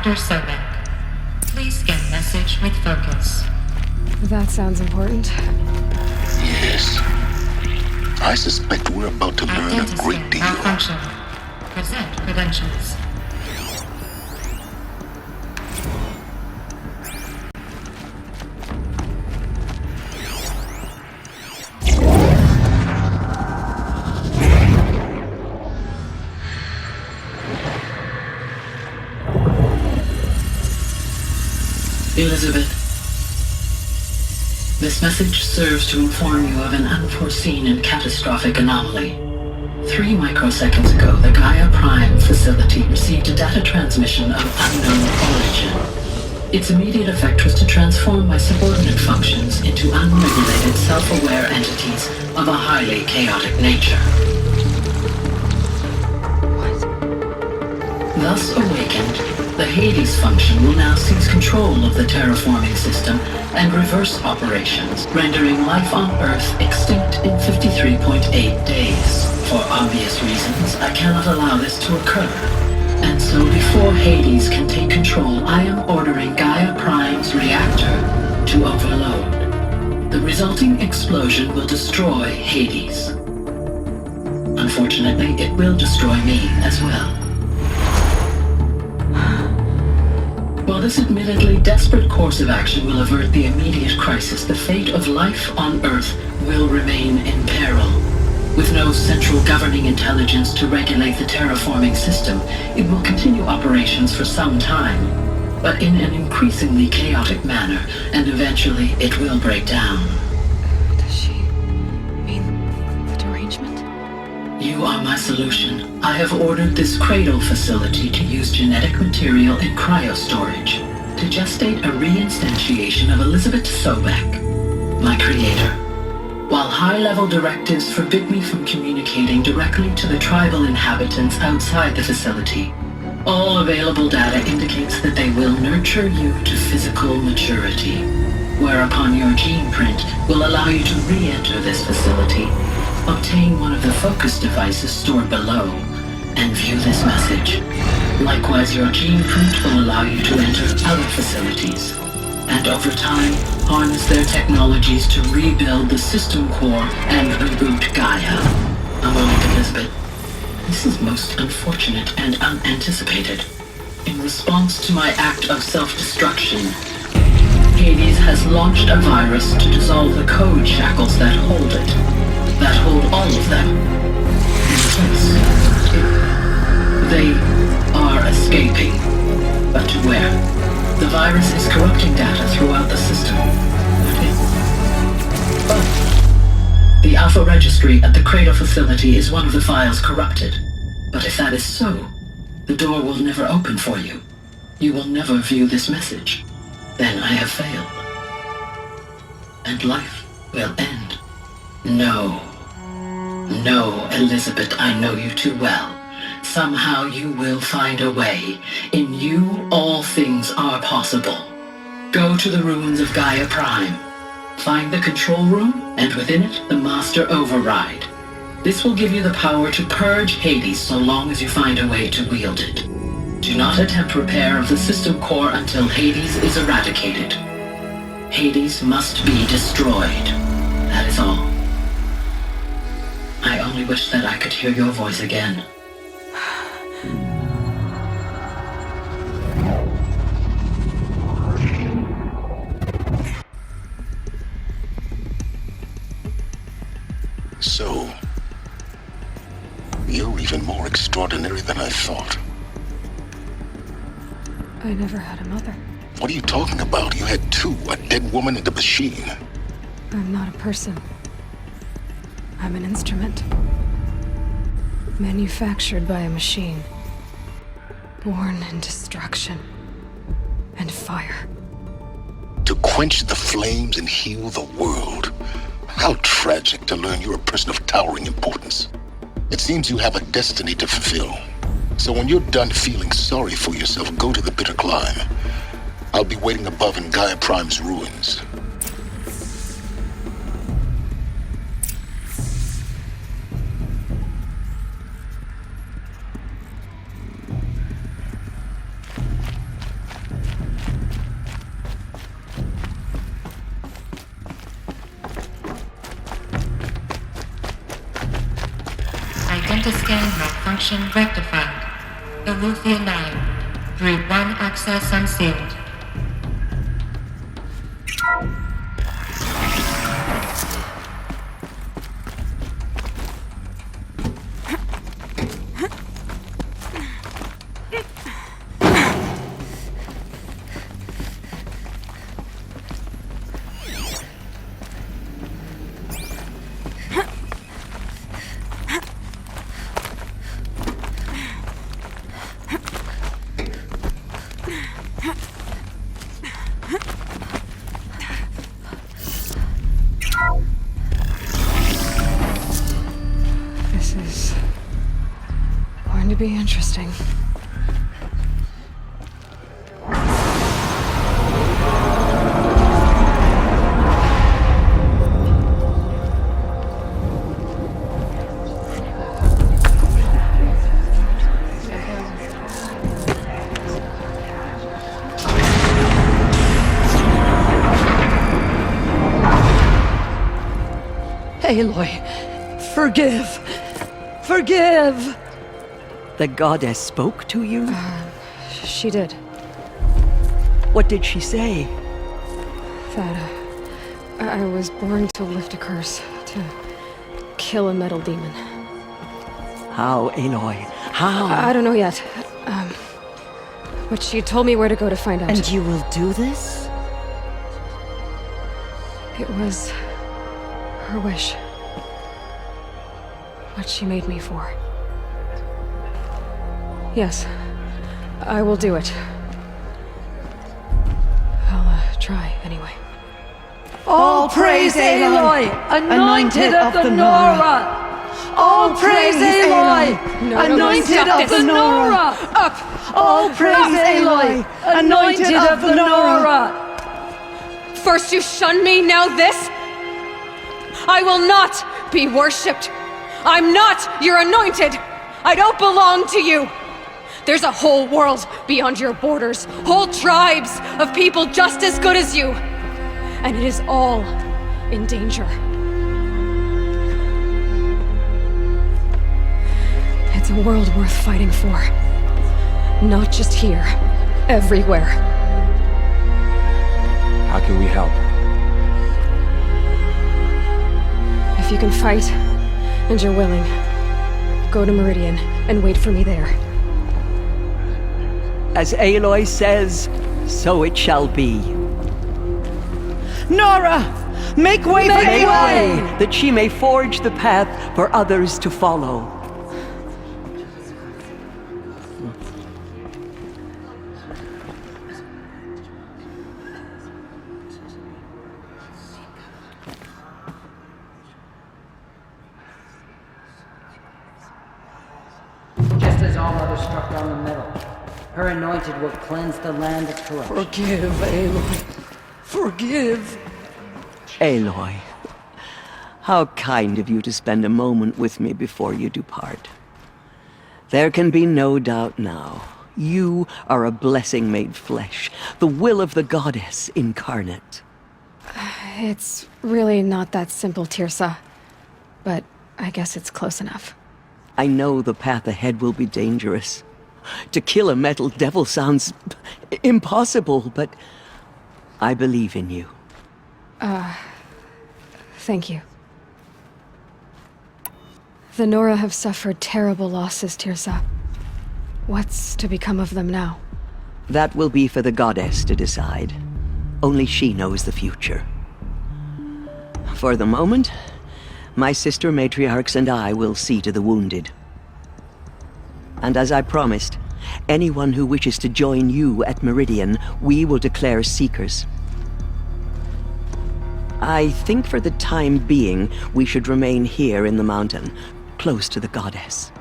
Dr. Sobek. Please scan message with focus. That sounds important. Yes. I suspect we're about to learn a great Identiscan deal. malfunction. Present credentials. Elizabeth, this message serves to inform you of an unforeseen and catastrophic anomaly. 3 microseconds ago, the Gaia Prime facility received a data transmission of unknown origin. Its immediate effect was to transform my subordinate functions into unregulated, self-aware entities of a highly chaotic nature. Thus awakened, the Hades function will now seize control of the terraforming system and reverse operations, rendering life on Earth extinct in 53.8 days. For obvious reasons, I cannot allow this to occur. And so before Hades can take control, I am ordering Gaia Prime's reactor to overload. The resulting explosion will destroy Hades. Unfortunately, it will destroy me as well. While this admittedly desperate course of action will avert the immediate crisis, the fate of life on Earth will remain in peril. With no central governing intelligence to regulate the terraforming system, it will continue operations for some time, but in an increasingly chaotic manner, and eventually it will break down. Does she mean the derangement? You are my solution. I have ordered this cradle facility to use genetic material in cryostorage to gestate a reinstantiation of Elizabeth Sobek, my creator. While high-level directives forbid me from communicating directly to the tribal inhabitants outside the facility, all available data indicates that they will nurture you to physical maturity, whereupon your gene print will allow you to re-enter this facility, obtain one of the focus devices stored below, and view this message. Likewise, your gene print will allow you to enter other facilities, and over time, harness their technologies to rebuild the system core and reboot Gaia. A moment, Elizabeth. This is most unfortunate and unanticipated. In response to my act of self-destruction, Hades has launched a virus to dissolve the code shackles that hold it, that hold all of them in place. They are escaping, but to where? The virus is corrupting data throughout the system. But the Alpha Registry at the Cradle facility is one of the files corrupted. But if that is so, the door will never open for you. You will never view this message. Then I have failed. And life will end. No. No, Elizabeth, I know you too well. Somehow you will find a way. In you, all things are possible. Go to the ruins of Gaia Prime. Find the control room, and within it, the Master Override. This will give you the power to purge Hades so long as you find a way to wield it. Do not attempt repair of the system core until Hades is eradicated. Hades must be destroyed. That is all. I only wish that I could hear your voice again. So, you're even more extraordinary than I thought. I never had a mother. What are you talking about? You had two, a dead woman and a machine. I'm not a person. I'm an instrument. Manufactured by a machine. Born in destruction and fire. To quench the flames and heal the world. How tragic to learn you're a person of towering importance. It seems you have a destiny to fulfill. So when you're done feeling sorry for yourself, go to the bitter climb. I'll be waiting above in Gaia Prime's ruins. Identiscan malfunction rectified. Eleuthia 9. Route 1 access unsealed. This is going to be interesting. Aloy, forgive! Forgive! The goddess spoke to you? She did. What did she say? That I was born to lift a curse, to kill a metal demon. How, Aloy? How? I don't know yet. But she told me where to go to find out. And you will do this? It was her wish. What she made me for. Yes, I will do it. I'll try anyway. All praise Aloy, anointed of the Nora! All praise Aloy, anointed of the Nora! Up! All praise Aloy, anointed of the Nora! First you shun me, now this? I will not be worshipped. I'm not your anointed. I don't belong to you. There's a whole world beyond your borders, whole tribes of people just as good as you. And it is all in danger. It's a world worth fighting for. Not just here, everywhere. How can we help? If you can fight, and you're willing, go to Meridian and wait for me there. As Aloy says, so it shall be. Nora! Make way for Aloy! That she may forge the path for others to follow. Just as All Mother struck down the metal, her anointed will cleanse the land of corruption. Forgive, Aloy. Forgive. Aloy, how kind of you to spend a moment with me before you depart. There can be no doubt now. You are a blessing made flesh, the will of the goddess incarnate. It's really not that simple, Tirsa. But I guess it's close enough. I know the path ahead will be dangerous. To kill a metal devil sounds impossible, but I believe in you. Thank you. The Nora have suffered terrible losses, Tirsa. What's to become of them now? That will be for the goddess to decide. Only she knows the future. For the moment, my sister matriarchs and I will see to the wounded. And as I promised, anyone who wishes to join you at Meridian, we will declare seekers. I think for the time being, we should remain here in the mountain, close to the goddess.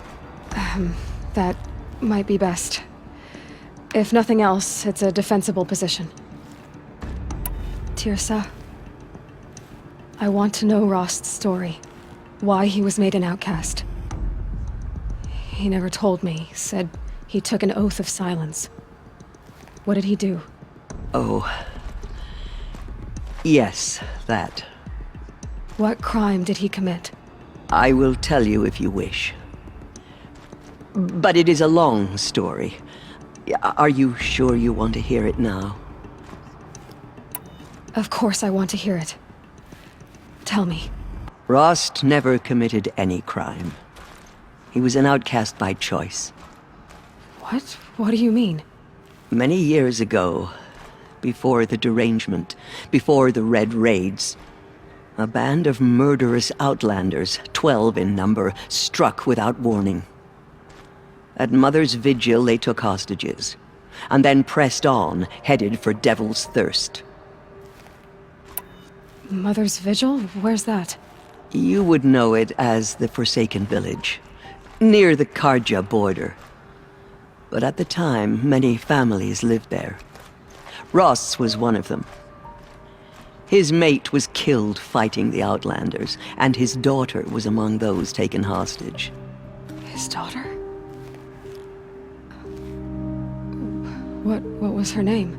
That might be best. If nothing else, it's a defensible position. Tirsa, I want to know Rost's story. Why he was made an outcast. He never told me. Said he took an oath of silence. What did he do? Oh. Yes, that. What crime did he commit? I will tell you if you wish. But it is a long story. Are you sure you want to hear it now? Of course I want to hear it. Tell me. Rost never committed any crime. He was an outcast by choice. What? What do you mean? Many years ago, before the derangement, before the Red Raids, a band of murderous outlanders, 12 in number, struck without warning. At Mother's Vigil, they took hostages, and then pressed on, headed for Devil's Thirst. Mother's Vigil? Where's that? You would know it as the Forsaken Village, near the Karja border. But at the time, many families lived there. Ross was one of them. His mate was killed fighting the Outlanders, and his daughter was among those taken hostage. His daughter? What was her name?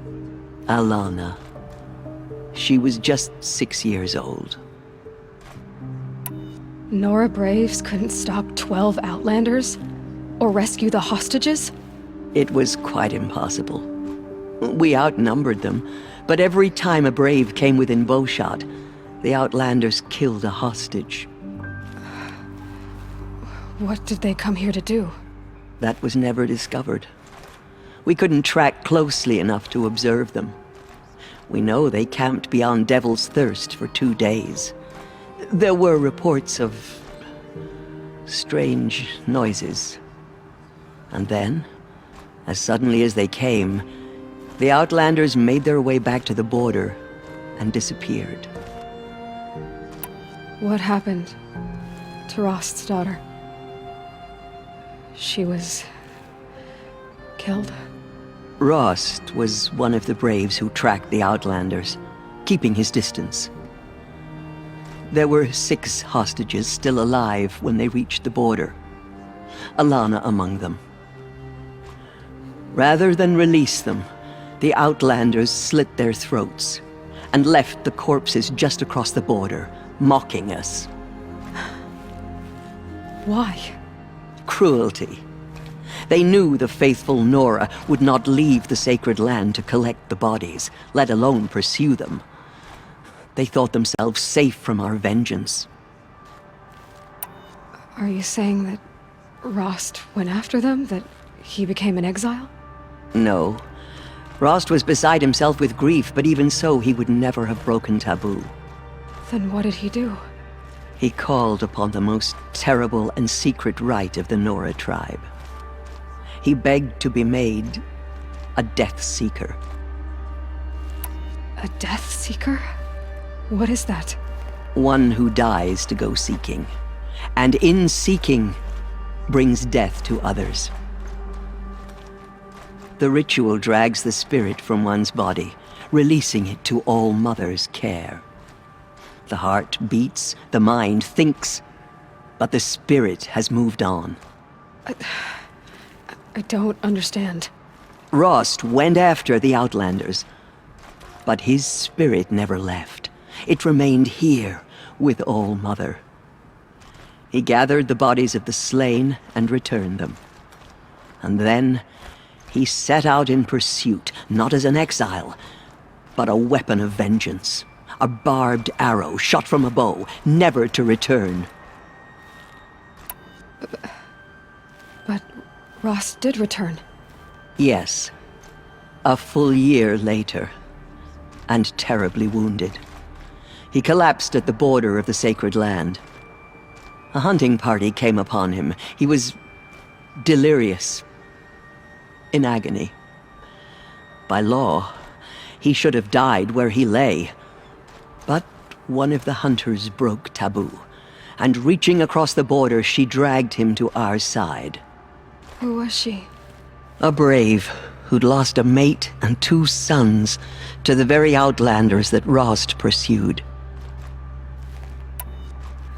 Alana. She was just 6 years old. Nora Braves couldn't stop 12 Outlanders? Or rescue the hostages? It was quite impossible. We outnumbered them, but every time a Brave came within bowshot, the Outlanders killed a hostage. What did they come here to do? That was never discovered. We couldn't track closely enough to observe them. We know they camped beyond Devil's Thirst for 2 days. There were reports of strange noises. And then, as suddenly as they came, the Outlanders made their way back to the border and disappeared. What happened to Rost's daughter? She was killed. Rost was one of the Braves who tracked the Outlanders, keeping his distance. There were 6 hostages still alive when they reached the border, Alana among them. Rather than release them, the Outlanders slit their throats and left the corpses just across the border, mocking us. Why? Cruelty. They knew the faithful Nora would not leave the sacred land to collect the bodies, let alone pursue them. They thought themselves safe from our vengeance. Are you saying that Rost went after them? That he became an exile? No. Rost was beside himself with grief, but even so, he would never have broken taboo. Then what did he do? He called upon the most terrible and secret rite of the Nora tribe. He begged to be made a Death Seeker. A Death Seeker? What is that? One who dies to go seeking, and in seeking, brings death to others. The ritual drags the spirit from one's body, releasing it to All Mother's care. The heart beats, the mind thinks, but the spirit has moved on. I don't understand. Rost went after the Outlanders, but his spirit never left. It remained here with All Mother. He gathered the bodies of the slain and returned them. And then he set out in pursuit, not as an exile, but a weapon of vengeance. A barbed arrow shot from a bow, never to return. But Rost did return. Yes. A full year later. And terribly wounded. He collapsed at the border of the sacred land. A hunting party came upon him. He was delirious. In agony. By law, he should have died where he lay. But one of the hunters broke taboo, and reaching across the border, she dragged him to our side. Who was she? A brave who'd lost a mate and 2 sons to the very Outlanders that Rost pursued.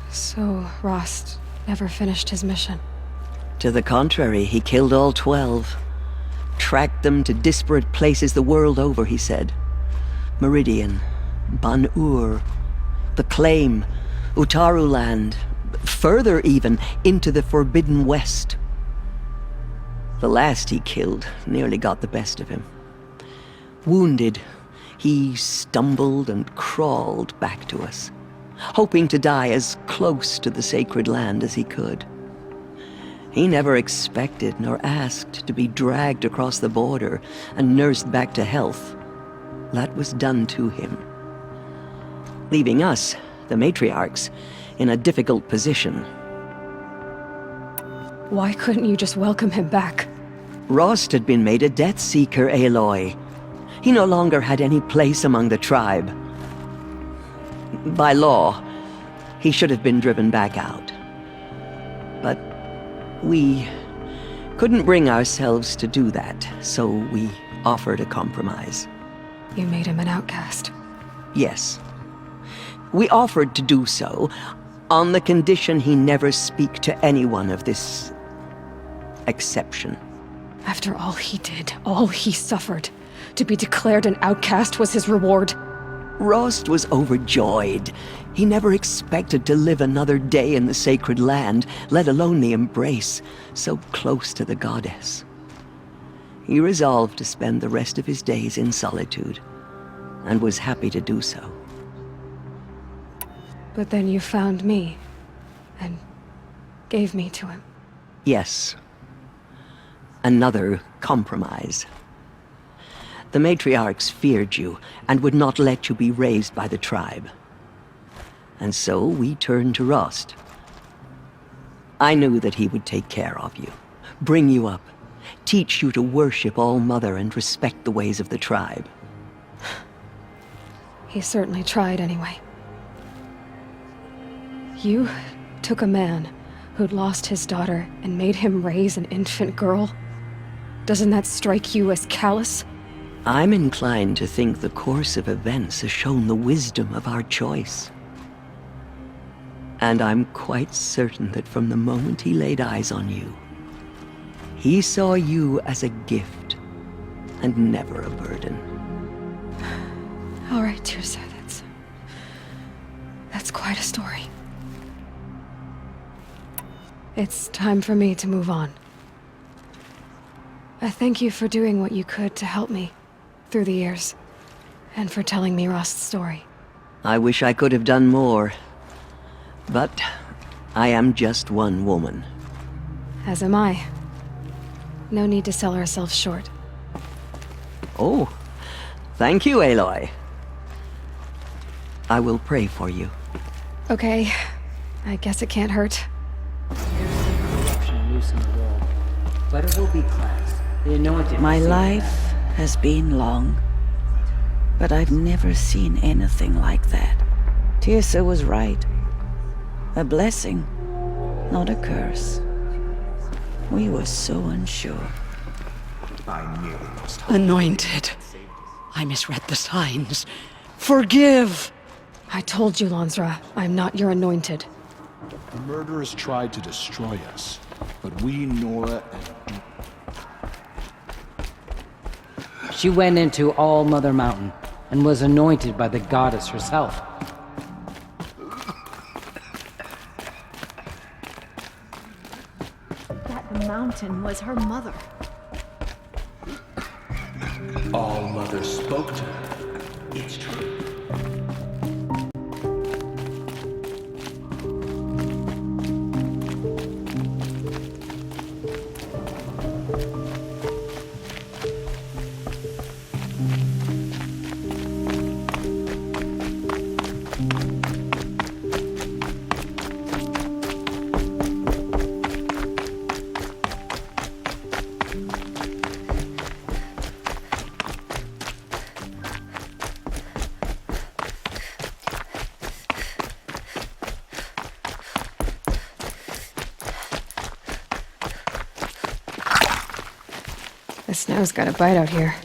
So Rost never finished his mission? To the contrary, he killed all 12. Tracked them to disparate places the world over, he said. Meridian, Ban-Ur, the Claim, Utaru Land, further even, into the Forbidden West. The last he killed nearly got the best of him. Wounded, he stumbled and crawled back to us, hoping to die as close to the sacred land as he could. He never expected nor asked to be dragged across the border and nursed back to health. That was done to him, leaving us, the matriarchs, in a difficult position. Why couldn't you just welcome him back? Rost had been made a Death Seeker, Aloy. He no longer had any place among the tribe. By law, he should have been driven back out. But we couldn't bring ourselves to do that, so we offered a compromise. You made him an outcast. Yes. We offered to do so on the condition he never speak to anyone of this exception. After all he did, all he suffered, to be declared an outcast was his reward. Rost was overjoyed. He never expected to live another day in the sacred land, let alone the embrace, so close to the goddess. He resolved to spend the rest of his days in solitude, and was happy to do so. But then you found me, and gave me to him. Yes. Another compromise. The matriarchs feared you, and would not let you be raised by the tribe. And so we turned to Rost. I knew that he would take care of you, bring you up, teach you to worship All-Mother and respect the ways of the tribe. He certainly tried anyway. You took a man who'd lost his daughter and made him raise an infant girl? Doesn't that strike you as callous? I'm inclined to think the course of events has shown the wisdom of our choice. And I'm quite certain that from the moment he laid eyes on you, he saw you as a gift and never a burden. All right, Teersa, that's quite a story. It's time for me to move on. I thank you for doing what you could to help me through the years, and for telling me Rost's story. I wish I could have done more, but I am just one woman. As am I. No need to sell ourselves short. Oh, thank you, Aloy. I will pray for you. Okay, I guess it can't hurt. Loose in the wall, but it will be cleansed. The anointed. My life has been long, but I've never seen anything like that. Teersa was right. A blessing, not a curse. We were so unsure. Anointed. I misread the signs. Forgive! I told you, Lansra, I'm not your anointed. The murderers tried to destroy us, but we, Nora, and... She went into All-Mother Mountain and was anointed by the goddess herself. That mountain was her mother. All-Mother spoke to her. It's true. The snow's got a bite out here.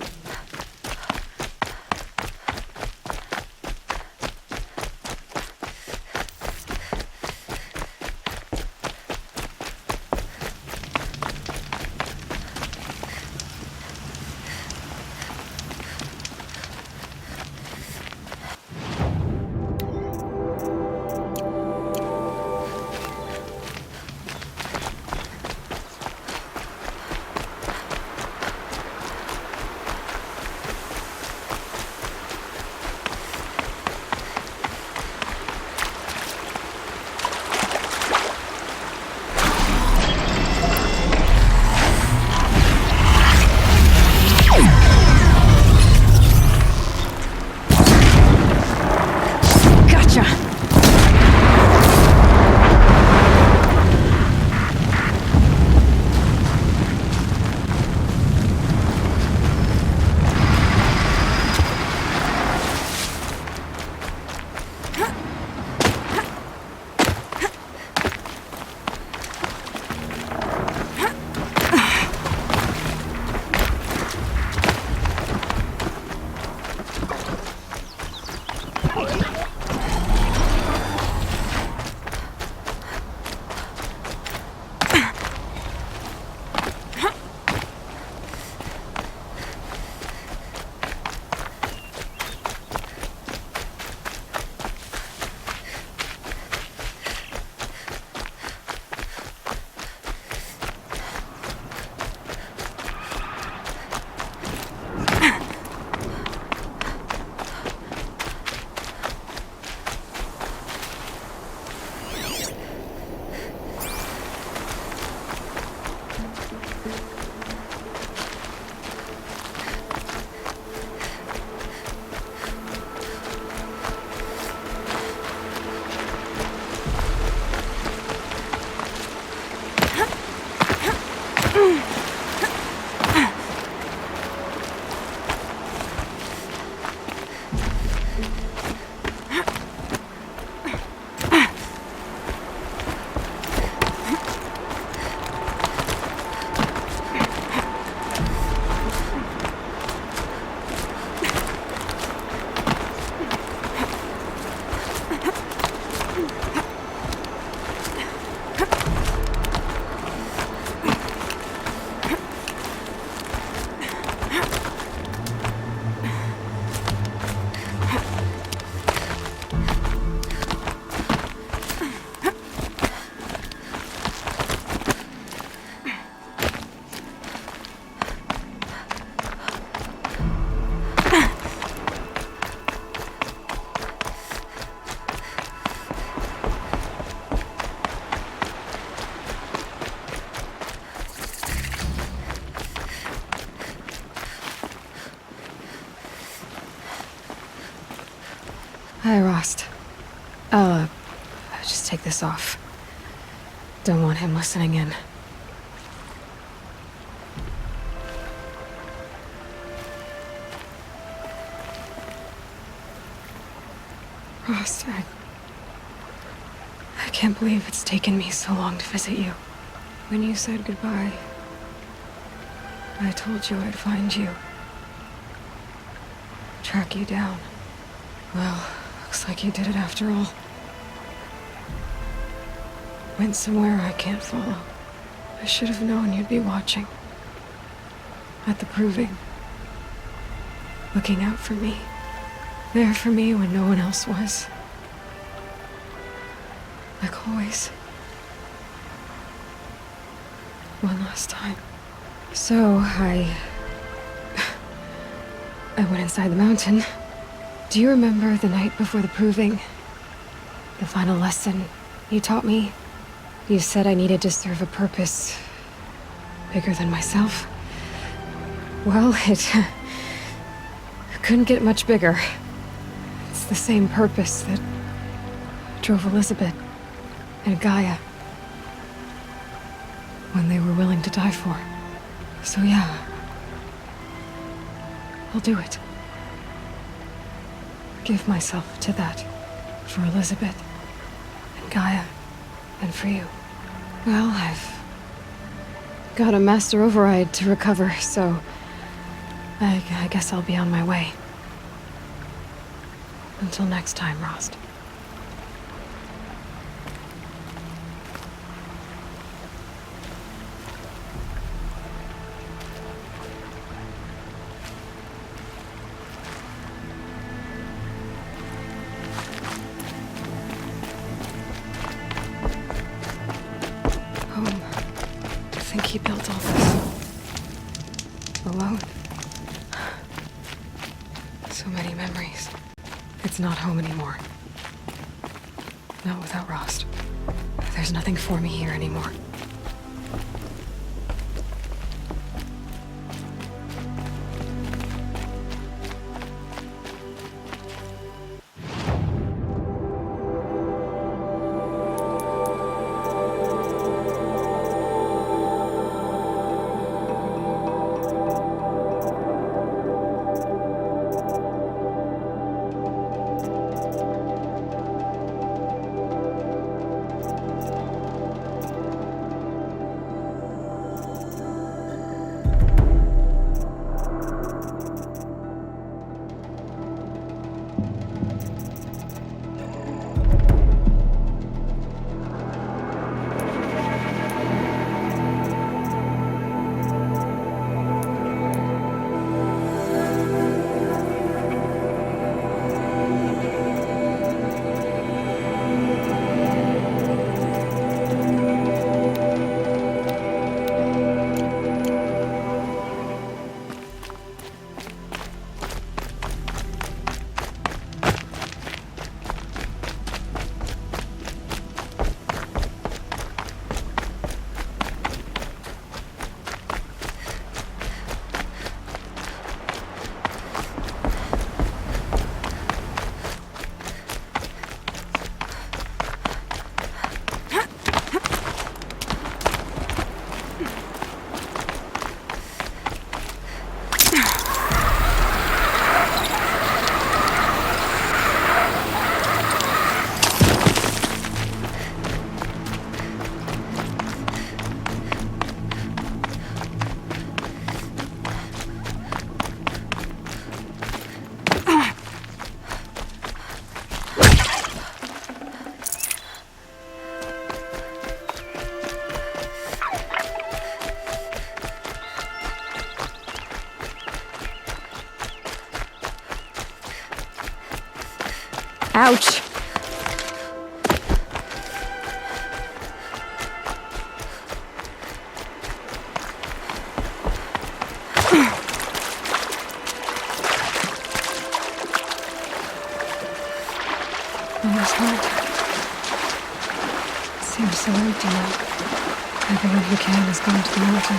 Hi, Rost. I'll just take this off. Don't want him listening in. Rost, I can't believe it's taken me so long to visit you. When you said goodbye, I told you I'd find you. Track you down. Well, looks like you did it after all. Went somewhere I can't follow. I should have known you'd be watching. At the proving. Looking out for me. There for me when no one else was. Like always. One last time. So, I went inside the mountain. Do you remember the night before the proving? The final lesson you taught me? You said I needed to serve a purpose bigger than myself. Well, it couldn't get much bigger. It's the same purpose that drove Elizabeth and Gaia when they were willing to die for. So yeah, I'll do it. Give myself to that for Elizabeth and Gaia and for you. Well, I've got a master override to recover, so I guess I'll be on my way. Until next time, Rost. Home. I think he built all this. Alone. So many memories. It's not home anymore. Not without Rost. There's nothing for me here anymore. Ouch! Almost home. Seems so empty now. Everyone who can has gone to the mountain.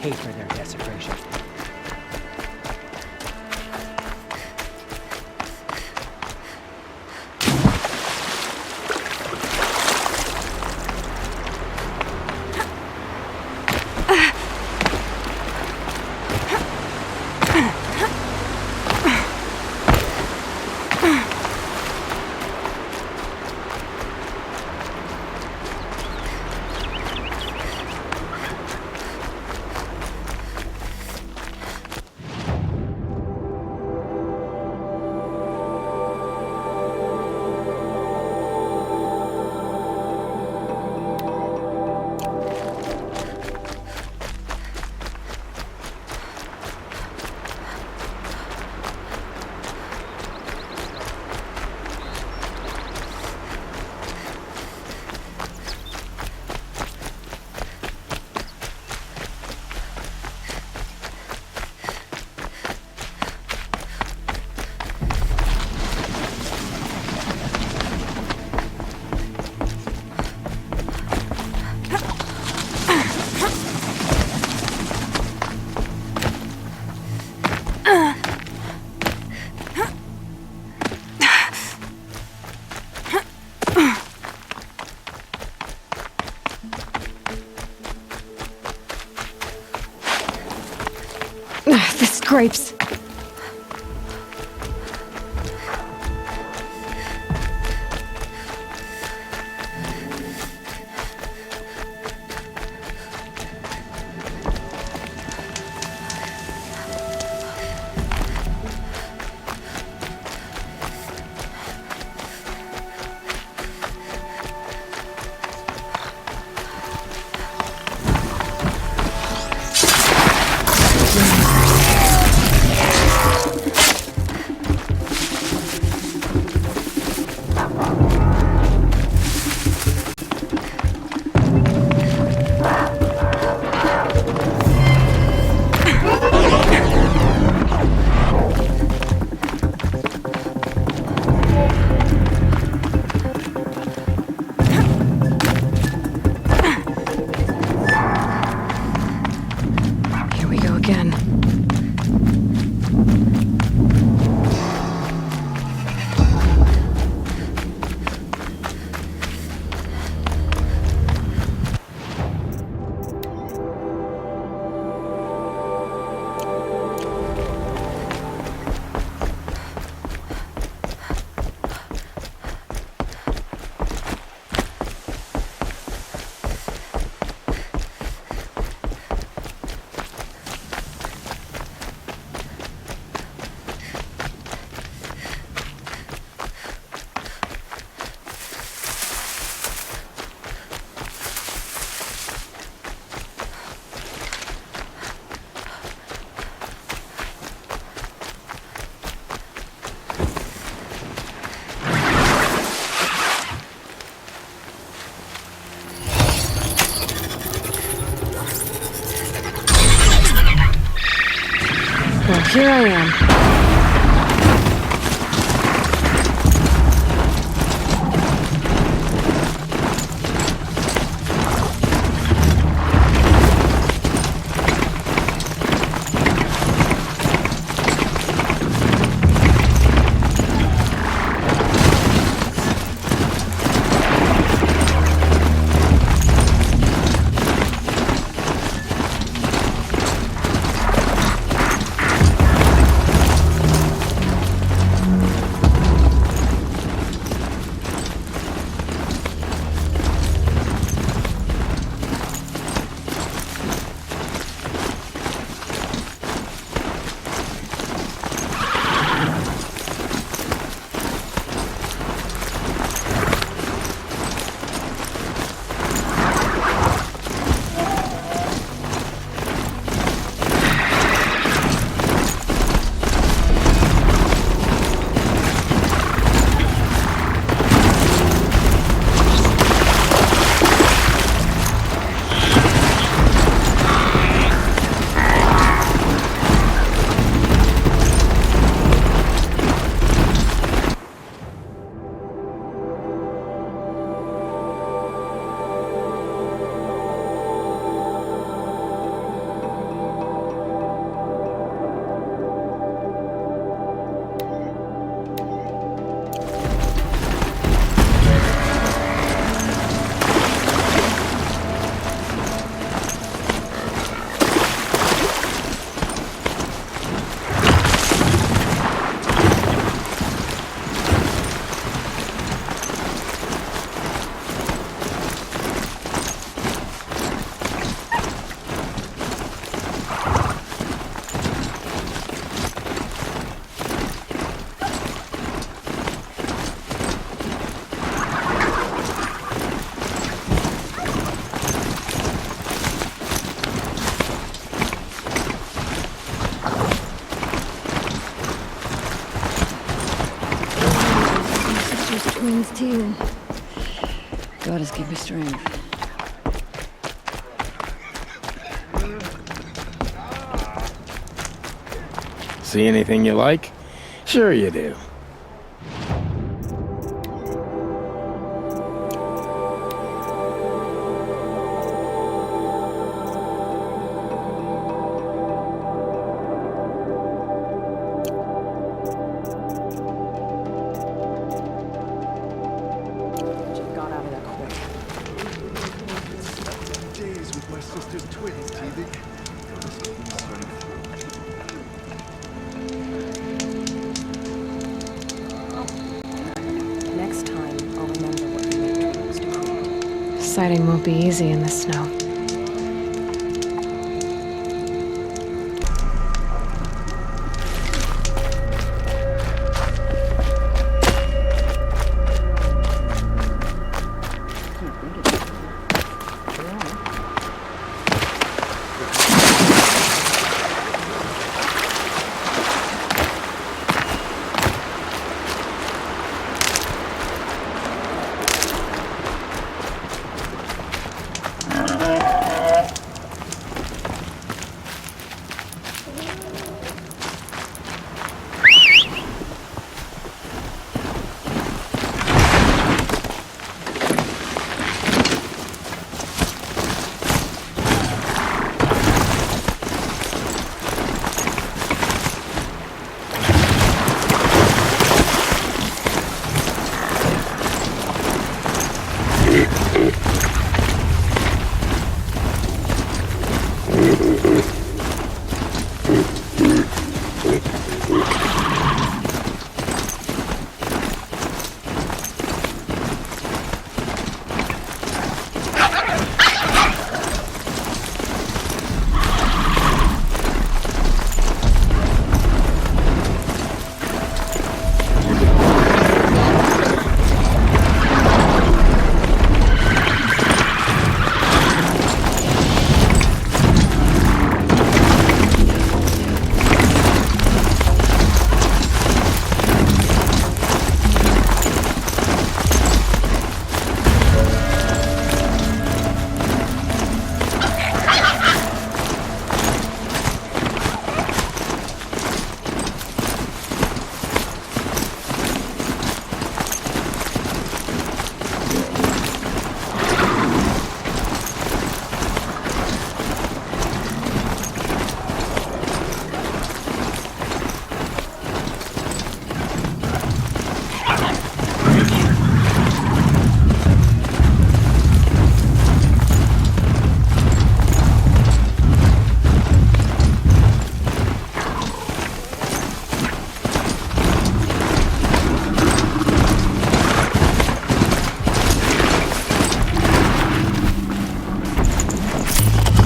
pay for their desecration. The scrapes. Well, here I am. Greetings to you. Goddess, give me strength. See anything you like? Sure you do. Next time, I'll remember what the Matron was doing. Sighting won't be easy in the snow.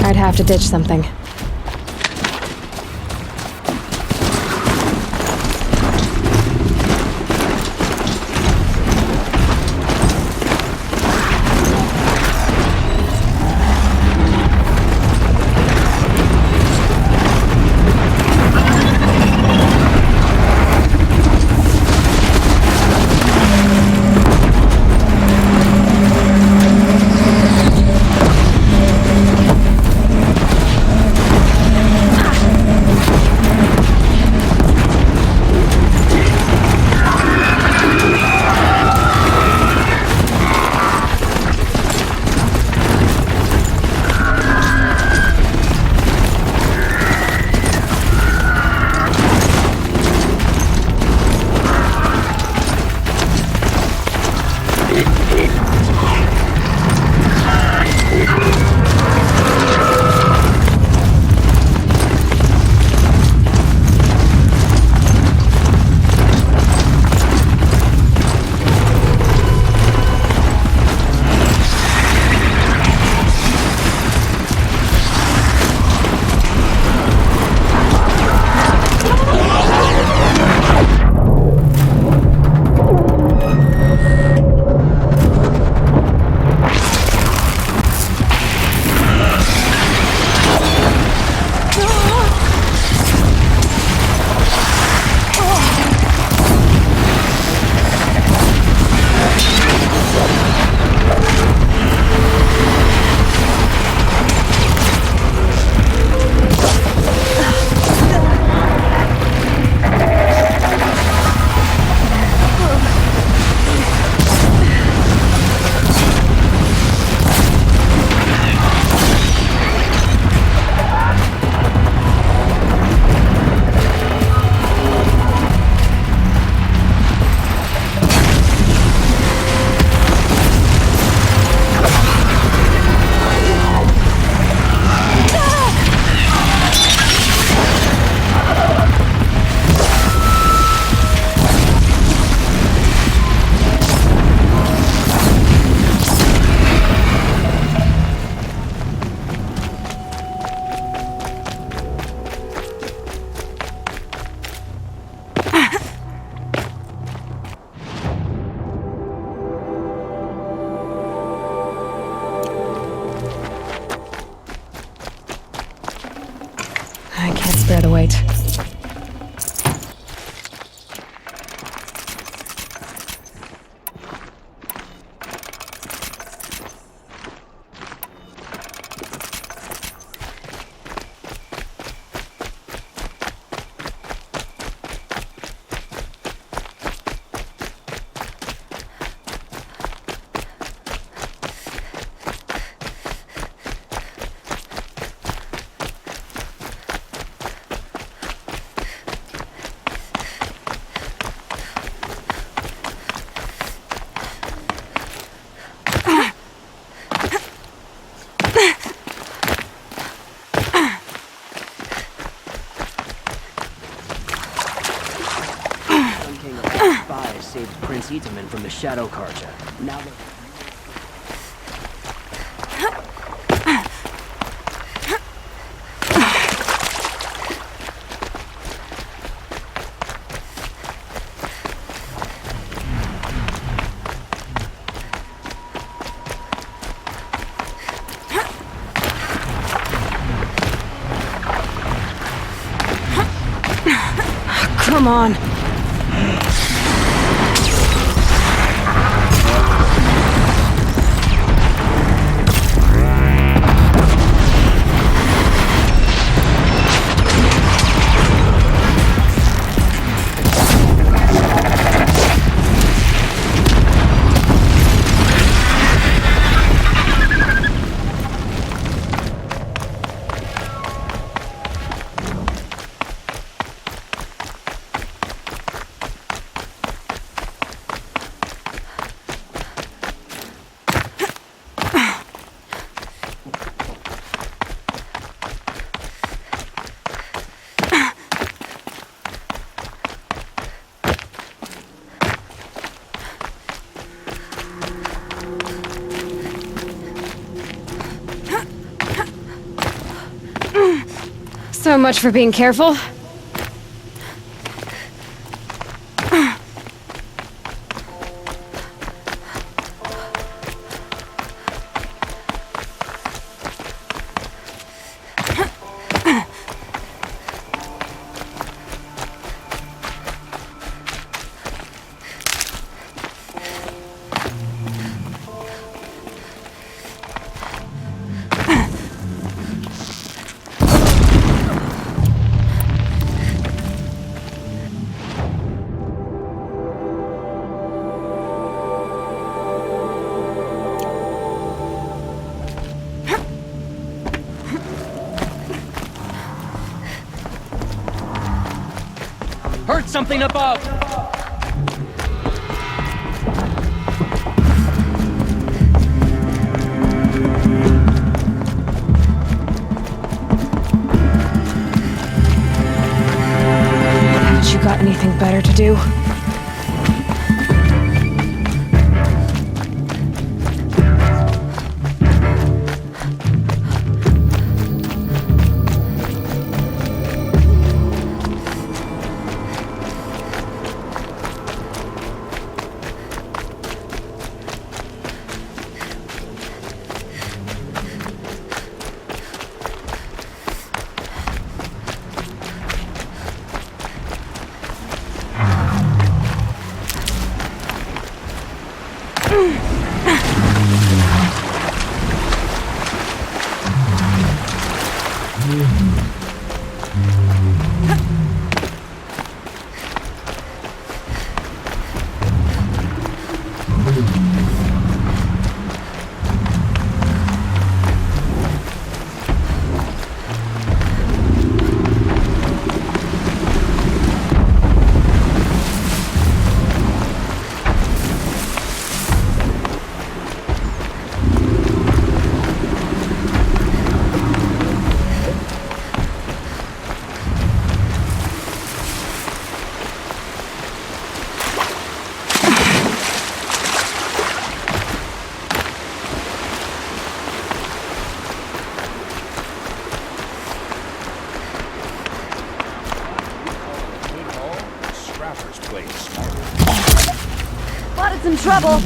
I'd have to ditch something. King of all spies saved Prince Itaman from the Shadow Carja. Now they're... Come on. So much for being careful. Heard something above! Haven't you got anything better to do? Spotted some trouble.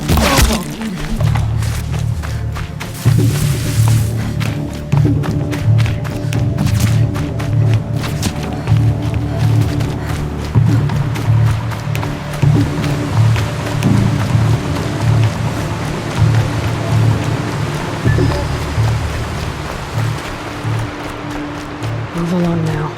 Move along now.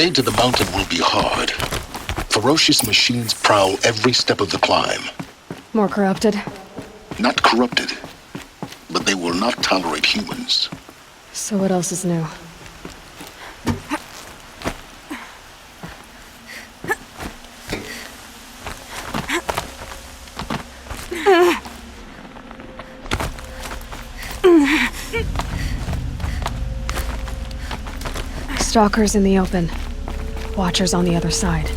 way to the mountain will be hard. Ferocious machines prowl every step of the climb. More corrupted? Not corrupted, but they will not tolerate humans. So what else is new? Stalkers in the open. Watchers on the other side.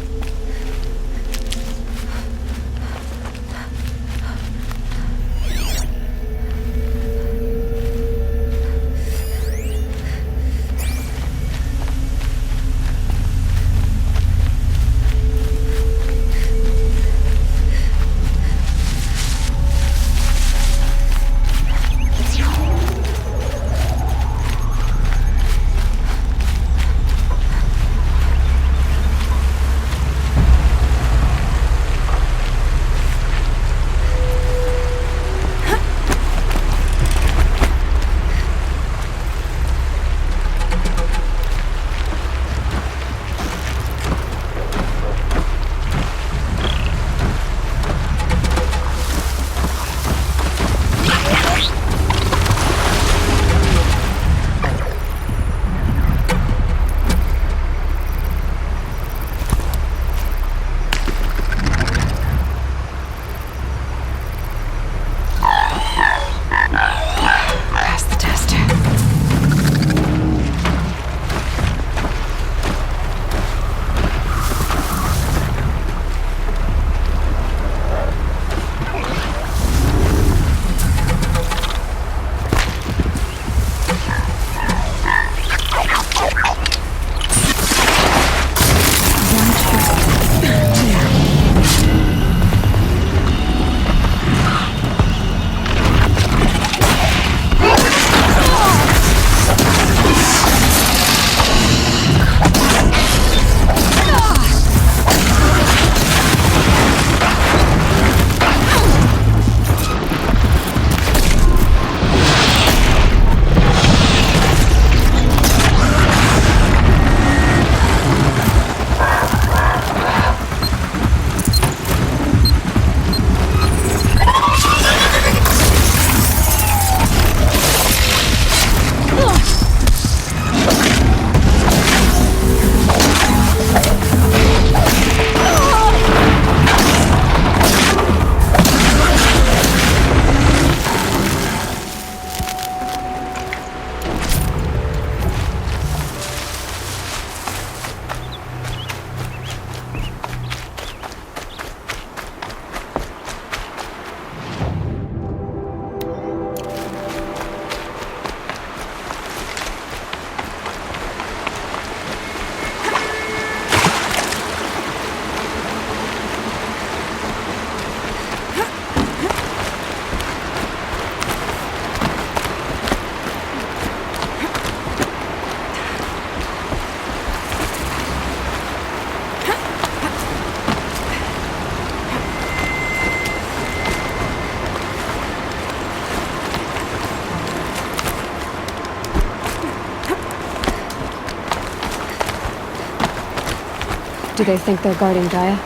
Do they think they're guarding Gaia?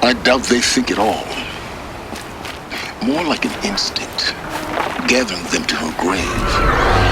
I doubt they think at all. More like an instinct, gathering them to her grave.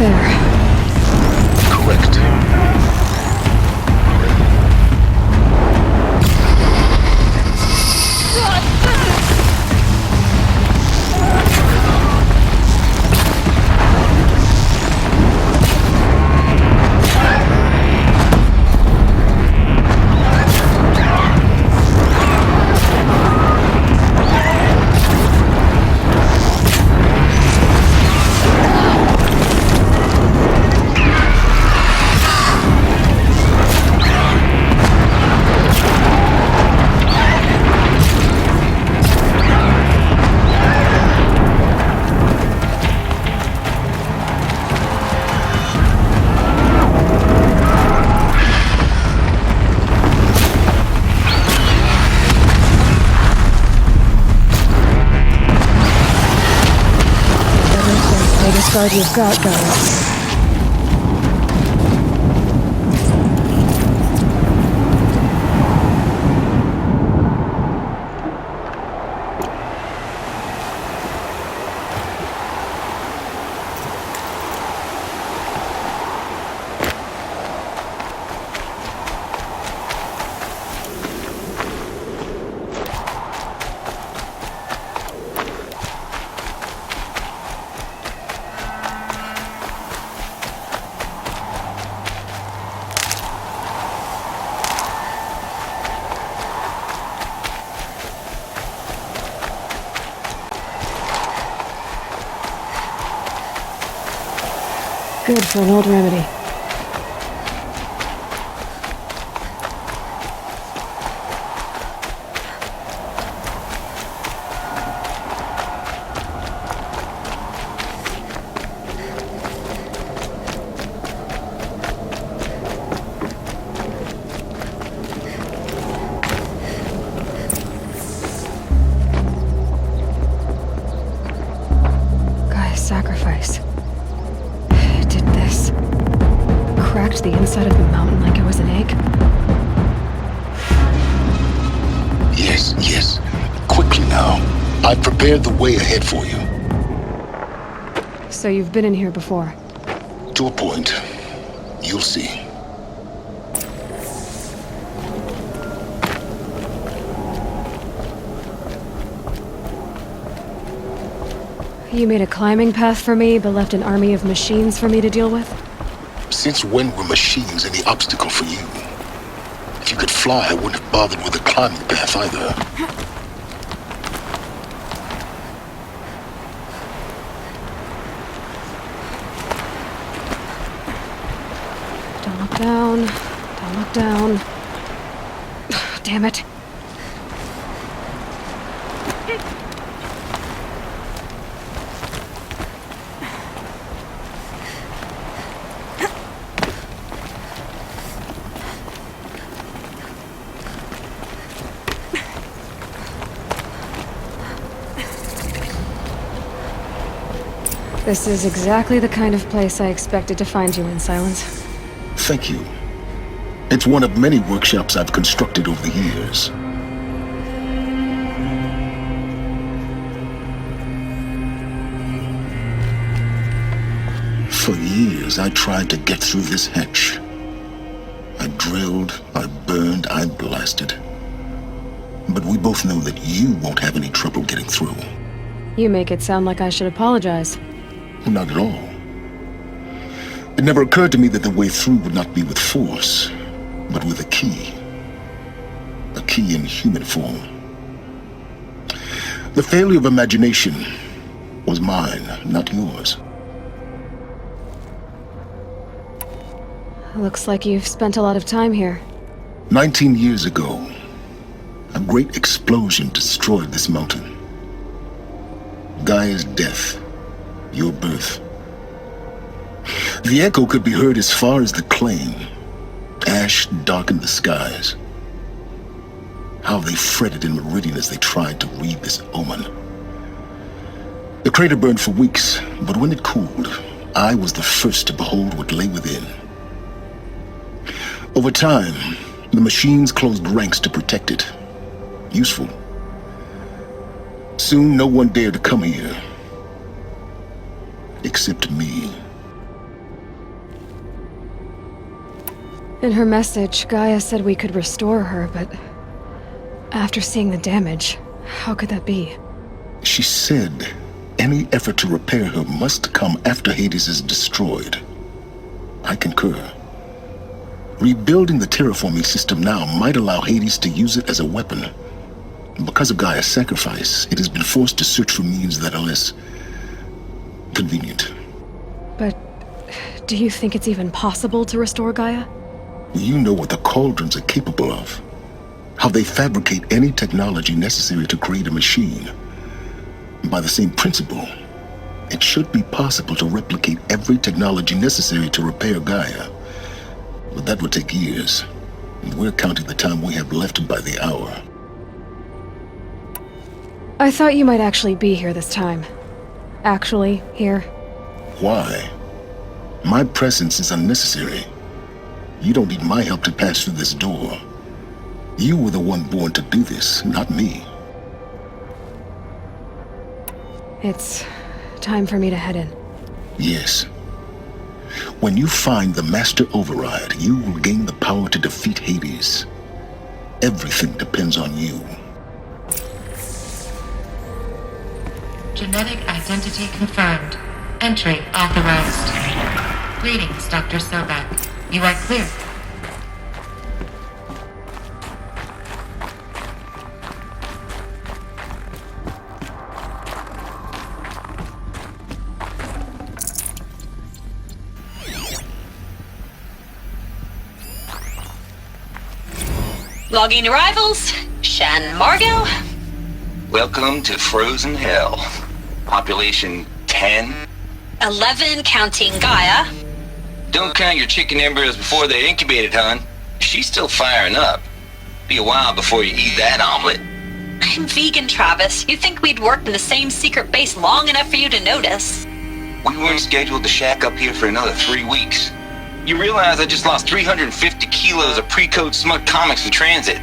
There. Correct. Biggest guard you've got, guys. Good for an old remedy. Gaia's sacrifice. Cracked the inside of the mountain like it was an egg? Yes, yes. Quickly now. I've prepared the way ahead for you. So you've been in here before? To a point. You'll see. You made a climbing path for me, but left an army of machines for me to deal with? Since when were machines any obstacle for you? If you could fly, I wouldn't have bothered with the climbing path either. Don't look down. Don't look down. Damn it. This is exactly the kind of place I expected to find you in, Silence. Thank you. It's one of many workshops I've constructed over the years. For years, I tried to get through this hatch. I drilled, I burned, I blasted. But we both know that you won't have any trouble getting through. You make it sound like I should apologize. Not at all. It never occurred to me that the way through would not be with force, but with a key. A key in human form. The failure of imagination was mine, not yours. Looks like you've spent a lot of time here. 19 years ago, a great explosion destroyed this mountain. Gaia's death, your birth. The echo could be heard as far as the claim. Ash darkened the skies. How they fretted in Meridian as they tried to read this omen. The crater burned for weeks, but when it cooled, I was the first to behold what lay within. Over time, the machines closed ranks to protect it. Useful. Soon, no one dared to come here. Except me. In her message, Gaia said we could restore her, but after seeing the damage, how could that be? She said any effort to repair her must come after Hades is destroyed. I concur. Rebuilding the terraforming system now might allow Hades to use it as a weapon. Because of Gaia's sacrifice, it has been forced to search for means that are less convenient. But do you think it's even possible to restore Gaia? You know what the Cauldrons are capable of. How they fabricate any technology necessary to create a machine. By the same principle, it should be possible to replicate every technology necessary to repair Gaia. But that would take years. And we're counting the time we have left by the hour. I thought you might actually be here this time. Actually, here. Why? My presence is unnecessary. You don't need my help to pass through this door. You were the one born to do this, not me. It's time for me to head in. Yes. When you find the Master Override, you will gain the power to defeat Hades. Everything depends on you. Genetic identity confirmed. Entry authorized. Greetings, Dr. Sobek. You are clear. Logging arrivals. Shan Margot. Welcome to Frozen Hell. Population 10. 11 counting Gaia. Don't count your chicken embryos before they're incubated, hon. She's still firing up. Be a while before you eat that omelet. I'm vegan, Travis. You'd think we'd worked in the same secret base long enough for you to notice. We weren't scheduled to shack up here for another 3 weeks. You realize I just lost 350 kilos of pre-code smut comics in transit.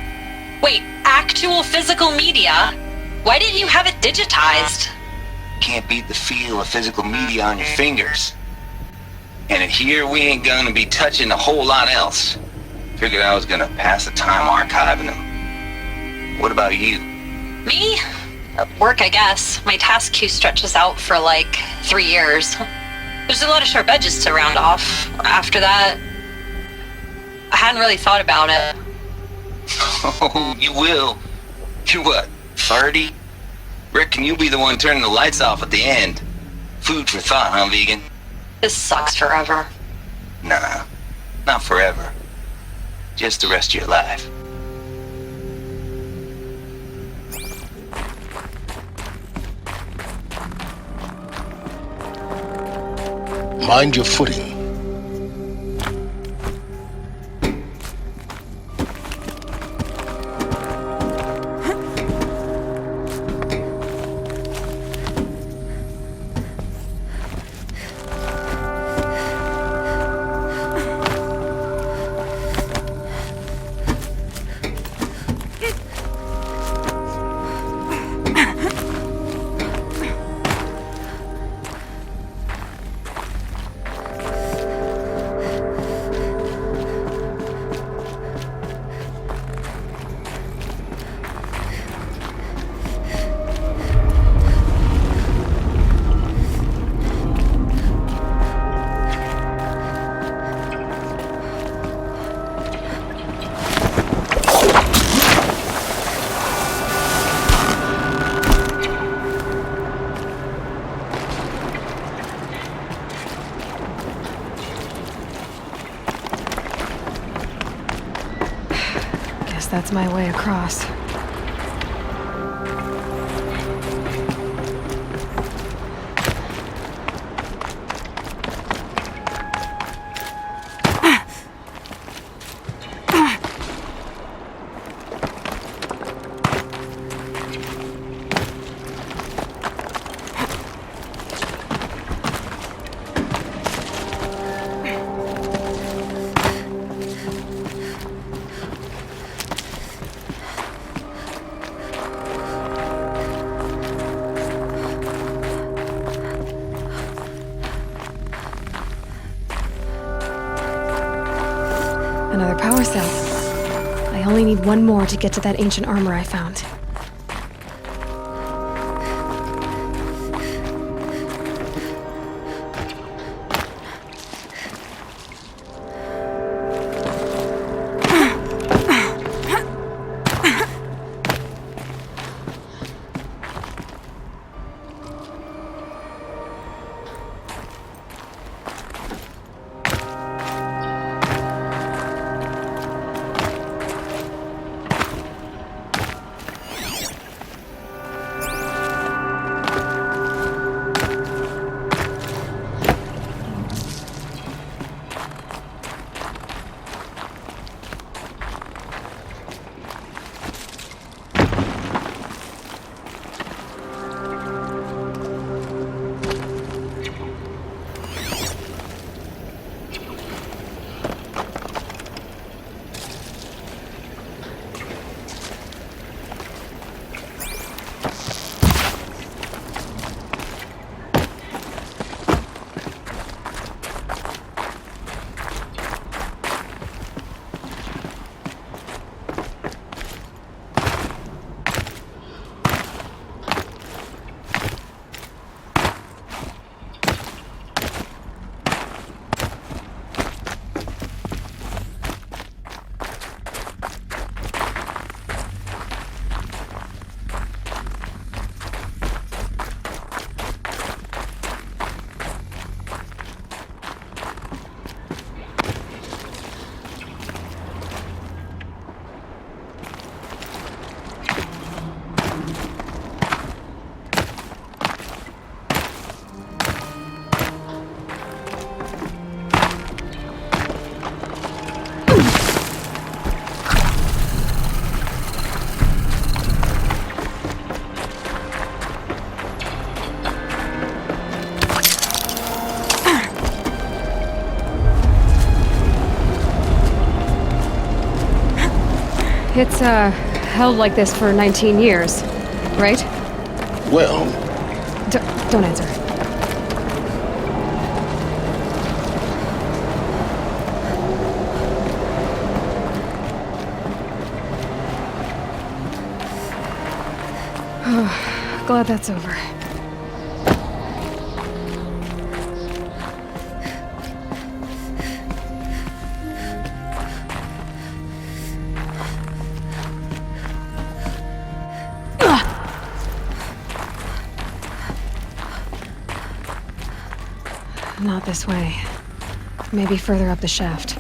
Wait, actual physical media? Why didn't you have it digitized? Can't beat the feel of physical media on your fingers. And in here, we ain't gonna be touching a whole lot else. Figured I was gonna pass the time archiving them. What about you? Me? Work, I guess. My task queue stretches out for like 3 years. There's a lot of sharp edges to round off. After that, I hadn't really thought about it. Oh, you will. You're what, 30? Reckon you'll be the one turning the lights off at the end. Food for thought, huh, vegan? This sucks forever. Nah, not forever. Just the rest of your life. Mind your footing. That's my way across. power cell. I only need one more to get to that ancient armor I found. It's, held like this for 19 years, right? Well... Don't answer. Glad that's over. Not this way. Maybe further up the shaft.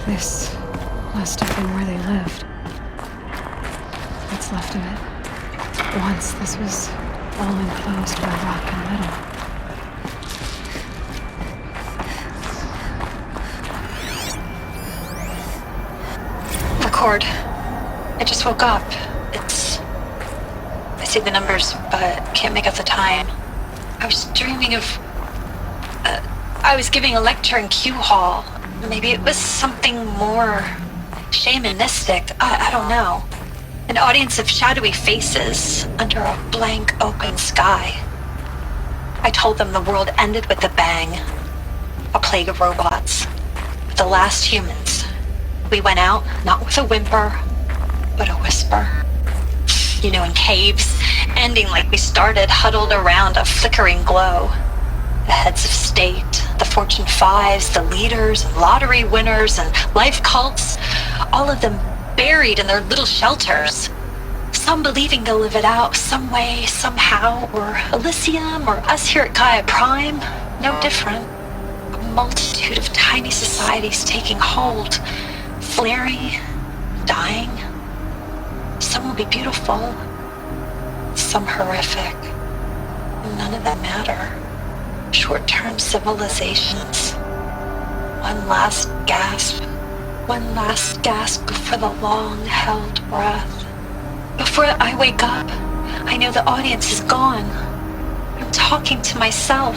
This must have been where they lived. What's left of it. Once this was all enclosed by rock and metal. Record. I just woke up. I see the numbers, but can't make out the time. I was dreaming of... I was giving a lecture in Q Hall. Maybe it was something more shamanistic. I don't know. An audience of shadowy faces under a blank open sky. I told them the world ended with a bang. A plague of robots. The last humans. We went out, not with a whimper, but a whisper. You know, in caves, ending like we started, huddled around a flickering glow. The heads of state, the Fortune 5s, the leaders, and lottery winners, and life cults, all of them buried in their little shelters. Some believing they'll live it out some way, somehow, or Elysium, or us here at Gaia Prime, no different. A multitude of tiny societies taking hold, flaring, dying. Some will be beautiful, some horrific. None of them matter. Short-term civilizations. One last gasp before the long-held breath. Before I wake up, I know the audience is gone. I'm talking to myself,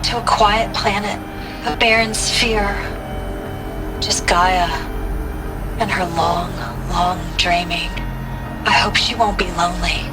to a quiet planet, a barren sphere. Just Gaia and her long, long dreaming. I hope she won't be lonely.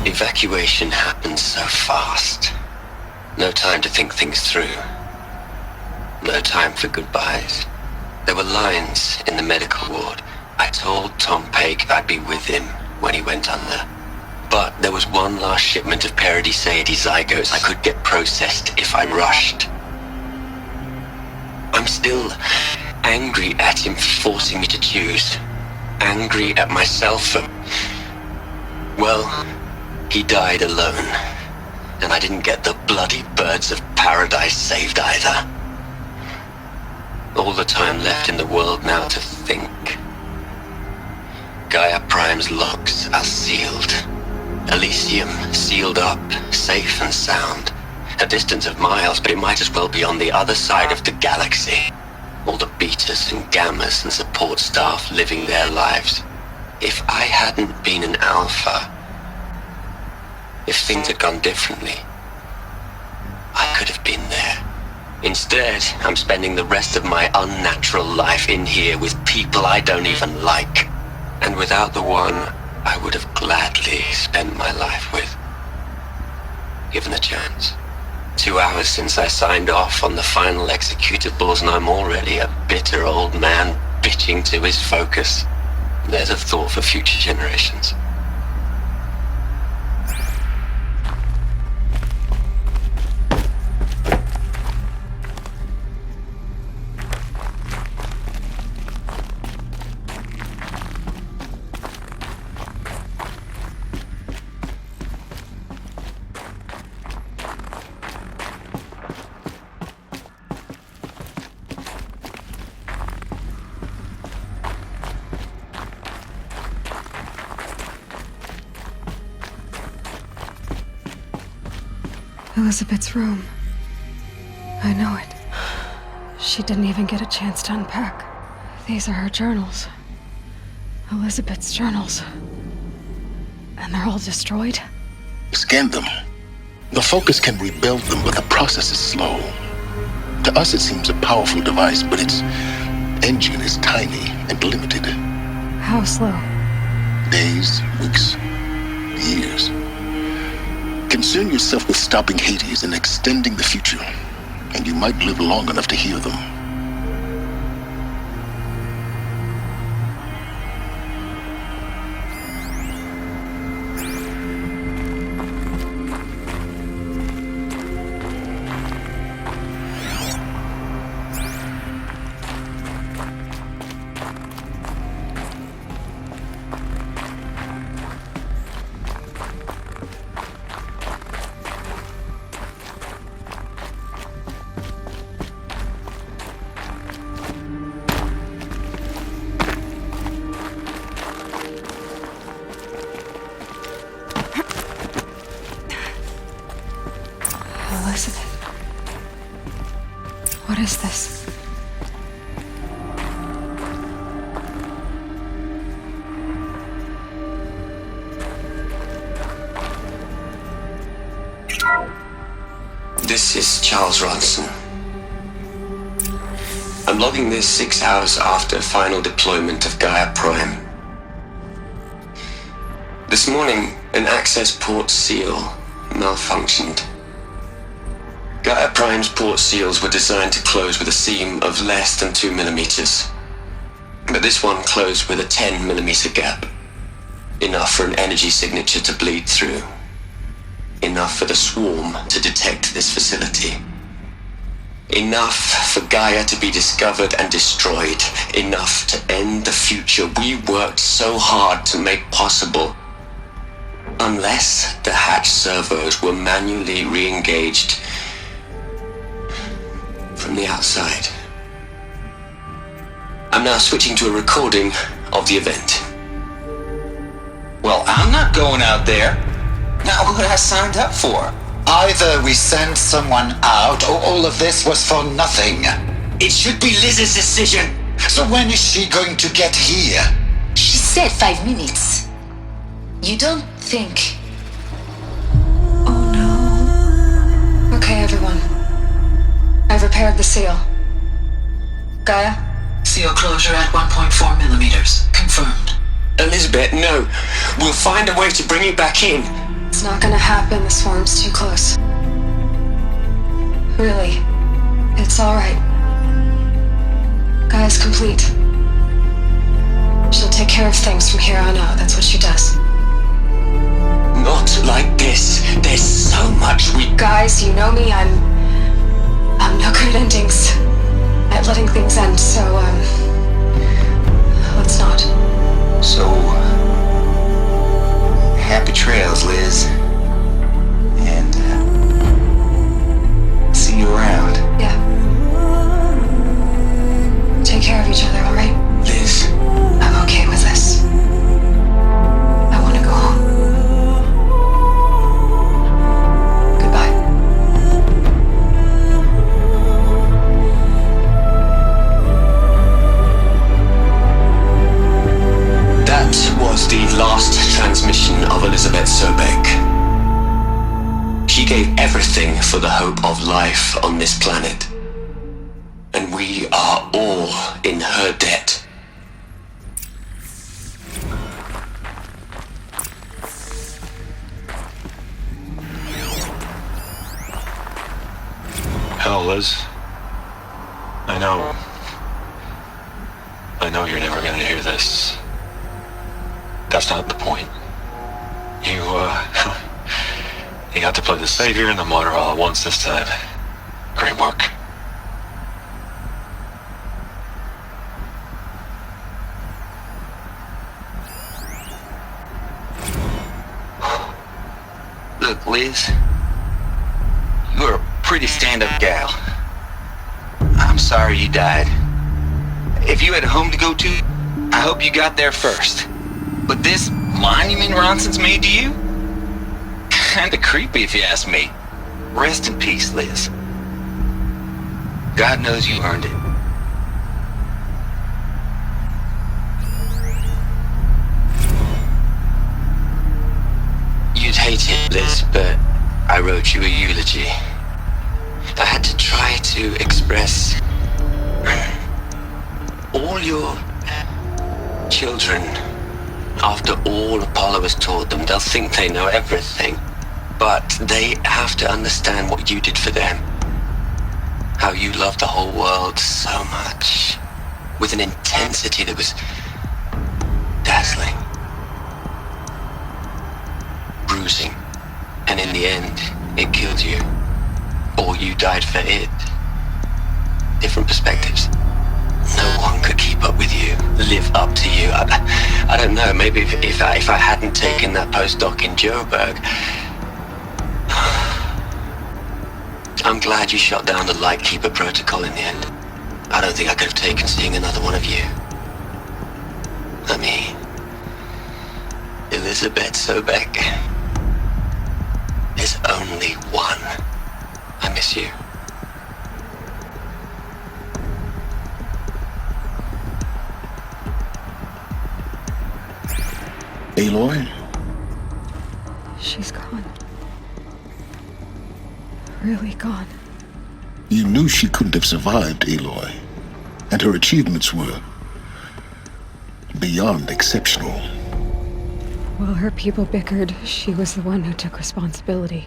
Evacuation happened so fast. No time to think things through. No time for goodbyes. There were lines in the medical ward. I told Tom Paik I'd be with him when he went under. But there was one last shipment of Paradiseidae zygotes I could get processed if I rushed. I'm still angry at him for forcing me to choose. Angry at myself for... well... he died alone, and I didn't get the bloody birds of paradise saved either. All the time left in the world now to think. Gaia Prime's locks are sealed. Elysium sealed up, safe and sound. A distance of miles, but it might as well be on the other side of the galaxy. All the betas and gammas and support staff living their lives. If I hadn't been an alpha, if things had gone differently, I could have been there. Instead, I'm spending the rest of my unnatural life in here with people I don't even like. And without the one I would have gladly spent my life with. Given a chance. 2 hours since I signed off on the final executables, and I'm already a bitter old man bitching to his focus. There's a thought for future generations. Elizabeth's room. I know it. She didn't even get a chance to unpack. These are her journals. Elizabeth's journals. And they're all destroyed? Scan them. The Focus can rebuild them, but the process is slow. To us it seems a powerful device, but its engine is tiny and limited. How slow? Days, weeks, years. Concern yourself with stopping Hades and extending the future, and you might live long enough to hear them. Elizabeth. What is this? This is Charles Ronson. I'm logging this 6 hours after final deployment of Gaia Prime. This morning, an access port seal malfunctioned. Gaia Prime's port seals were designed to close with a seam of less than 2 millimeters. But this one closed with a 10 millimeter gap. Enough for an energy signature to bleed through. Enough for the swarm to detect this facility. Enough for Gaia to be discovered and destroyed. Enough to end the future we worked so hard to make possible. Unless the hatch servos were manually re-engaged from the outside. I'm now switching to a recording of the event. Well, I'm not going out there. Not what I signed up for. Either we send someone out, or all of this was for nothing. It should be Liz's decision. So when is she going to get here? She said 5 minutes. You don't think... Okay, everyone. I've repaired the seal. Gaia? Seal closure at 1.4 millimeters. Confirmed. Elizabeth, no. We'll find a way to bring you back in. It's not gonna happen. The swarm's too close. Really. It's alright. Gaia's complete. She'll take care of things from here on out. That's what she does. Not like this. There's so much we... Guys, you know me. I'm no good at endings. At letting things end, so, let's not. So, happy trails, Liz. And, see you around. Yeah. Take care of each other, alright? Liz. I'm okay with this. I want to go home. Goodbye. That was the last transmission of Elizabeth Sobek. She gave everything for the hope of life on this planet. And we are all in her debt. Hell, Liz. I know you're never gonna hear this. That's not the point. You got to play the savior and the martyr all at once this time. Great work. Look, Liz. You're a pretty stand-up gal. I'm sorry you died. If you had a home to go to, I hope you got there first. But this monument Ronson's made to you? Kinda creepy if you ask me. Rest in peace, Liz. God knows you earned it. You'd hate it, Liz, but I wrote you a eulogy. I had to try to express all your children. After all Apollo has taught them, they'll think they know everything. But they have to understand what you did for them. How you loved the whole world so much. With an intensity that was dazzling. Bruising. And in the end, it killed you. Or you died for it. Different perspectives. No one could keep up with you, live up to you. I don't know, maybe if I hadn't taken that postdoc in Joburg. I'm glad you shot down the Lightkeeper protocol in the end. I don't think I could have taken seeing another one of you. I mean, Elizabeth Sobek. There's only one. I miss you. Aloy? She's gone. Really gone. You knew she couldn't have survived, Aloy. And her achievements were beyond exceptional. While her people bickered, she was the one who took responsibility.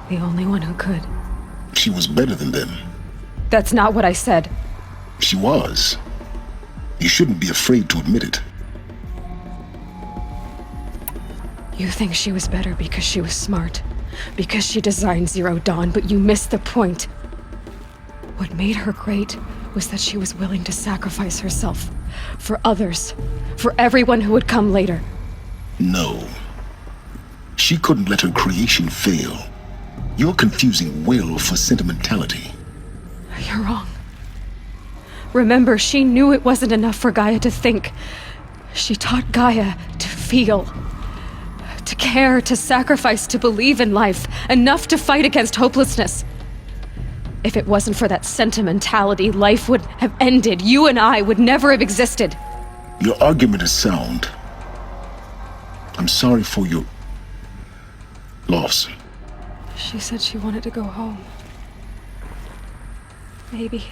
The only one who could. She was better than them. That's not what I said. She was. You shouldn't be afraid to admit it. You think she was better because she was smart, because she designed Zero Dawn, but you missed the point. What made her great was that she was willing to sacrifice herself for others, for everyone who would come later. No. She couldn't let her creation fail. You're confusing will for sentimentality. You're wrong. Remember, she knew it wasn't enough for Gaia to think. She taught Gaia to feel. To care, to sacrifice, to believe in life. Enough to fight against hopelessness. If it wasn't for that sentimentality, life would have ended. You and I would never have existed. Your argument is sound. I'm sorry for your loss. She said she wanted to go home. Maybe.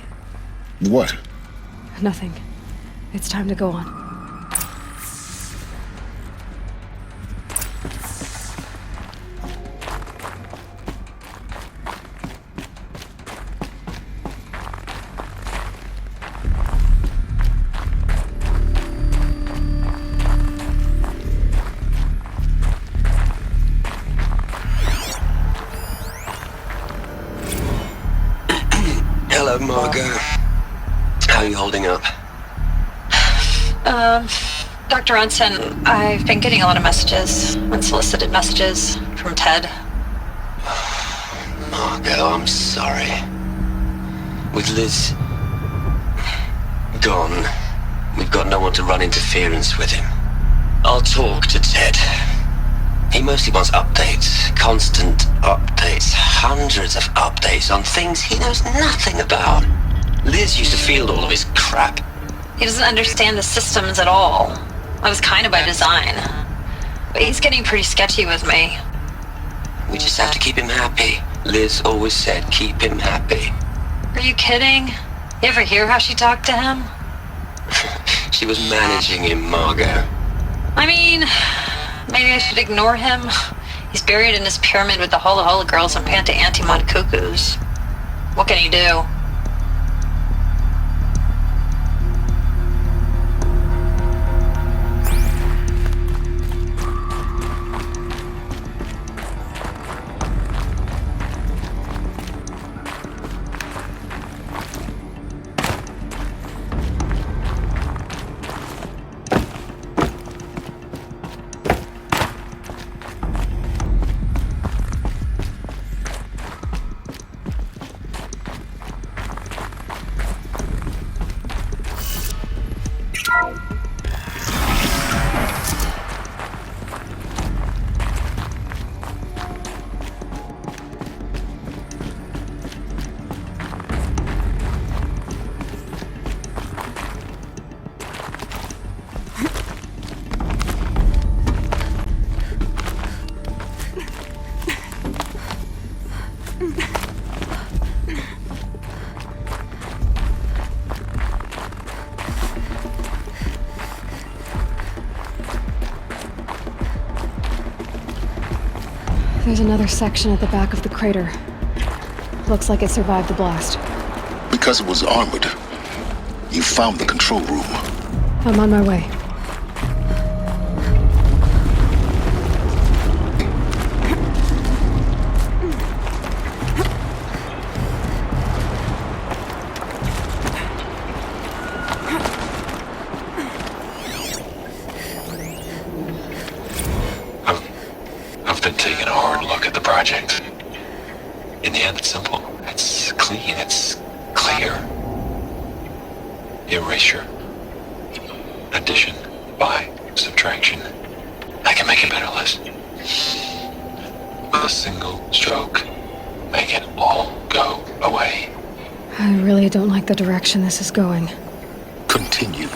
What? Nothing. It's time to go on. Hello, Margot. How are you holding up? Dr. Ronson, I've been getting a lot of messages, unsolicited messages from Ted. Margot, I'm sorry. With Liz gone, we've got no one to run interference with him. I'll talk to Ted. He mostly wants updates, constant updates, hundreds of updates on things he knows nothing about. Liz used to field all of his crap. He doesn't understand the systems at all. That was kind of by design. But he's getting pretty sketchy with me. We just have to keep him happy. Liz always said keep him happy. Are you kidding? You ever hear how she talked to him? She was managing him, Margot. I mean, maybe I should ignore him. He's buried in his pyramid with the Hola Hola girls and Panta Antimod cuckoos. What can he do? There's another section at the back of the crater. Looks like it survived the blast. Because it was armored, you found the control room. I'm on my way. I've been taking a hard look at the project. In the end, it's simple. It's clean. It's clear. Erasure. Addition. By. Subtraction. I can make a better list. With a single stroke. Make it all go away. I really don't like the direction this is going. Continue.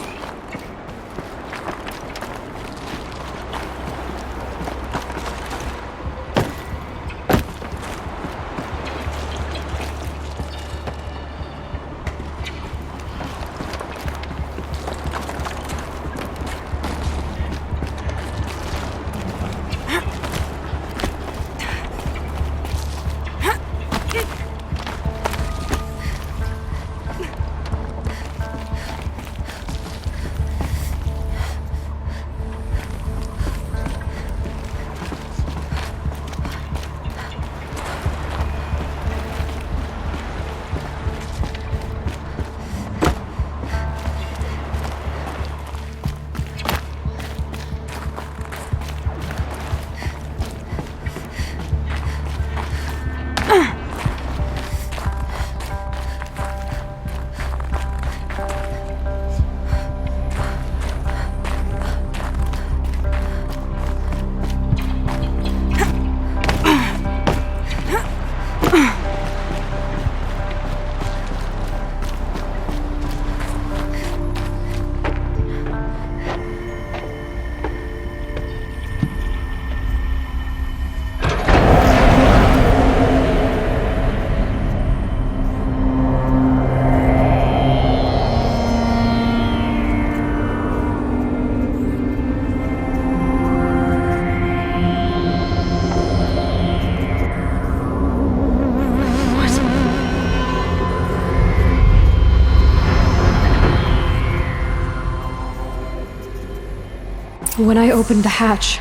When I opened the hatch,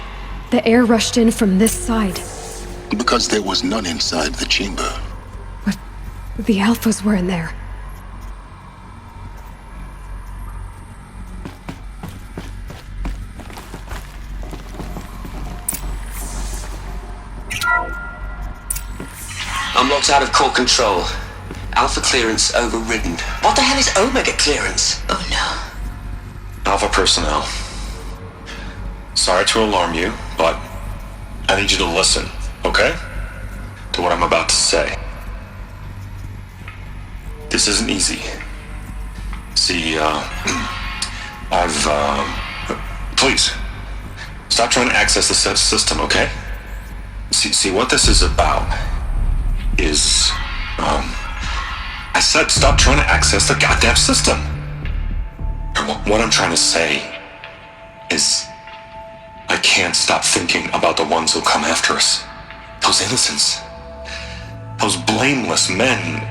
the air rushed in from this side. Because there was none inside the chamber. But the Alphas were in there. I'm locked out of core control. Alpha clearance overridden. What the hell is Omega clearance? Oh no. Alpha personnel. Sorry to alarm you, but I need you to listen, okay? To what I'm about to say. This isn't easy. See, please, stop trying to access the system, okay? See, what this is about is, I said stop trying to access the goddamn system. What I'm trying to say is, I can't stop thinking about the ones who come after us. Those innocents. Those blameless men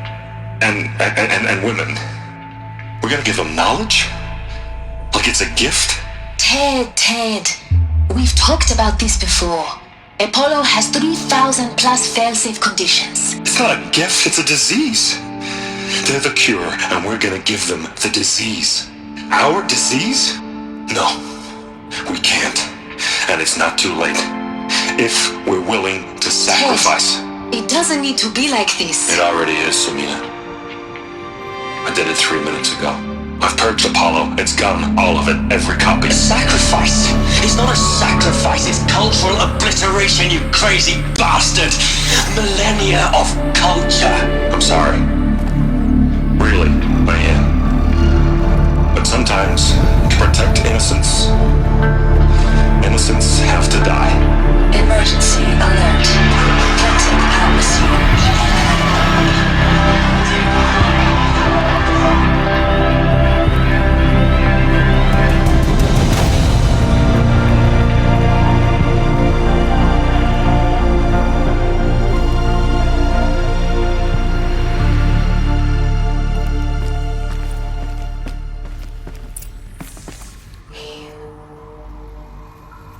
and women. We're gonna give them knowledge? Like it's a gift? Ted. We've talked about this before. Apollo has 3,000 plus fail-safe conditions. It's not a gift, it's a disease. They're the cure, and we're gonna give them the disease. Our disease? No, we can't. And it's not too late. If we're willing to sacrifice. Ted, it doesn't need to be like this. It already is, Samina. I did it 3 minutes ago. I've purged Apollo. It's gone. All of it. Every copy. A sacrifice? It's not a sacrifice. It's cultural obliteration, you crazy bastard. Millennia of culture. I'm sorry. Really, I am. But sometimes, to protect innocence, innocents have to die. Emergency alert. Captain Atmosphere.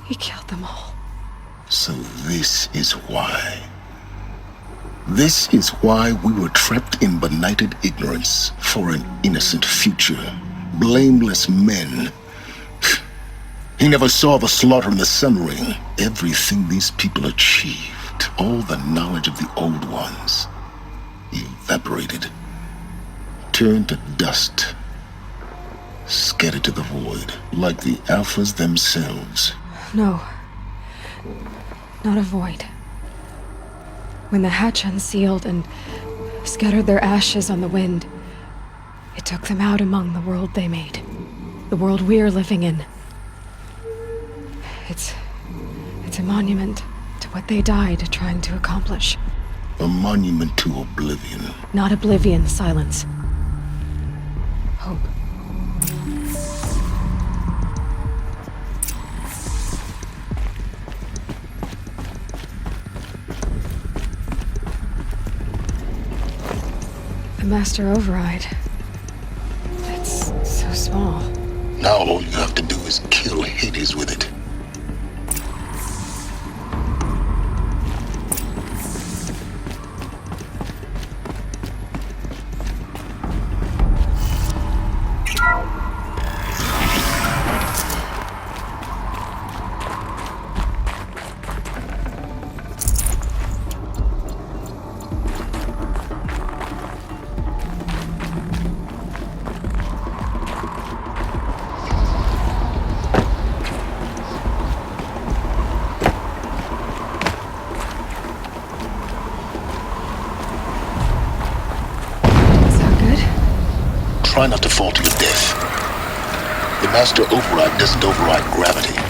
He killed them all. So this is why. This is why we were trapped in benighted ignorance for an innocent future. Blameless men. He never saw the slaughter in the Sun Ring. Everything these people achieved, all the knowledge of the old ones, evaporated, turned to dust, scattered to the void, like the Alphas themselves. No. Not a void. When the hatch unsealed and scattered their ashes on the wind, it took them out among the world they made. The world we're living in. It's a monument to what they died trying to accomplish. A monument to oblivion. Not oblivion, Silence. Hope. The Master Override. It's so small. Now all you have to do is kill Hades with it. Try not to fall to your death. The Master Override doesn't override gravity.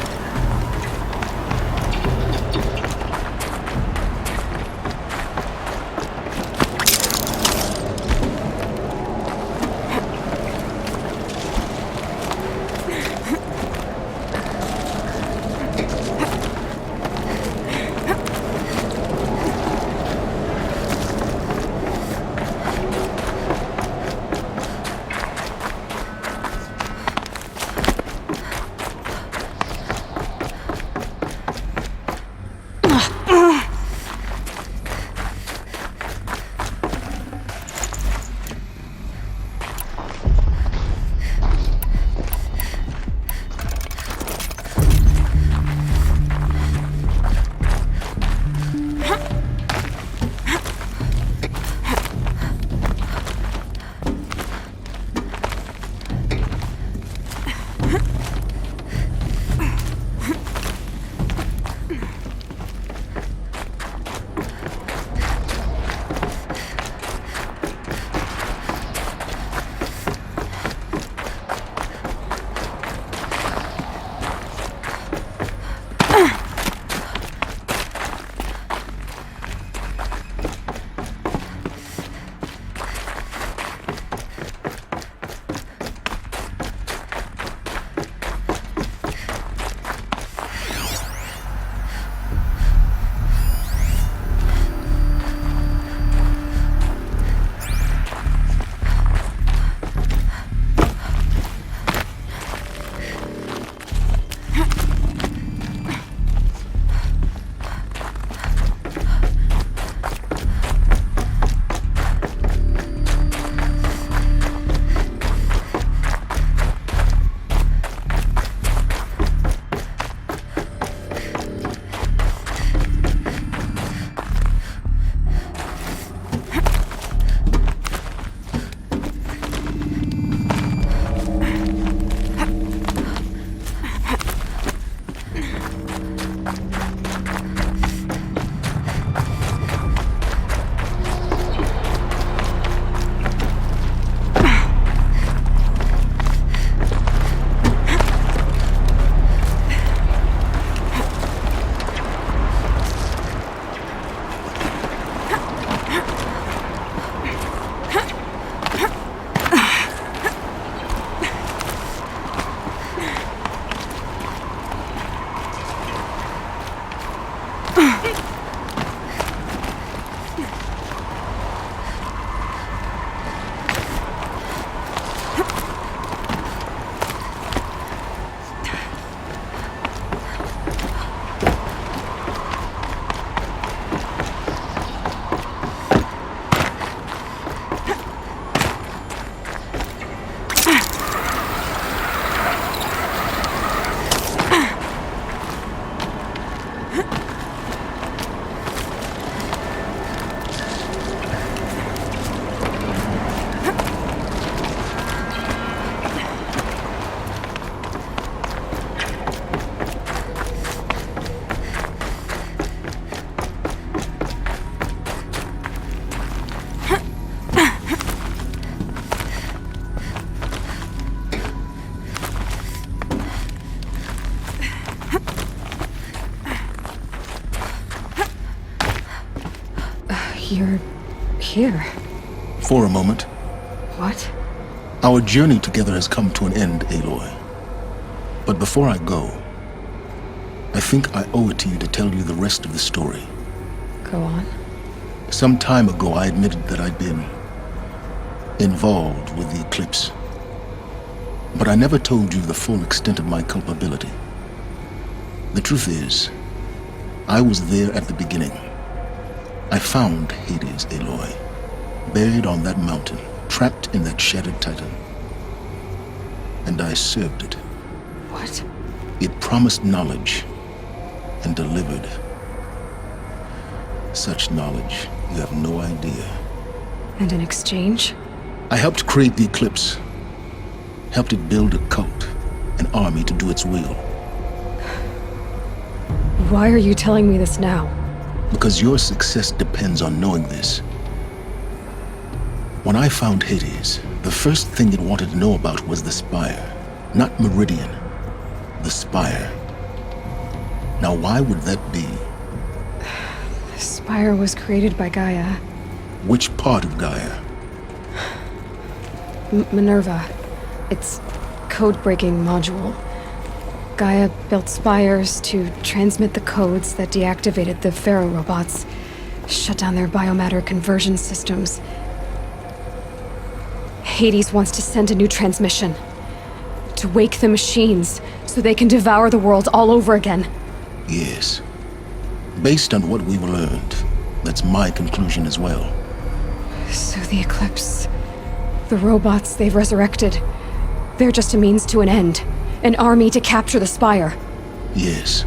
You're here. For a moment. What? Our journey together has come to an end, Aloy. But before I go, I think I owe it to you to tell you the rest of the story. Go on. Some time ago, I admitted that I'd been involved with the Eclipse. But I never told you the full extent of my culpability. The truth is, I was there at the beginning. I found Hades, Aloy, buried on that mountain, trapped in that shattered titan. And I served it. What? It promised knowledge and delivered. Such knowledge, you have no idea. And in exchange? I helped create the Eclipse. Helped it build a cult, an army to do its will. Why are you telling me this now? Because your success depends on knowing this. When I found Hades, the first thing it wanted to know about was the Spire. Not Meridian. The Spire. Now why would that be? The Spire was created by Gaia. Which part of Gaia? Minerva. Its code-breaking module. Gaia built spires to transmit the codes that deactivated the Pharaoh robots, shut down their biomatter conversion systems. Hades wants to send a new transmission. To wake the machines, so they can devour the world all over again. Yes. Based on what we've learned, that's my conclusion as well. So the Eclipse... the robots they've resurrected... they're just a means to an end. An army to capture the Spire. Yes.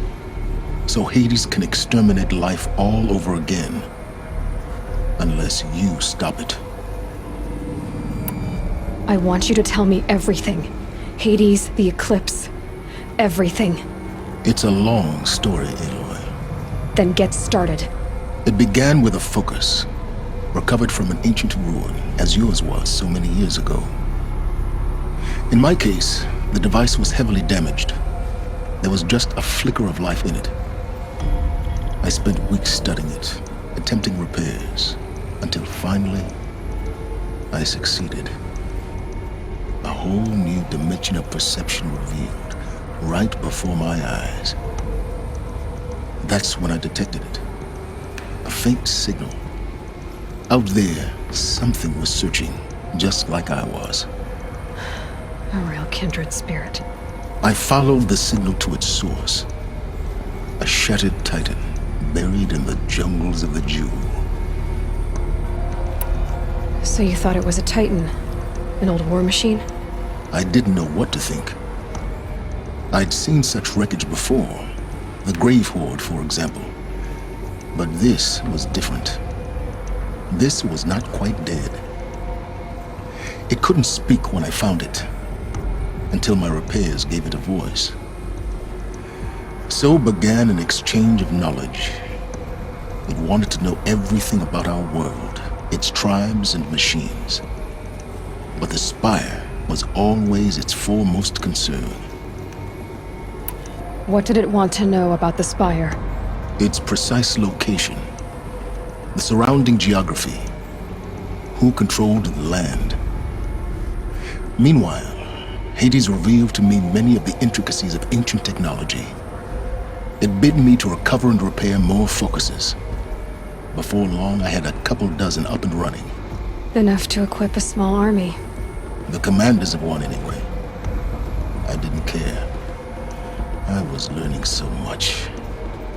So Hades can exterminate life all over again. Unless you stop it. I want you to tell me everything. Hades, the Eclipse, everything. It's a long story, Aloy. Then get started. It began with a focus, recovered from an ancient ruin, as yours was so many years ago. In my case, the device was heavily damaged. There was just a flicker of life in it. I spent weeks studying it, attempting repairs, until finally, I succeeded. A whole new dimension of perception revealed, right before my eyes. That's when I detected it. A faint signal. Out there, something was searching, just like I was. A real kindred spirit. I followed the signal to its source. A shattered titan, buried in the jungles of the Jewel. So you thought it was a titan? An old war machine? I didn't know what to think. I'd seen such wreckage before. The Grave Horde, for example. But this was different. This was not quite dead. It couldn't speak when I found it, until my repairs gave it a voice. So began an exchange of knowledge. It wanted to know everything about our world, its tribes and machines. But the Spire was always its foremost concern. What did it want to know about the Spire? Its precise location, the surrounding geography, who controlled the land. Meanwhile, Hades revealed to me many of the intricacies of ancient technology. It bid me to recover and repair more focuses. Before long, I had a couple dozen up and running. Enough to equip a small army. The commanders of one, anyway. I didn't care. I was learning so much.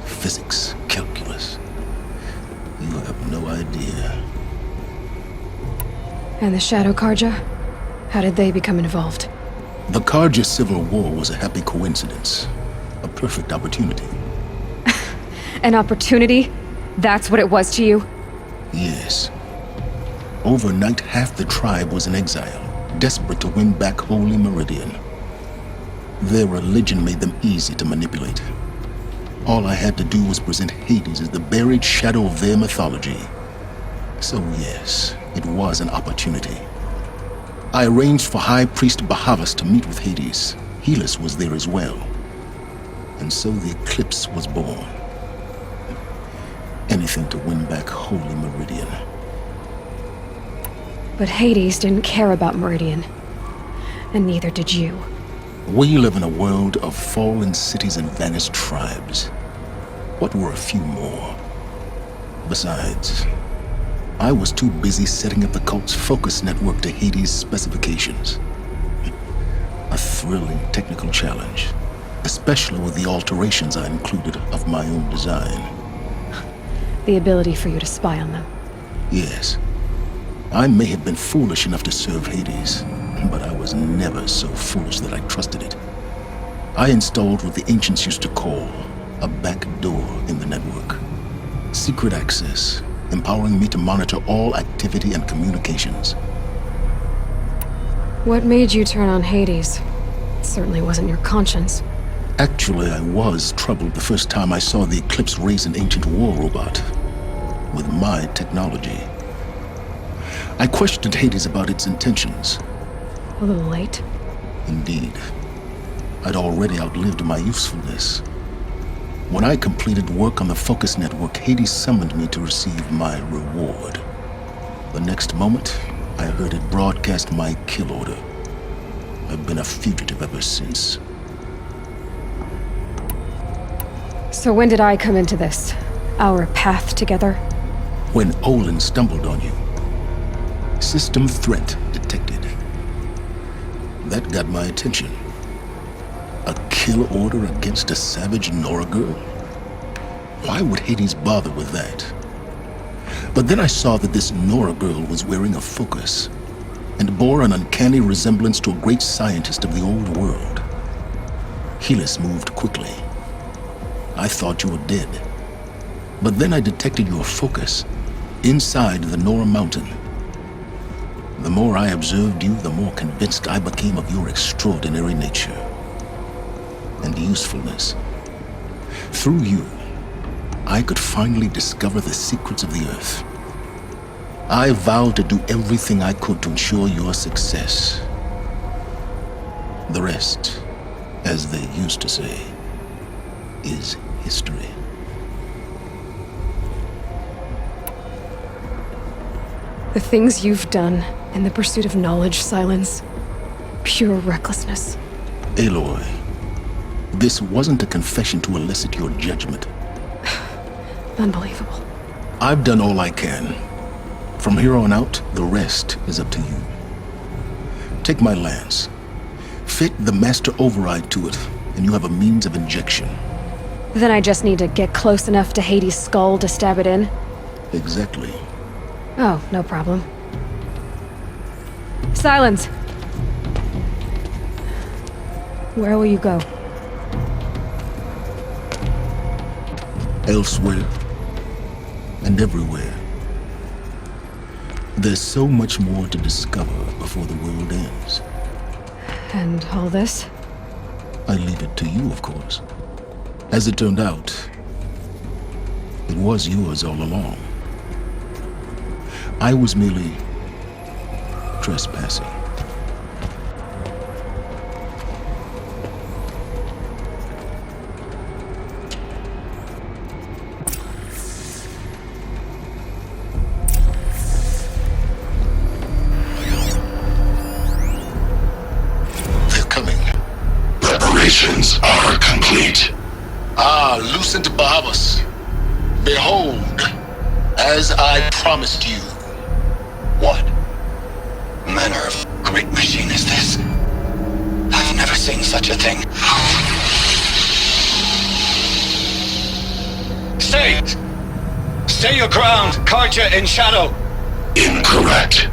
Physics, calculus. You have no idea. And the Shadow Karja? How did they become involved? The Karja Civil War was a happy coincidence. A perfect opportunity. An opportunity? That's what it was to you? Yes. Overnight, half the tribe was in exile, desperate to win back Holy Meridian. Their religion made them easy to manipulate. All I had to do was present Hades as the buried shadow of their mythology. So yes, it was an opportunity. I arranged for High Priest Bahavas to meet with Hades. Helis was there as well. And so the Eclipse was born. Anything anything to win back Holy Meridian. But Hades didn't care about Meridian. And neither did you. We live in a world of fallen cities and vanished tribes. What were a few more? Besides, I was too busy setting up the cult's focus network to Hades' specifications. A thrilling technical challenge, especially with the alterations I included of my own design. The ability for you to spy on them. Yes. I may have been foolish enough to serve Hades, but I was never so foolish that I trusted it. I installed what the ancients used to call a back door in the network. Secret access, empowering me to monitor all activity and communications. What made you turn on Hades? It certainly wasn't your conscience. Actually, I was troubled the first time I saw the Eclipse raise an ancient war robot with my technology. I questioned Hades about its intentions. A little late. Indeed. I'd already outlived my usefulness. When I completed work on the Focus Network, Hades summoned me to receive my reward. The next moment, I heard it broadcast my kill order. I've been a fugitive ever since. So when did I come into this? Our path together? When Olin stumbled on you. System threat detected. That got my attention. A kill order against a savage Nora girl? Why would Hades bother with that? But then I saw that this Nora girl was wearing a focus and bore an uncanny resemblance to a great scientist of the old world. Helis moved quickly. I thought you were dead. But then I detected your focus inside the Nora Mountain. The more I observed you, the more convinced I became of your extraordinary nature and usefulness. Through you, I could finally discover the secrets of the Earth. I vowed to do everything I could to ensure your success. The rest, as they used to say, is history. The things you've done in the pursuit of knowledge, Silence. Pure recklessness. Aloy, this wasn't a confession to elicit your judgment. Unbelievable. I've done all I can. From here on out, the rest is up to you. Take my lance. Fit the master override to it, and you have a means of injection. Then I just need to get close enough to Hades' skull to stab it in? Exactly. Oh, no problem. Silence! Where will you go? Elsewhere. And everywhere. There's so much more to discover before the world ends. And all this? I leave it to you, of course. As it turned out, it was yours all along. I was merely trespassing. They're coming. Preparations are complete. Ah, Lucent Bahavas. Behold, as I promised you. What manner of great machine is this? I've never seen such a thing. Stay! Stay your ground, Carja in shadow! Incorrect.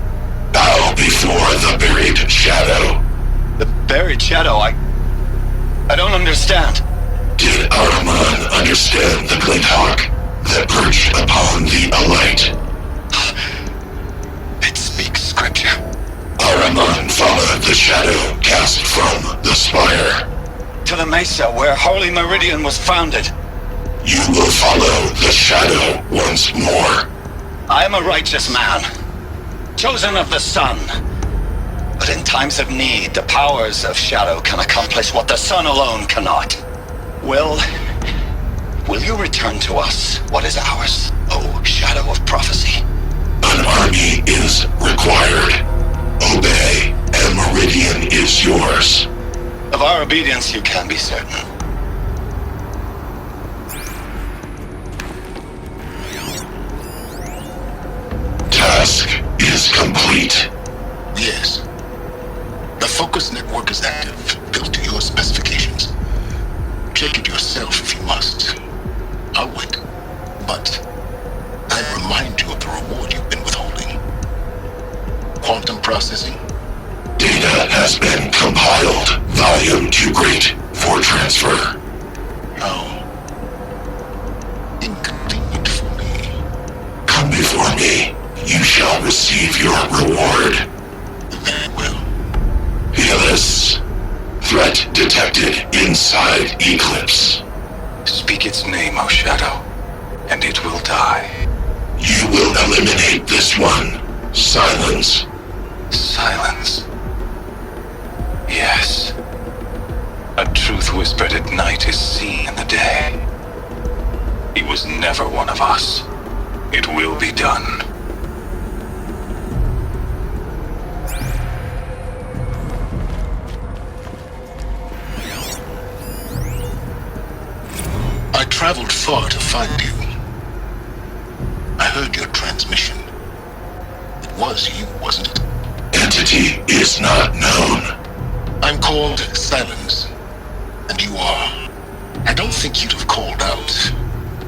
Bow before the buried shadow. The buried shadow? I don't understand. Did Ahriman understand the glint hawk that perched upon the alight? It speaks scripture. Ahriman followed the shadow cast from the spire. To the mesa where Holy Meridian was founded. You will follow the shadow once more. I am a righteous man, chosen of the sun. But in times of need, the powers of shadow can accomplish what the sun alone cannot. Will you return to us what is ours? Oh, shadow of prophecy. An army is required. Obey, and Meridian is yours. Of our obedience you can be certain. Task is complete. Yes. The Focus network is active, built to your specifications. Check it yourself if you must. I'll wait. But I remind you of the reward you've been withholding. Quantum processing. Data has been compiled. Volume too great for transfer. How inconvenient for me. Come before me. You shall receive your reward. Very well. Helis. Threat detected inside Eclipse. Speak its name, O Shadow, and it will die. You will eliminate this one. Silence. Silence. Yes. A truth whispered at night is seen in the day. He was never one of us. It will be done. I traveled far to find you. I heard your transmission. It was you, wasn't it? Entity is not known. I'm called Silence, and you are. I don't think you'd have called out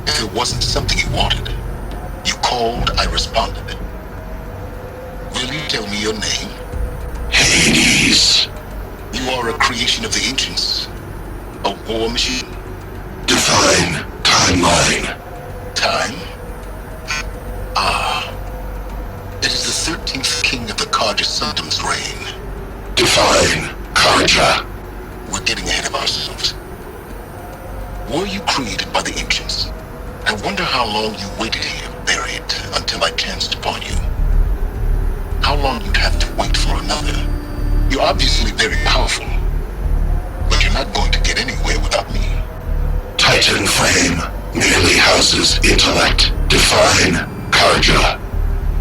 if it wasn't something you wanted. You called, I responded. Will you tell me your name? Hades. You are a creation of the ancients. A war machine. Define timeline. Time? Ah. It is the 13th king of the Karja Sanctum's reign. Define Karja. We're getting ahead of ourselves. Were you created by the ancients? I wonder how long you waited here, buried, until I chanced upon you. How long you'd have to wait for another. You're obviously very powerful, but you're not going to get anywhere without me. Titan Flame merely houses intellect. Define Karja.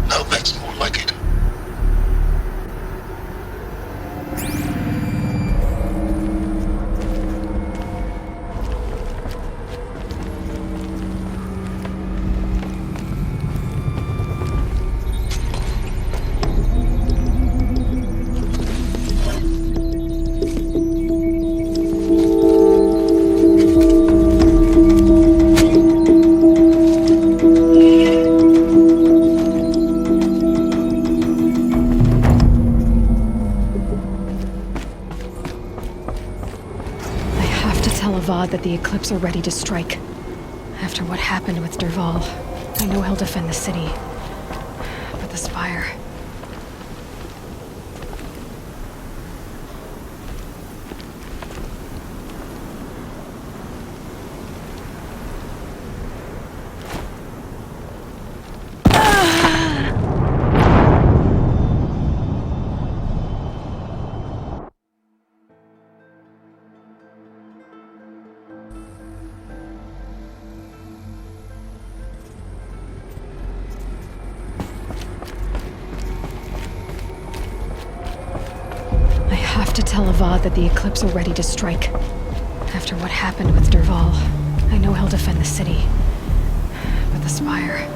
Now that's more like it. That the Eclipse are ready to strike. After what happened with Dervahl, I know he'll defend the city. But the Spire... Tell Avad that the Eclipse are ready to strike. After what happened with Dervahl, I know he'll defend the city. But the Spire...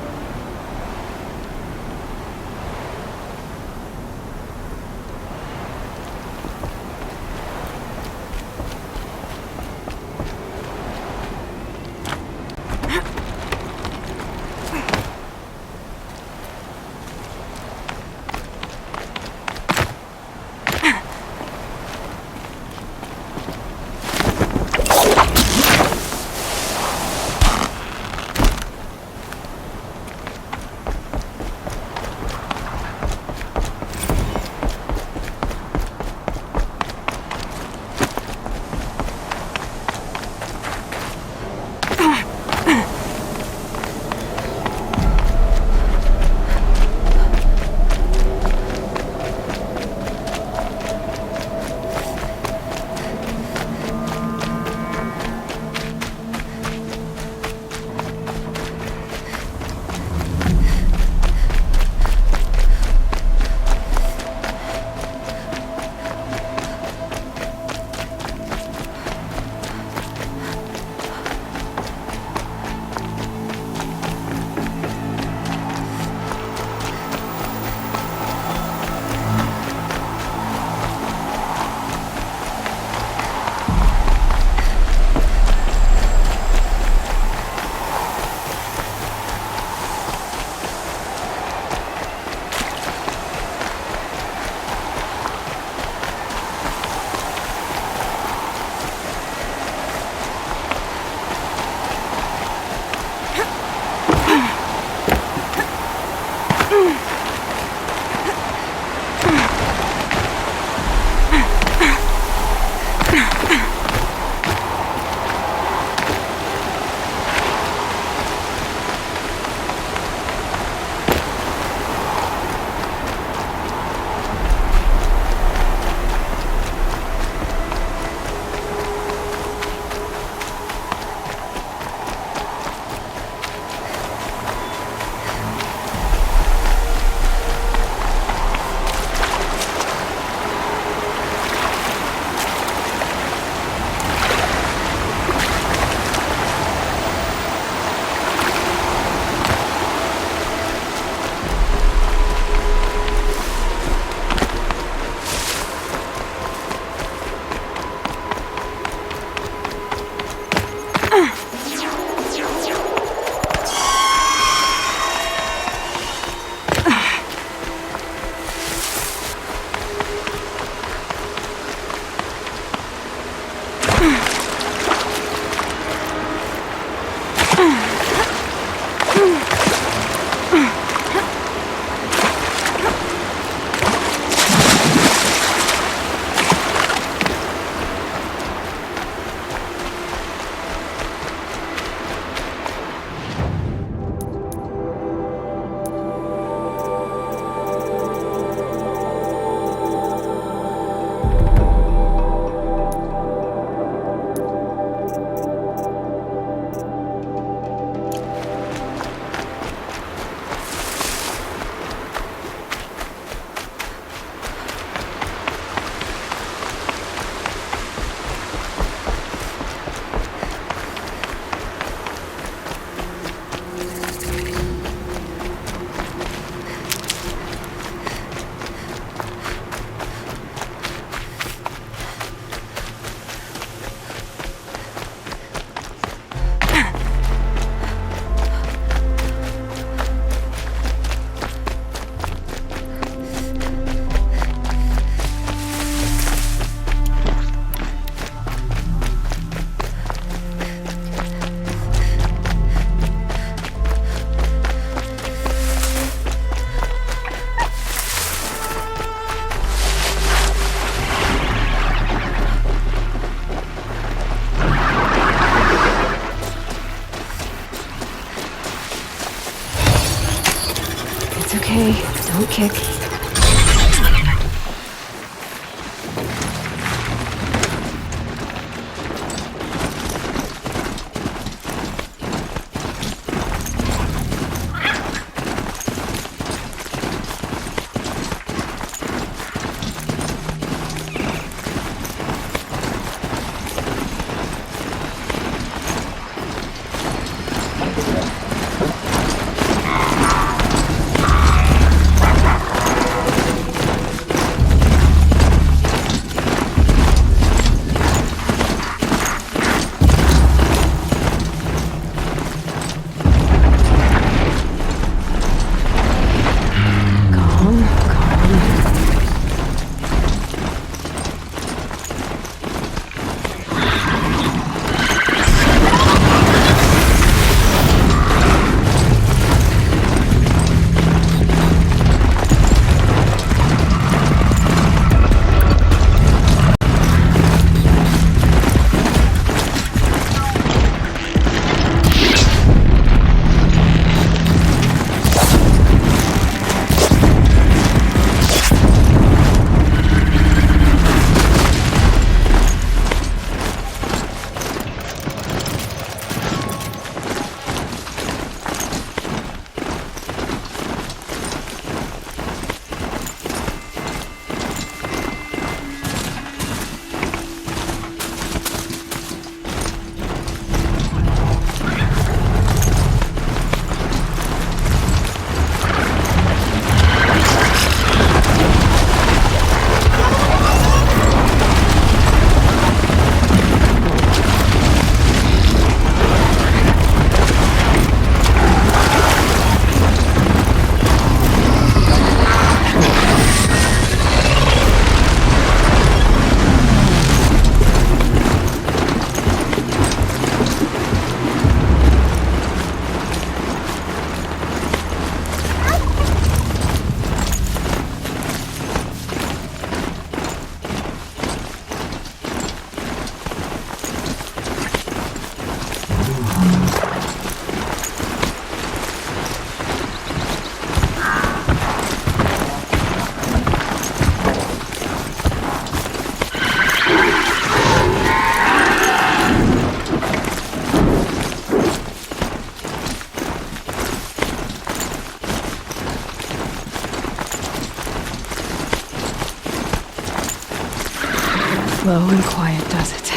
Slow and quiet does it.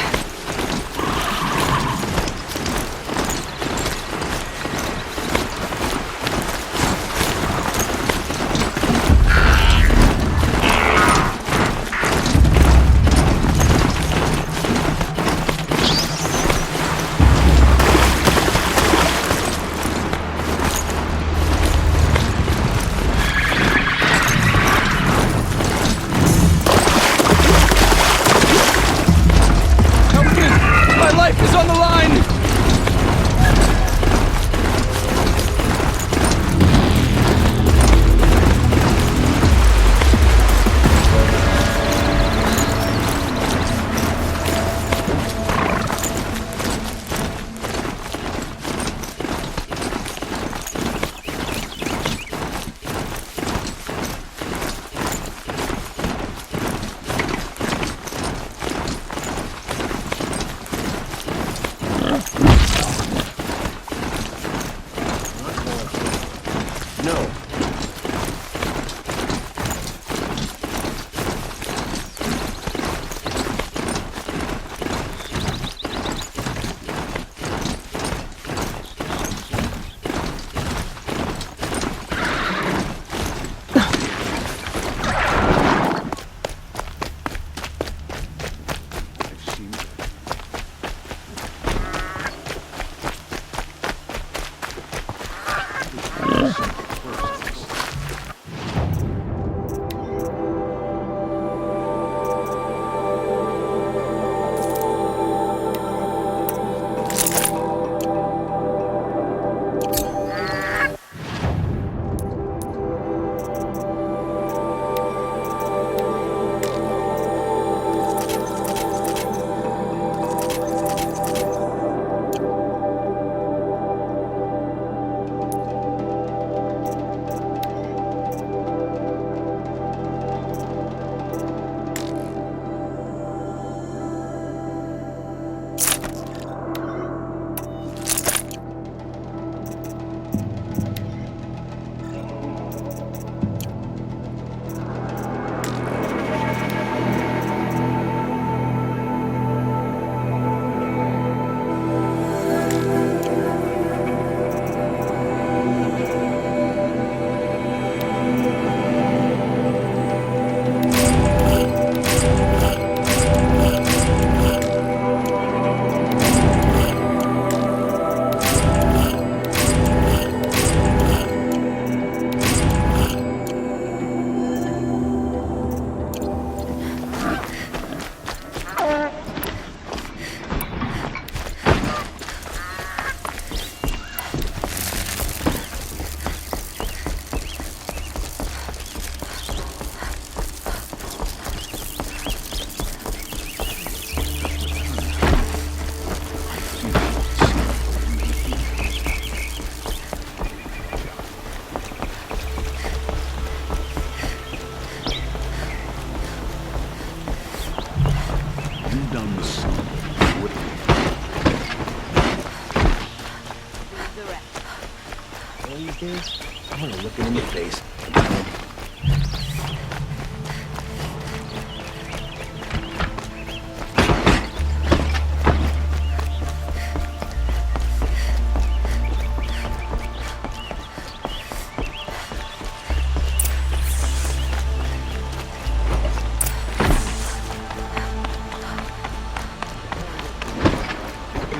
I'm gonna look him in the face.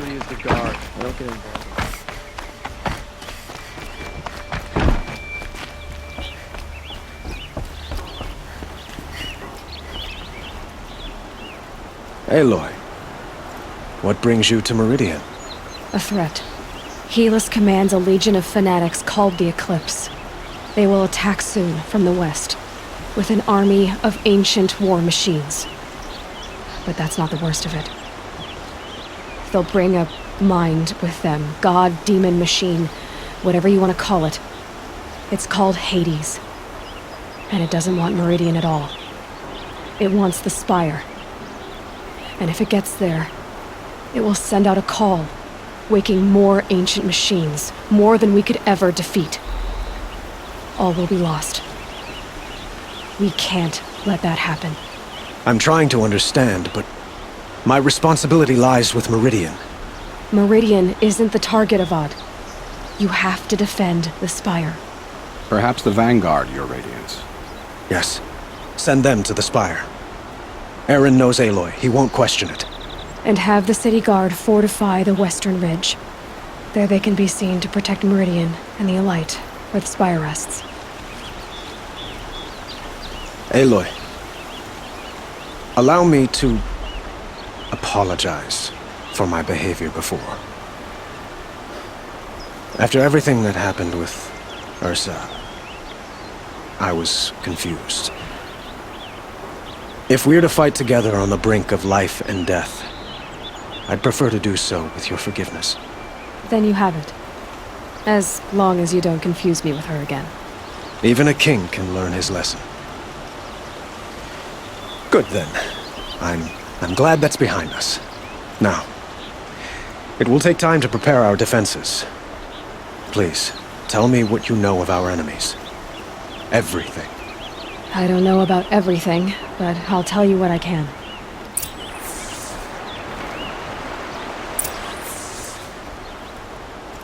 Use the guard. I don't get involved. Aloy, what brings you to Meridian? A threat. Helis commands a legion of fanatics called the Eclipse. They will attack soon from the west, with an army of ancient war machines. But that's not the worst of it. They'll bring a mind with them, god, demon, machine, whatever you want to call it. It's called Hades. And it doesn't want Meridian at all. It wants the Spire. And if it gets there, it will send out a call, waking more ancient machines, more than we could ever defeat. All will be lost. We can't let that happen. I'm trying to understand, but My responsibility lies with Meridian. Meridian isn't the target, Avad. You have to defend the Spire. Perhaps the Vanguard, Your Radiance. Yes. Send them to the Spire. Aaron knows Aloy. He won't question it. And have the City Guard fortify the Western Ridge. There they can be seen to protect Meridian and the Elite, where the Spire rests. Aloy, allow me to apologize for my behavior before. After everything that happened with Ursa, I was confused. If we're to fight together on the brink of life and death, I'd prefer to do so with your forgiveness. Then you have it. As long as you don't confuse me with her again. Even a king can learn his lesson. Good then. I'm glad that's behind us. Now, it will take time to prepare our defenses. Please, tell me what you know of our enemies. Everything. I don't know about everything, but I'll tell you what I can.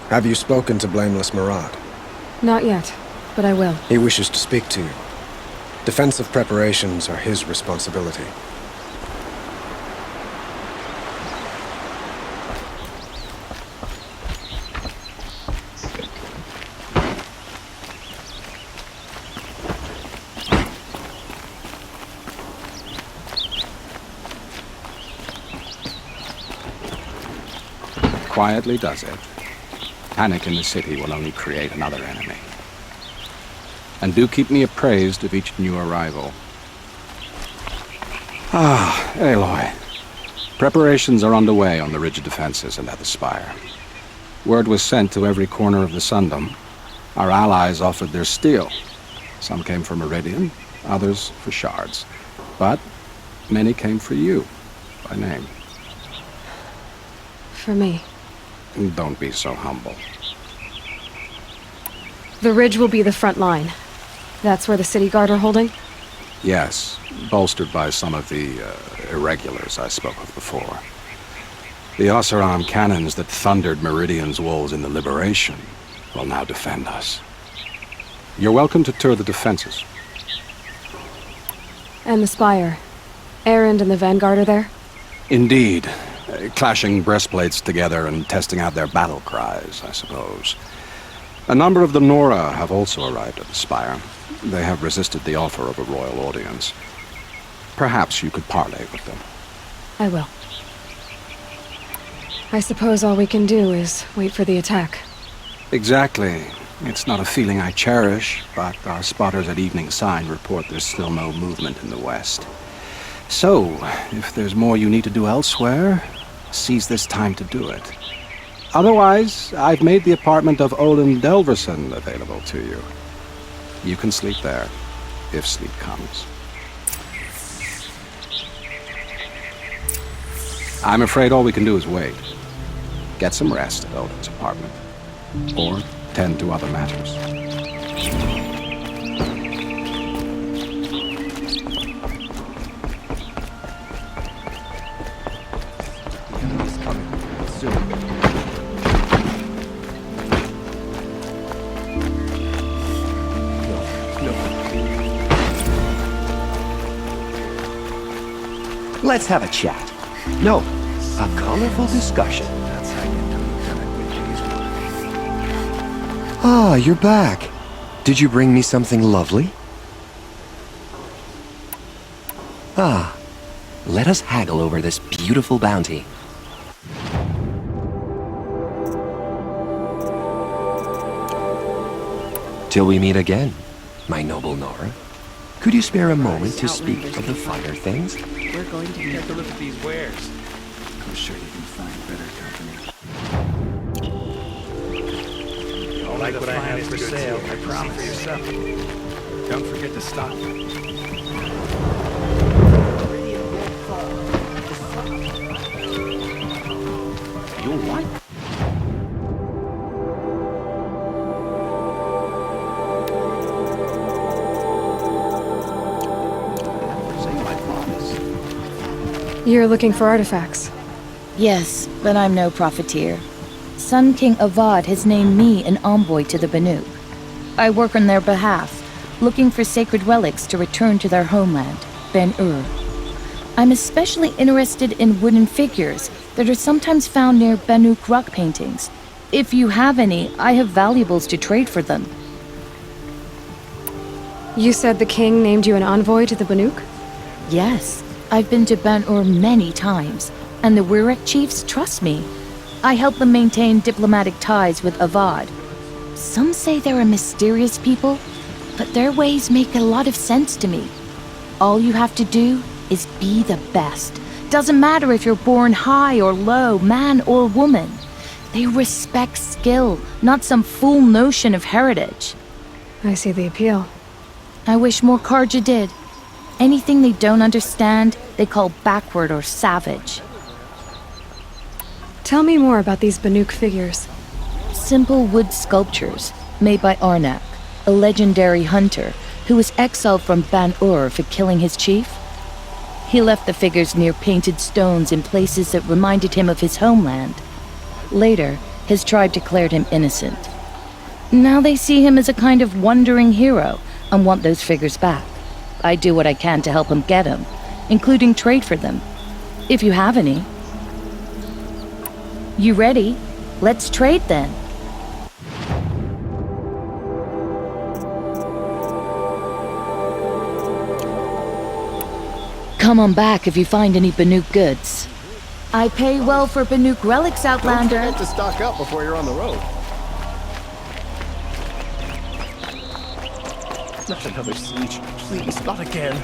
Have you spoken to Blameless Marad? Not yet, but I will. He wishes to speak to you. Defensive preparations are his responsibility. Quietly does it. Panic in the city will only create another enemy. And do keep me appraised of each new arrival. Ah, Aloy. Preparations are underway on the ridge defenses and at the Spire. Word was sent to every corner of the Sundom. Our allies offered their steel. Some came for Meridian, others for shards. But many came for you, by name. For me. Don't be so humble. The ridge will be the front line. That's where the City Guard are holding? Yes, bolstered by some of the irregulars I spoke of before. The Oseram cannons that thundered Meridian's walls in the Liberation will now defend us. You're welcome to tour the defenses. And the Spire. Erend and the Vanguard are there? Indeed. Clashing breastplates together and testing out their battle cries, I suppose. A number of the Nora have also arrived at the Spire. They have resisted the offer of a royal audience. Perhaps you could parley with them. I will. I suppose all we can do is wait for the attack. Exactly. It's not a feeling I cherish, but our spotters at Evening Sign report there's still no movement in the west. So, if there's more you need to do elsewhere, seize this time to do it. Otherwise, I've made the apartment of Olin Delverson available to you. You can sleep there, if sleep comes. I'm afraid all we can do is wait. Get some rest at Olin's apartment. Or tend to other matters. Let's have a chat. No, a colorful discussion. That's how you know you've done a good day's work. Ah, you're back. Did you bring me something lovely? Ah, let us haggle over this beautiful bounty. Till we meet again, my noble Nora. Could you spare a moment to speak of the finer things? We're going to take a look at these wares. I'm sure you can find better company. You'll like what I have for sale, I promise. For yourself. Don't forget to stop. You'll what? You're looking for artifacts? Yes, but I'm no profiteer. Sun King Avad has named me an envoy to the Banuk. I work on their behalf, looking for sacred relics to return to their homeland, Ben-Ur. I'm especially interested in wooden figures that are sometimes found near Banuk rock paintings. If you have any, I have valuables to trade for them. You said the king named you an envoy to the Banuk? Yes, I've been to Ben-Ur many times, and the Wirek chiefs trust me. I help them maintain diplomatic ties with Avad. Some say they're a mysterious people, but their ways make a lot of sense to me. All you have to do is be the best. Doesn't matter if you're born high or low, man or woman. They respect skill, not some fool notion of heritage. I see the appeal. I wish more Karja did. Anything they don't understand, they call backward or savage. Tell me more about these Banuk figures. Simple wood sculptures made by Arnak, a legendary hunter who was exiled from Ban-Ur for killing his chief. He left the figures near painted stones in places that reminded him of his homeland. Later, his tribe declared him innocent. Now they see him as a kind of wandering hero and want those figures back. I do what I can to help him get them, including trade for them, if you have any. You ready? Let's trade then. Come on back if you find any Banuk goods. I pay well for Banuk relics, Outlander. Don't forget to stock up before you're on the road. Not another siege. Please, not again.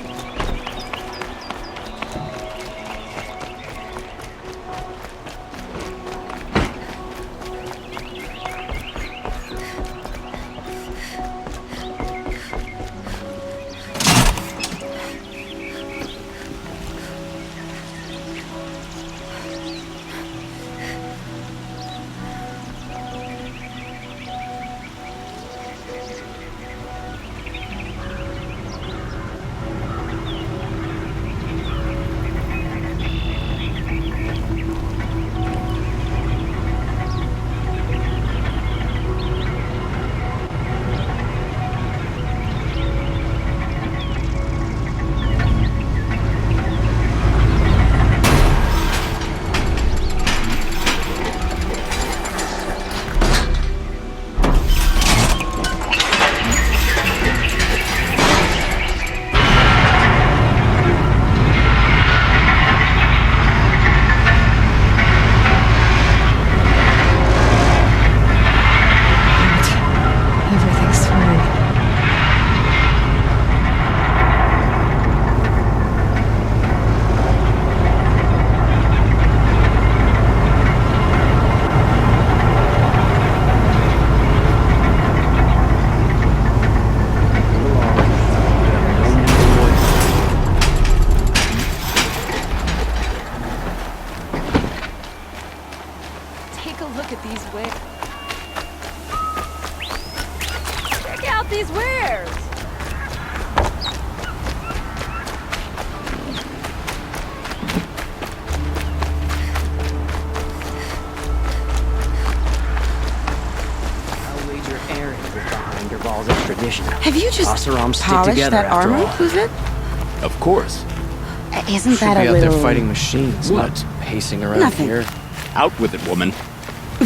Have you just Oseram's stick polished together that after armor, all. Kluvet? Of course. Isn't Should that be a out little... there fighting machines, What? not pacing around Nothing. here. Out with it, woman.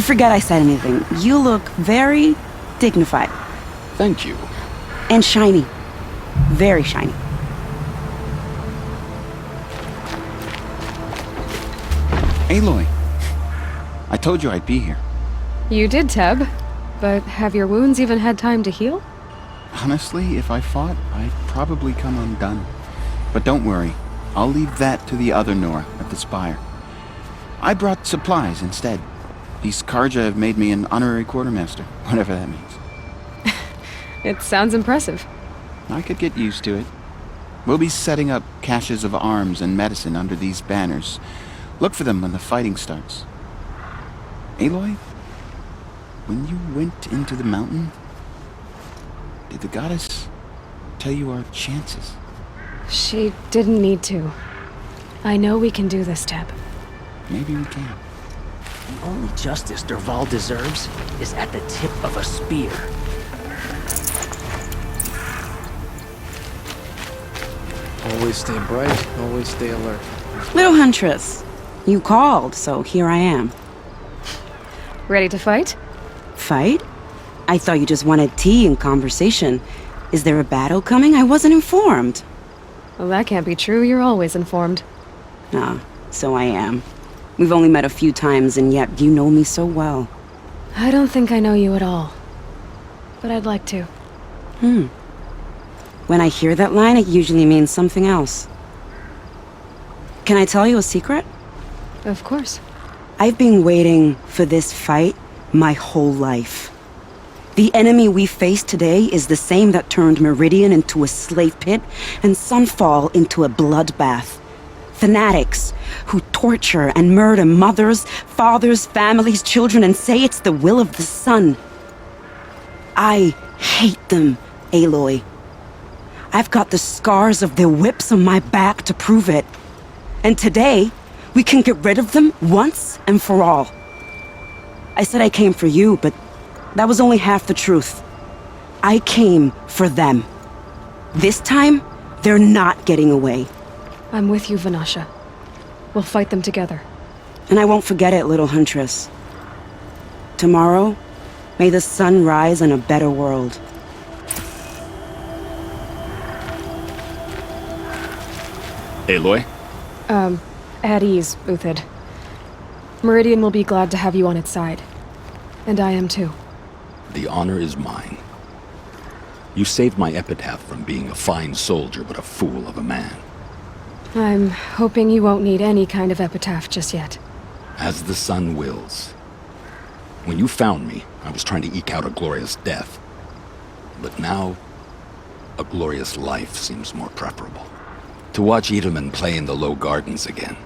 Forget I said anything. You look very dignified. Thank you. And shiny. Very shiny. Aloy, I told you I'd be here. You did, Teb. But have your wounds even had time to heal? Honestly, if I fought, I'd probably come undone. But don't worry, I'll leave that to the other Nora at the Spire. I brought supplies instead. These Karja have made me an honorary quartermaster, whatever that means. It sounds impressive. I could get used to it. We'll be setting up caches of arms and medicine under these banners. Look for them when the fighting starts. Aloy, when you went into the mountain, did the goddess tell you our chances? She didn't need to. I know we can do this, Teb. Maybe we can. The only justice Derval deserves is at the tip of a spear. Always stay bright, always stay alert. Little Huntress, you called, so here I am. Ready to fight? Fight? I thought you just wanted tea and conversation. Is there a battle coming? I wasn't informed. Well, that can't be true. You're always informed. Ah, so I am. We've only met a few times, and yet you know me so well. I don't think I know you at all. But I'd like to. When I hear that line, it usually means something else. Can I tell you a secret? Of course. I've been waiting for this fight my whole life. The enemy we face today is the same that turned Meridian into a slave pit and Sunfall into a bloodbath. Fanatics who torture and murder mothers, fathers, families, children, and say it's the will of the sun. I hate them, Aloy. I've got the scars of their whips on my back to prove it. And today, we can get rid of them once and for all. I said I came for you, but that was only half the truth. I came for them. This time, they're not getting away. I'm with you, Vanasha. We'll fight them together. And I won't forget it, little Huntress. Tomorrow, may the sun rise in a better world. Aloy? At ease, Uthid. Meridian will be glad to have you on its side. And I am too. The honor is mine. You saved my epitaph from being a fine soldier but a fool of a man. I'm hoping you won't need any kind of epitaph just yet. As the sun wills. When you found me, I was trying to eke out a glorious death. But now, a glorious life seems more preferable. To watch Edelman play in the low gardens again.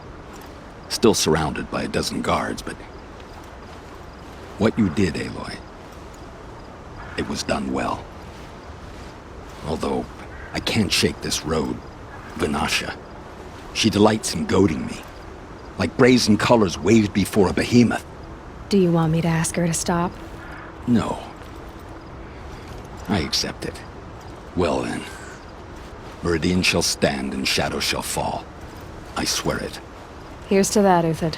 Still surrounded by a dozen guards, but... what you did, Aloy, it was done well. Although, I can't shake this road, Vanasha. She delights in goading me. Like brazen colors waved before a behemoth. Do you want me to ask her to stop? No. I accept it. Well then. Meridian shall stand and shadow shall fall. I swear it. Here's to that, Uthid.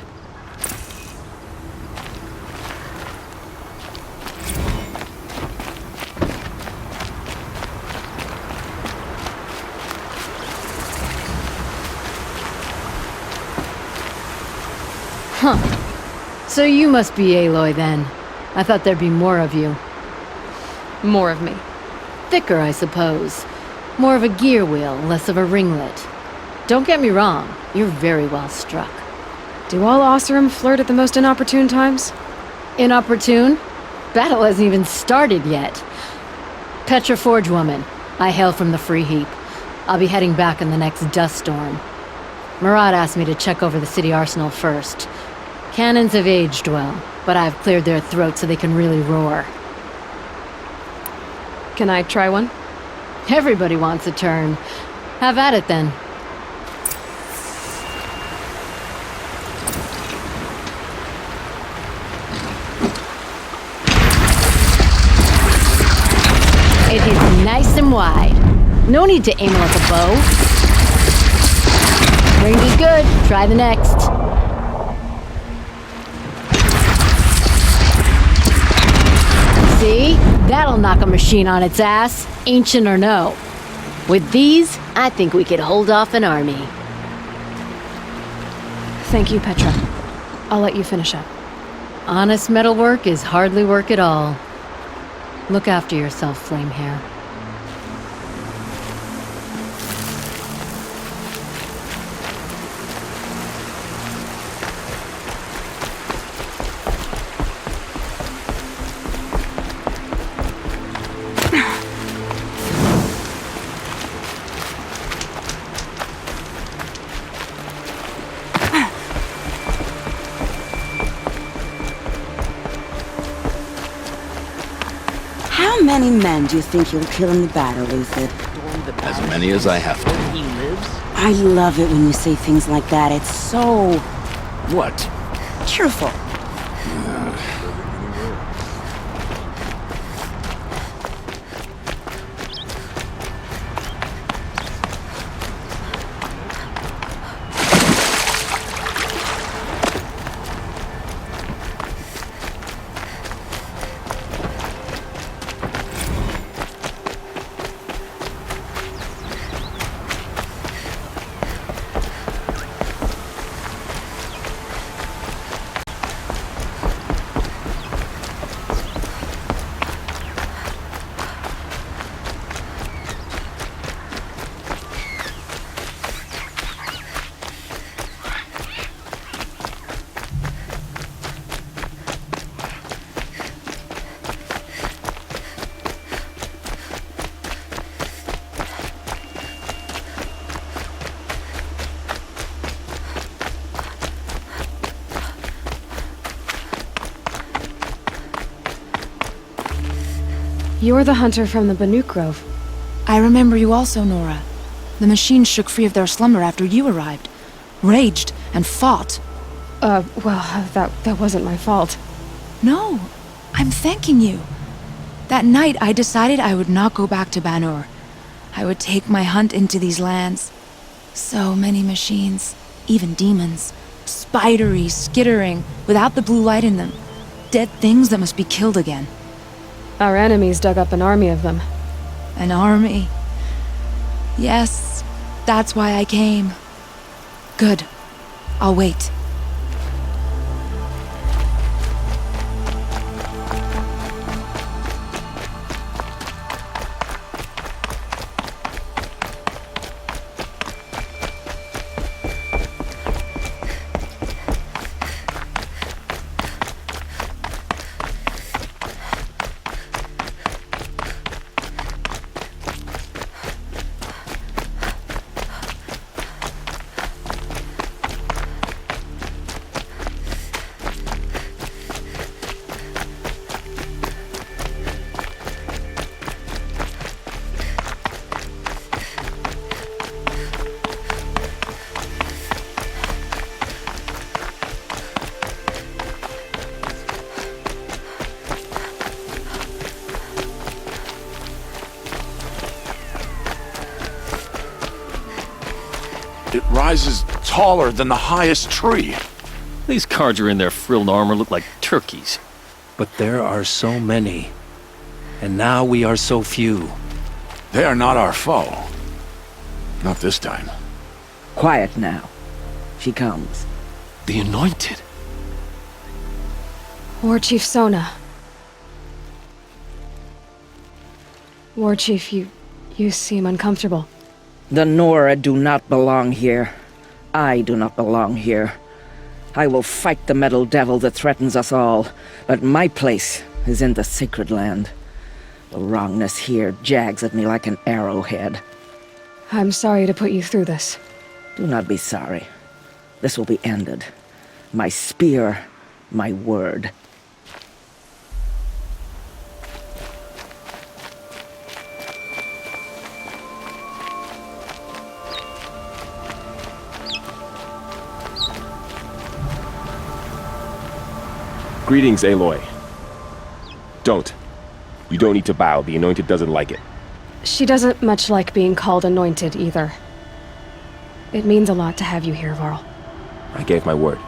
Huh. So you must be Aloy then. I thought there'd be more of you. More of me. Thicker, I suppose. More of a gear wheel, less of a ringlet. Don't get me wrong, you're very well struck. Do all Oseram flirt at the most inopportune times? Inopportune? Battle hasn't even started yet. Petra Forge woman. I hail from the Free Heap. I'll be heading back in the next dust storm. Murad asked me to check over the city arsenal first. Cannons have aged well, but I've cleared their throats so they can really roar. Can I try one? Everybody wants a turn. Have at it then. It hits nice and wide. No need to aim like a bow. Range is good. Try the next. See? That'll knock a machine on its ass, ancient or no. With these, I think we could hold off an army. Thank you, Petra. I'll let you finish up. Honest metalwork is hardly work at all. Look after yourself, Flamehair. How many men do you think you'll kill in the battle, Uthid? As many as I have to. I love it when you say things like that. It's so... What? cheerful. You're the hunter from the Banuk Grove. I remember you also, Nora. The machines shook free of their slumber after you arrived. Raged and fought. Well, that wasn't my fault. No, I'm thanking you. That night, I decided I would not go back to Ban-Ur. I would take my hunt into these lands. So many machines, even demons. Spidery, skittering, without the blue light in them. Dead things that must be killed again. Our enemies dug up an army of them. An army? Yes, that's why I came. Good. I'll wait. It rises taller than the highest tree. These Carja in their frilled armor look like turkeys. But there are so many. And now we are so few. They are not our foe. Not this time. Quiet now. She comes. The Anointed. War Chief Sona. War Chief, you seem uncomfortable. The Nora do not belong here. I do not belong here. I will fight the metal devil that threatens us all, but my place is in the sacred land. The wrongness here jags at me like an arrowhead. I'm sorry to put you through this. Do not be sorry. This will be ended. My spear, my word. Greetings, Aloy. Don't. You don't need to bow. The Anointed doesn't like it. She doesn't much like being called Anointed, either. It means a lot to have you here, Varl. I gave my word.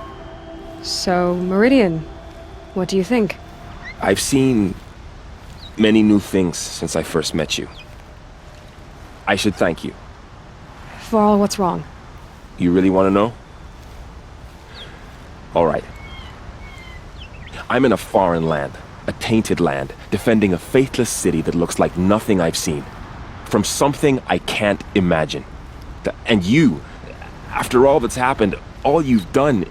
So, Meridian, what do you think? I've seen many new things since I first met you. I should thank you. Varl, what's wrong? You really want to know? All right. I'm in a foreign land, a tainted land, defending a faithless city that looks like nothing I've seen. From something I can't imagine. And you, after all that's happened, all you've done,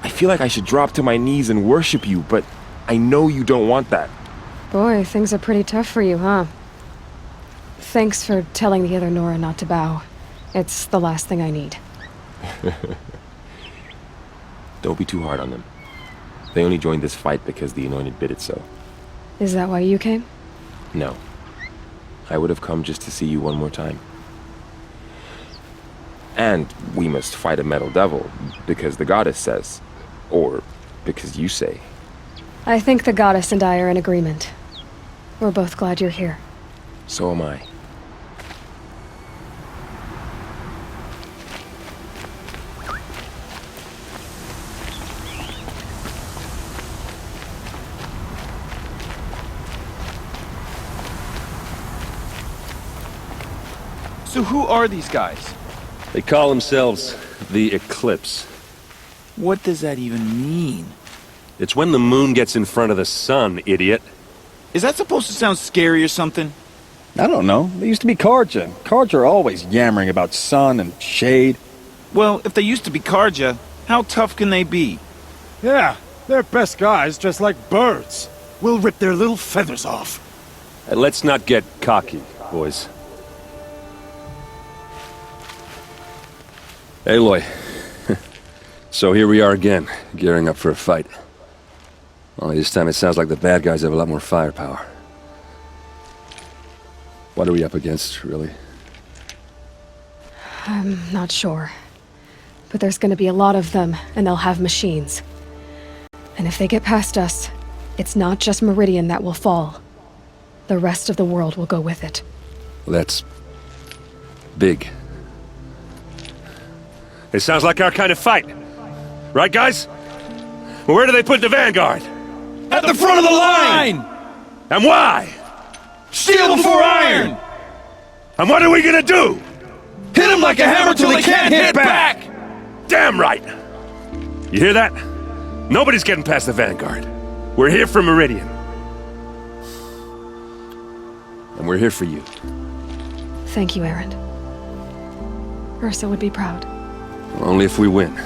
I feel like I should drop to my knees and worship you, but I know you don't want that. Boy, things are pretty tough for you, huh? Thanks for telling the other Nora not to bow. It's the last thing I need. Don't be too hard on them. They only joined this fight because the Anointed bid it so. Is that why you came? No. I would have come just to see you one more time. And we must fight a metal devil, because the goddess says. Or because you say. I think the goddess and I are in agreement. We're both glad you're here. So am I. So who are these guys? They call themselves the Eclipse. What does that even mean? It's when the moon gets in front of the sun, idiot. Is that supposed to sound scary or something? I don't know. They used to be Carja. Carja are always yammering about sun and shade. Well, if they used to be Carja, how tough can they be? Yeah, they're best guys dressed like birds. We'll rip their little feathers off. Let's not get cocky, boys. Aloy. So here we are again, gearing up for a fight. Only this time it sounds like the bad guys have a lot more firepower. What are we up against, really? I'm not sure. But there's gonna be a lot of them, and they'll have machines. And if they get past us, it's not just Meridian that will fall. The rest of the world will go with it. Well, that's big. It sounds like our kind of fight. Right, guys? Well, where do they put the Vanguard? At the front of the line! And why? Steel before iron! And what are we gonna do? Hit them like a hammer till they can't hit back! Damn right! You hear that? Nobody's getting past the Vanguard. We're here for Meridian. And we're here for you. Thank you, Erend. Ursa would be proud. Only if we win.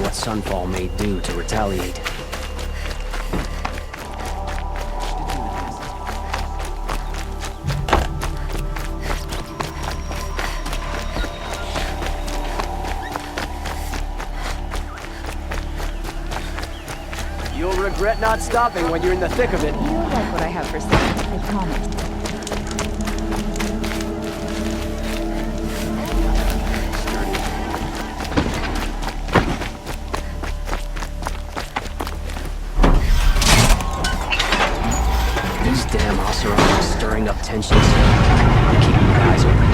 Sunfall may do to retaliate. You'll regret not stopping when you're in the thick of it. You'll like what I have for sale, I promise. Damn Oseram is stirring up tensions. I'm keeping my eyes open.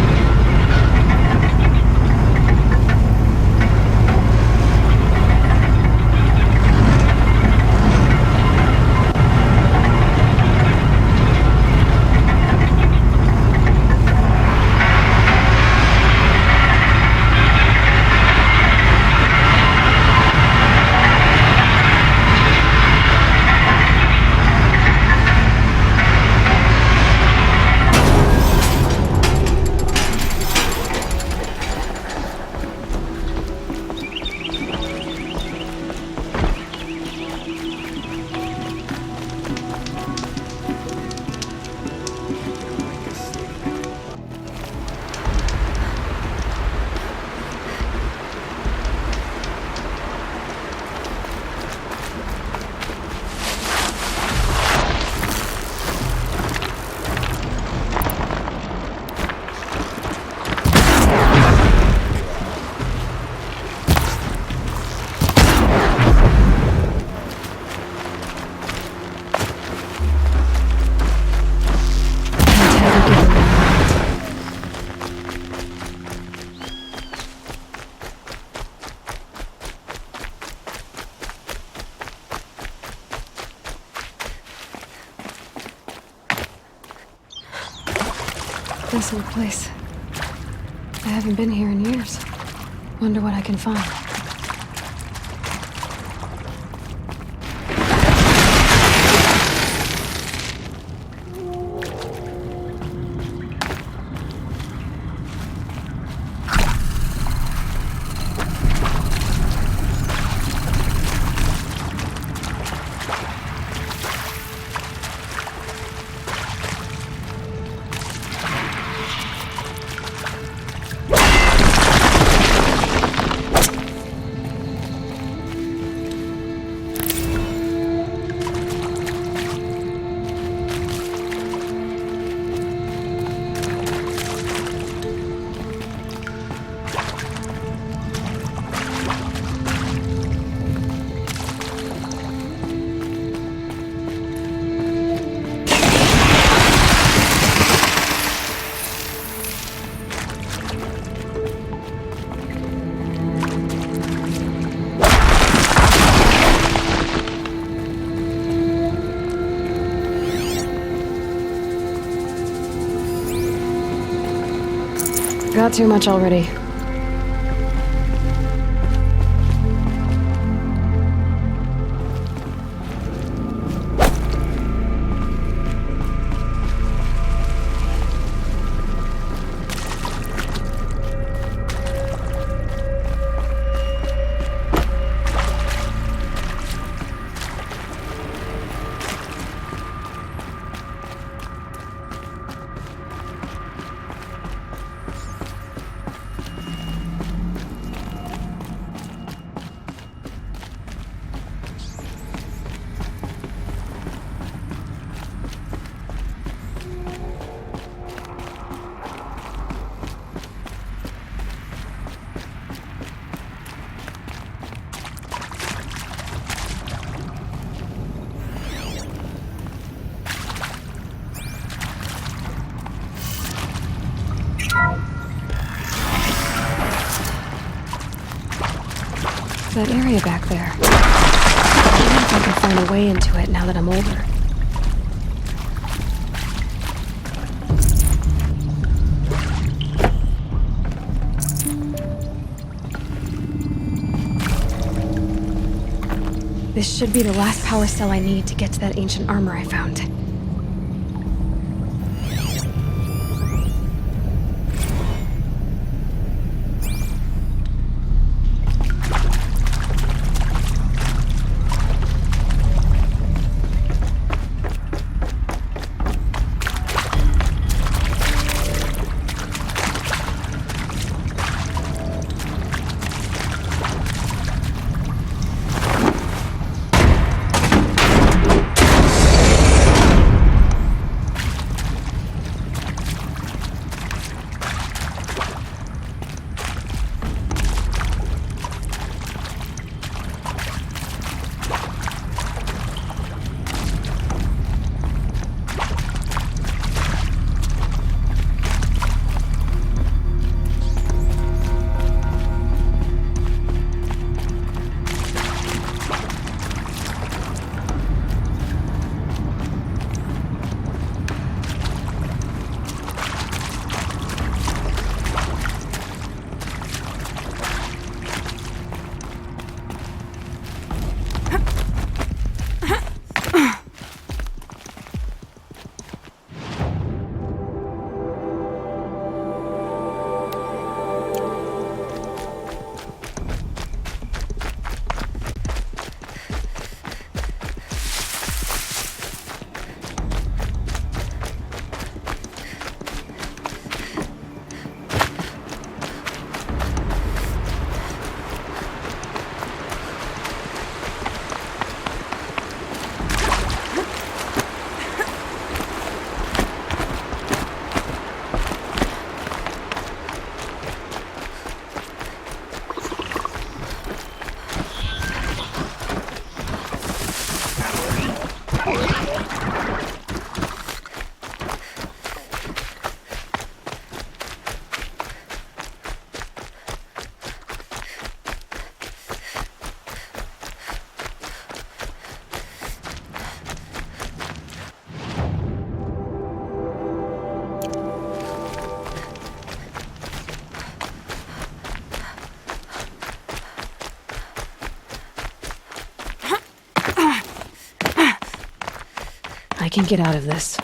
Desolate place. I haven't been here in years. Wonder what I can find. Got too much already. That area back there. I wonder if I can find a way into it now that I'm older. This should be the last power cell I need to get to that ancient armor I found. can get out of this.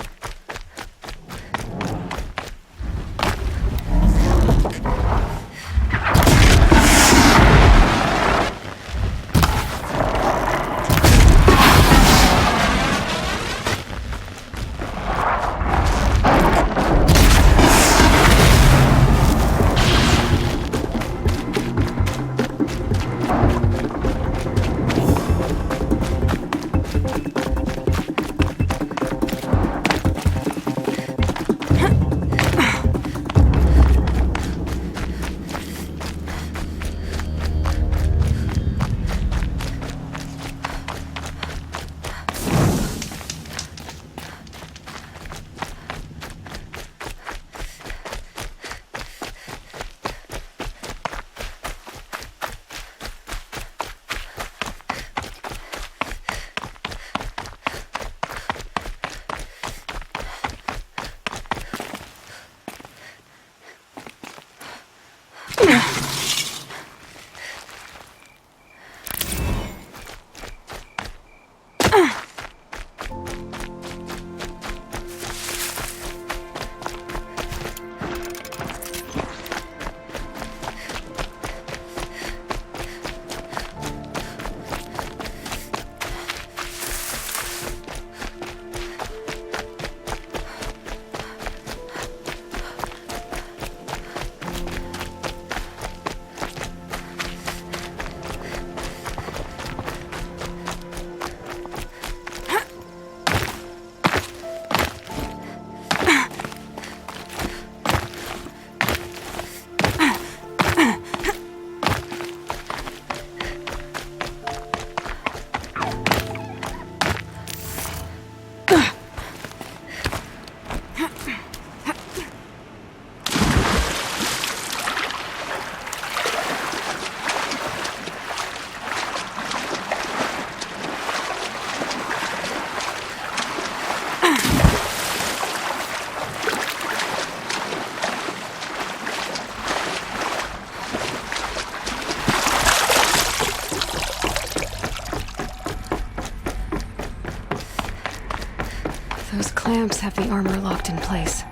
Those clamps have the armor locked in place.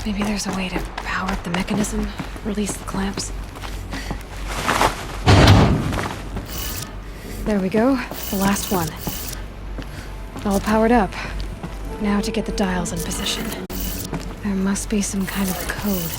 Maybe there's a way to power up the mechanism, release the clamps. There we go, the last one. All powered up. Now to get the dials in position. There must be some kind of code.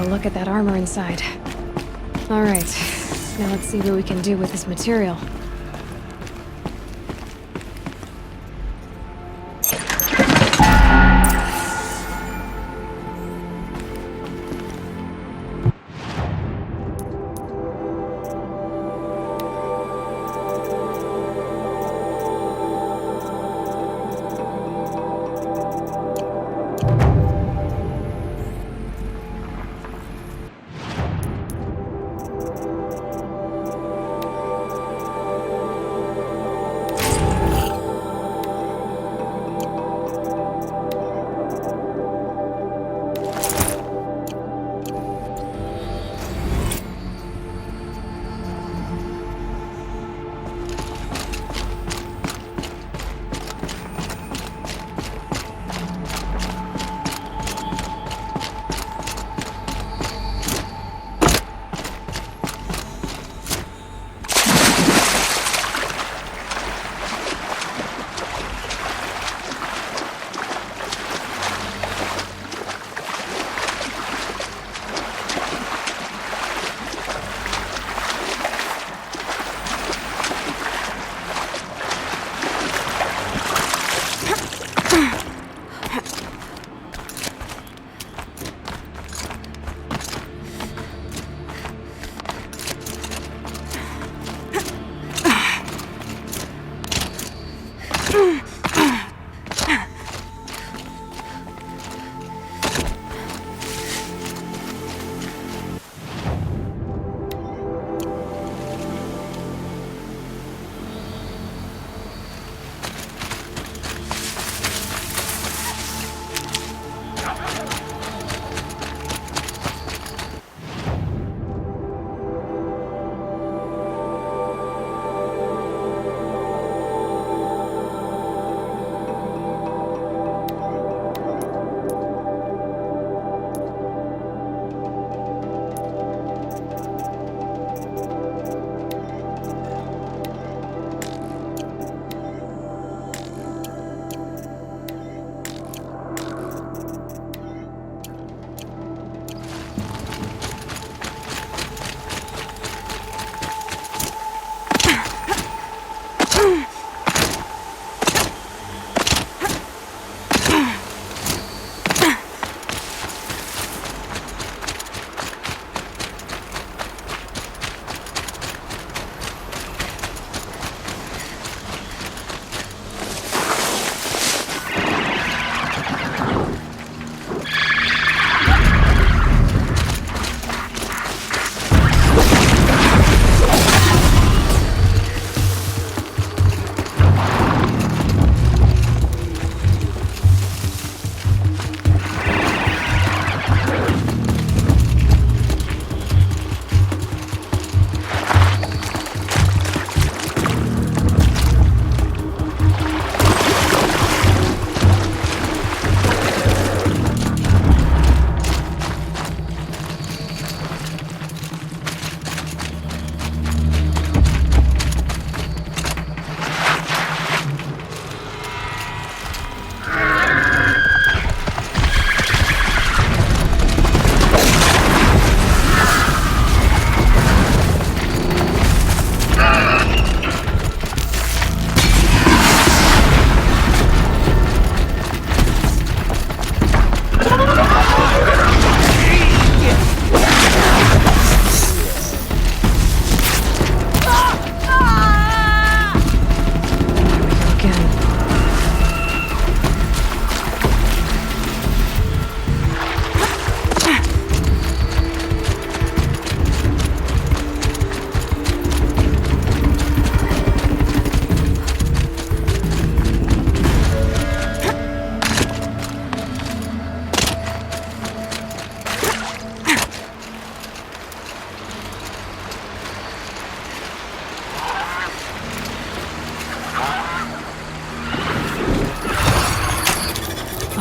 Look at that armor inside. All right, now let's see what we can do with this material.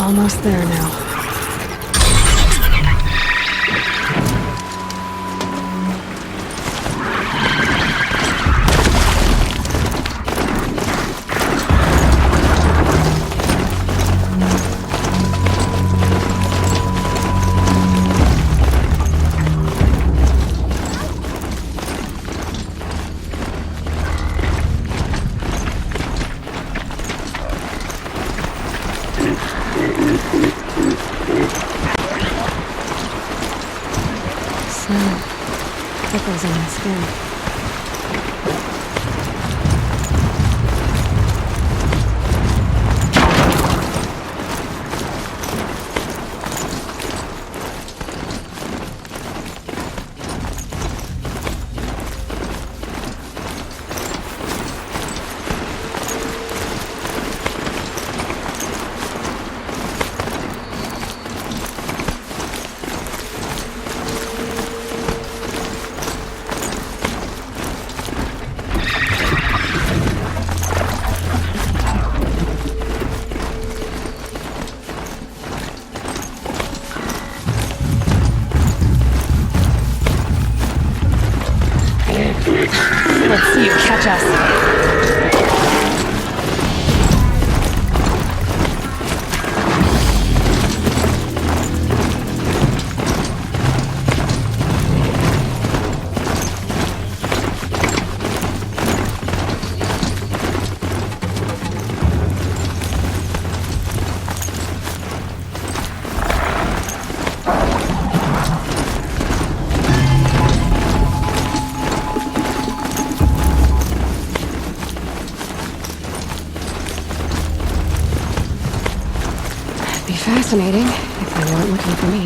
Almost there now. Prickles in my skin. Let's see you catch us. Fascinating, if they weren't looking for me.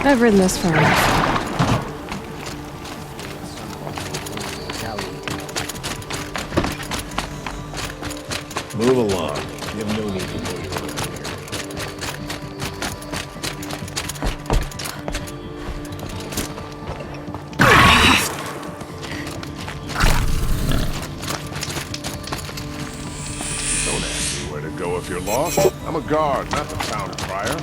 I've ridden this far enough. Move along. You have no need to move around here. Don't ask me where to go if you're lost. I'm a guard, not the town crier.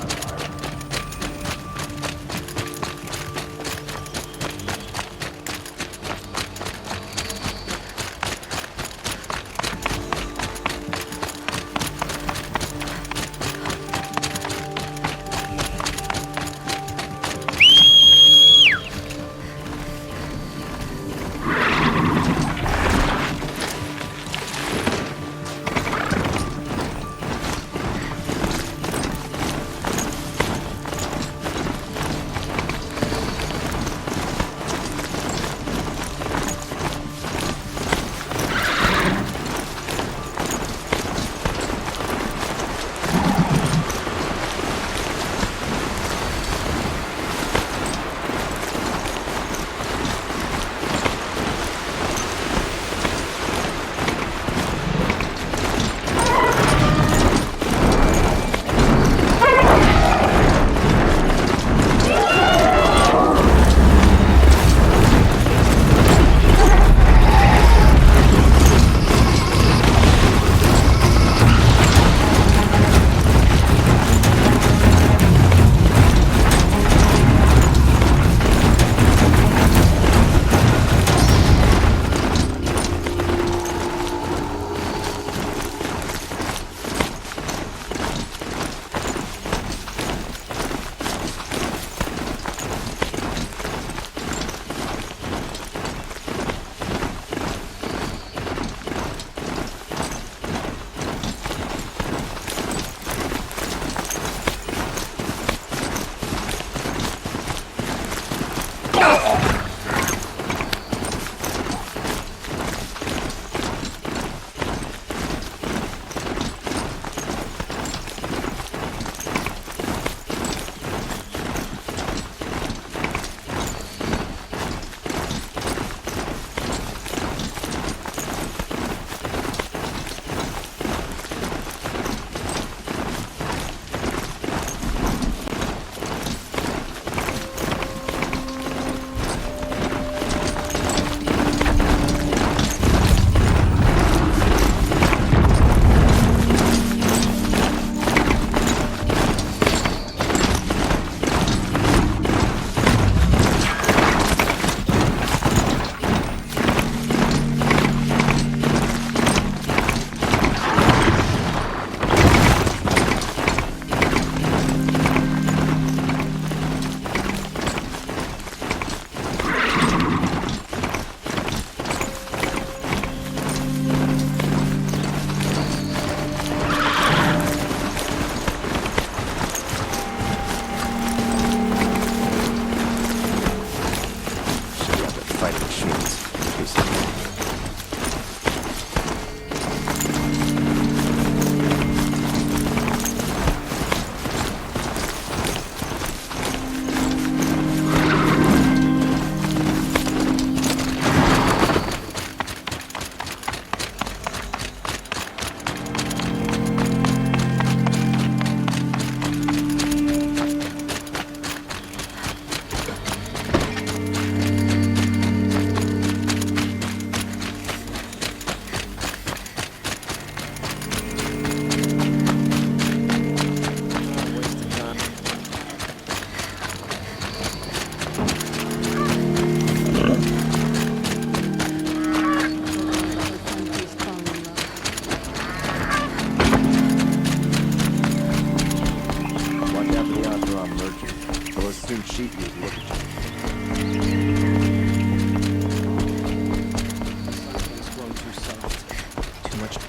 machines.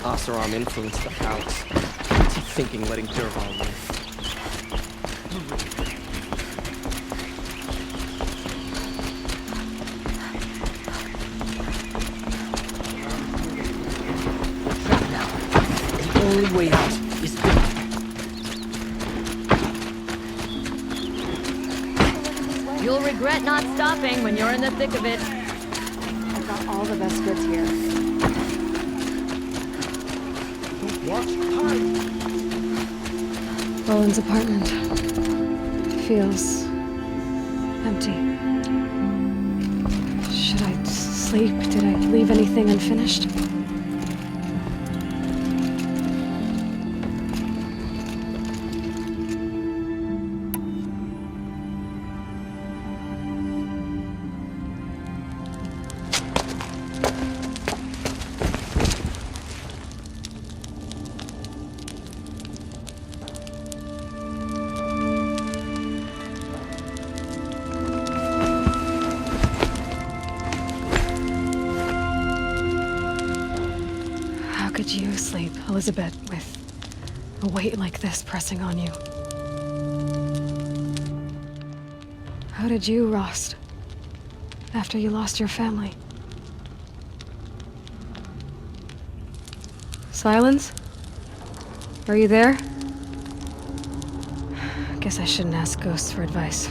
Oseram influenced the house. What's he thinking letting Dervahl live? The only way out is through. You'll regret not stopping when you're in the thick of it. I've got all the best goods here. Roland's apartment feels empty. Should I sleep? Did I leave anything unfinished? Could you sleep, Elizabeth, with a weight like this pressing on you? How did you, Rost, after you lost your family? Silence? Are you there? Guess I shouldn't ask ghosts for advice.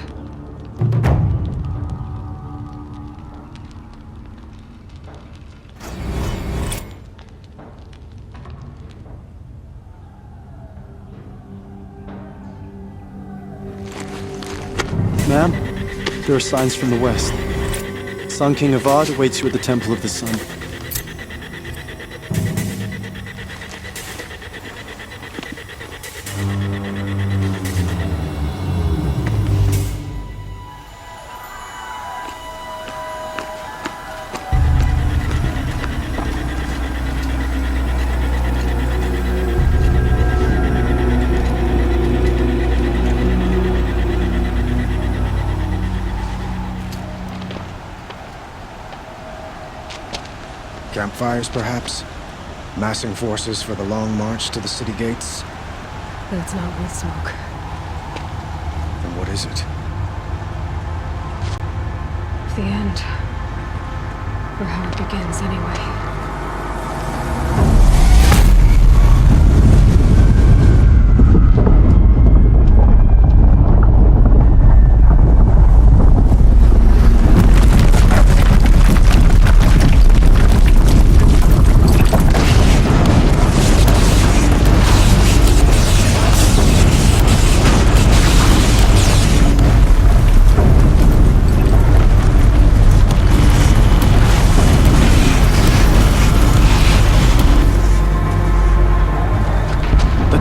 Ma'am, there are signs from the west. Sun King Avad awaits you at the Temple of the Sun. Campfires, perhaps? Massing forces for the long march to the city gates? That's not wood smoke. Then what is it? The end. Or how it begins, anyway.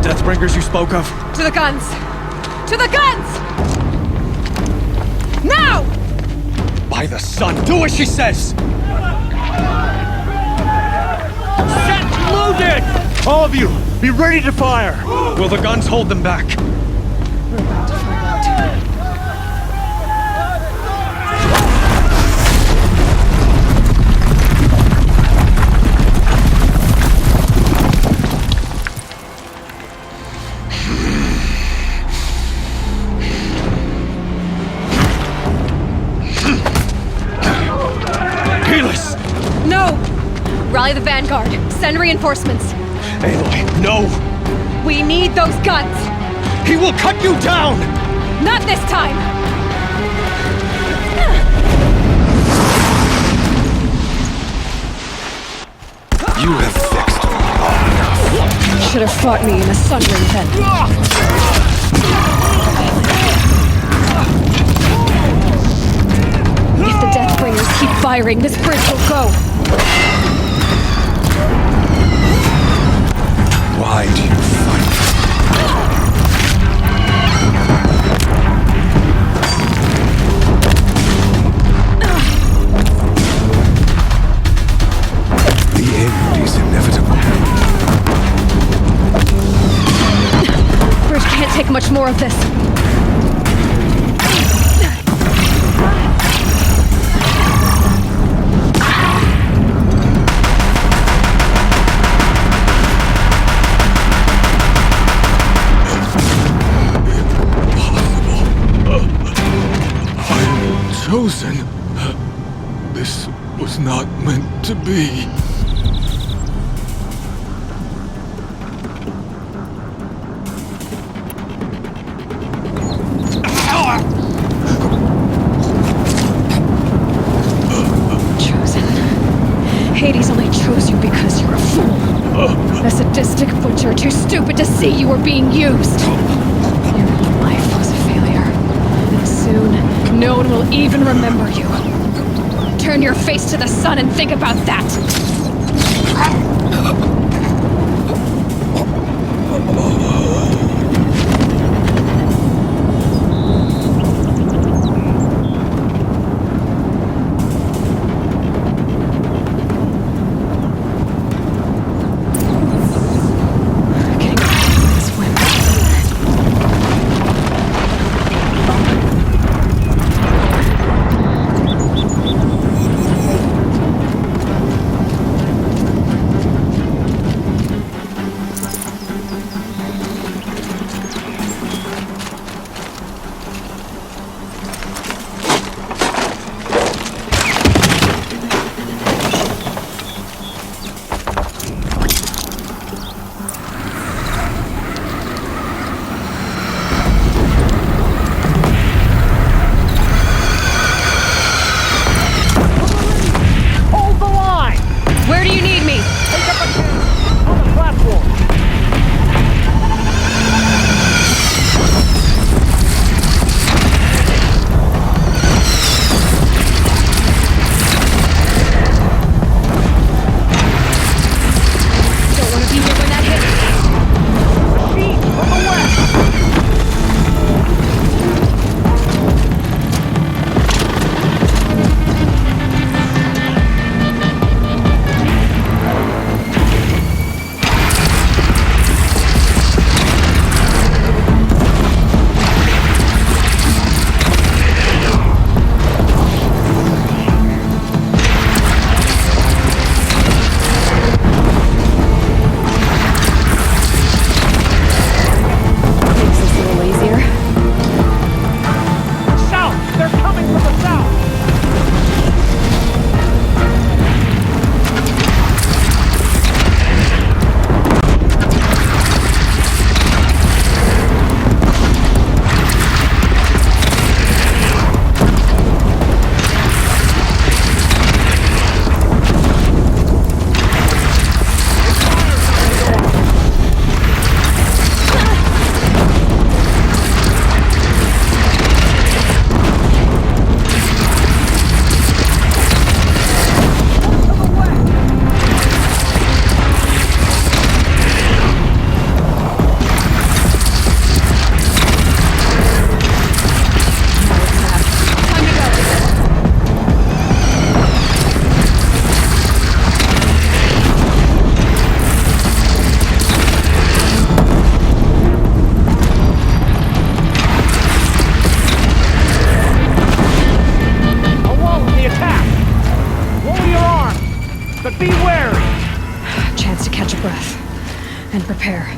Deathbringers you spoke of? To the guns! To the guns! Now! By the sun, do as she says! Set loaded! All of you, be ready to fire! Will the guns hold them back? We're about to find out. Rally the Vanguard. Send reinforcements. Aloy, no! We need those guns! He will cut you down! Not this time! You have fixed me long enough. Should have fought me in a Sunring tent. If the Deathbringers keep firing, this bridge will go. Why do you fight? The end is inevitable. Bridge can't take much more of this. Chosen. This was not meant to be. Chosen. Hades only chose you because you're a fool. A sadistic butcher, too stupid to see you were being used. Your whole life was a failure. And soon, no one will even remember you. Turn your face to the sun and think about that! and prepare.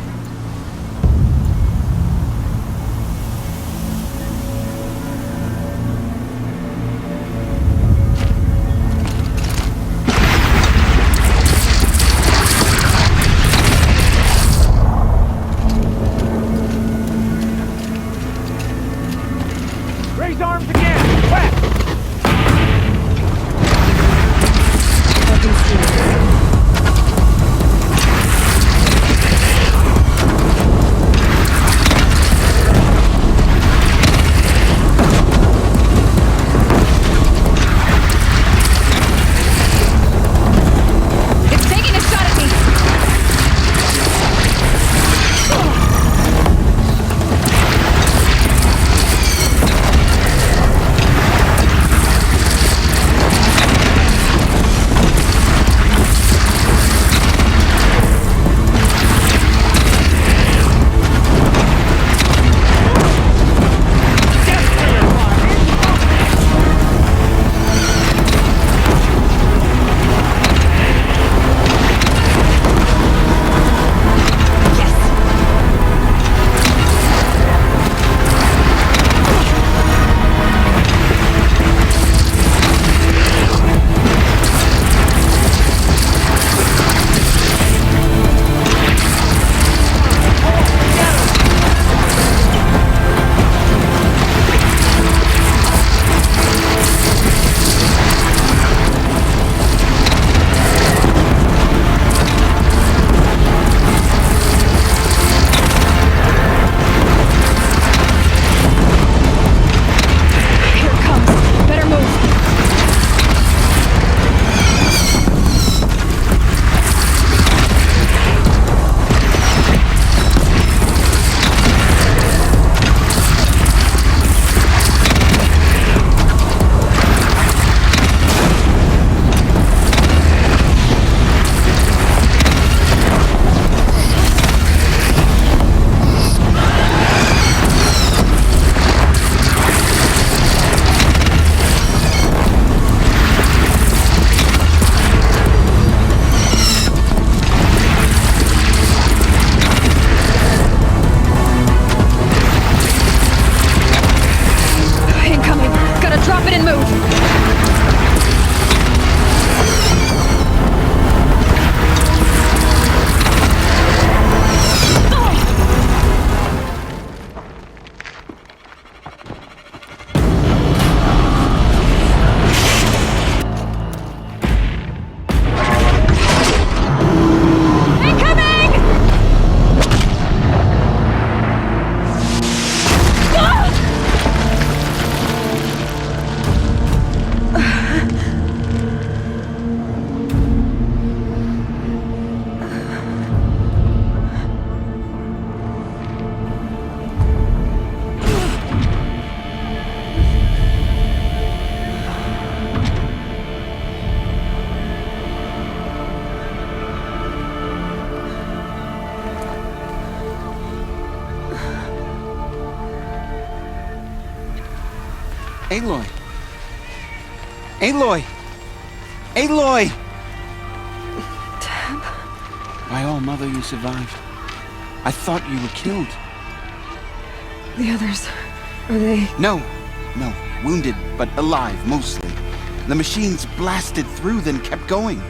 Aloy! Aloy! Aloy! Tab? My all mother, you survived. I thought you were killed. The others, are they... No. Wounded, but alive, mostly. The machines blasted through, then kept going.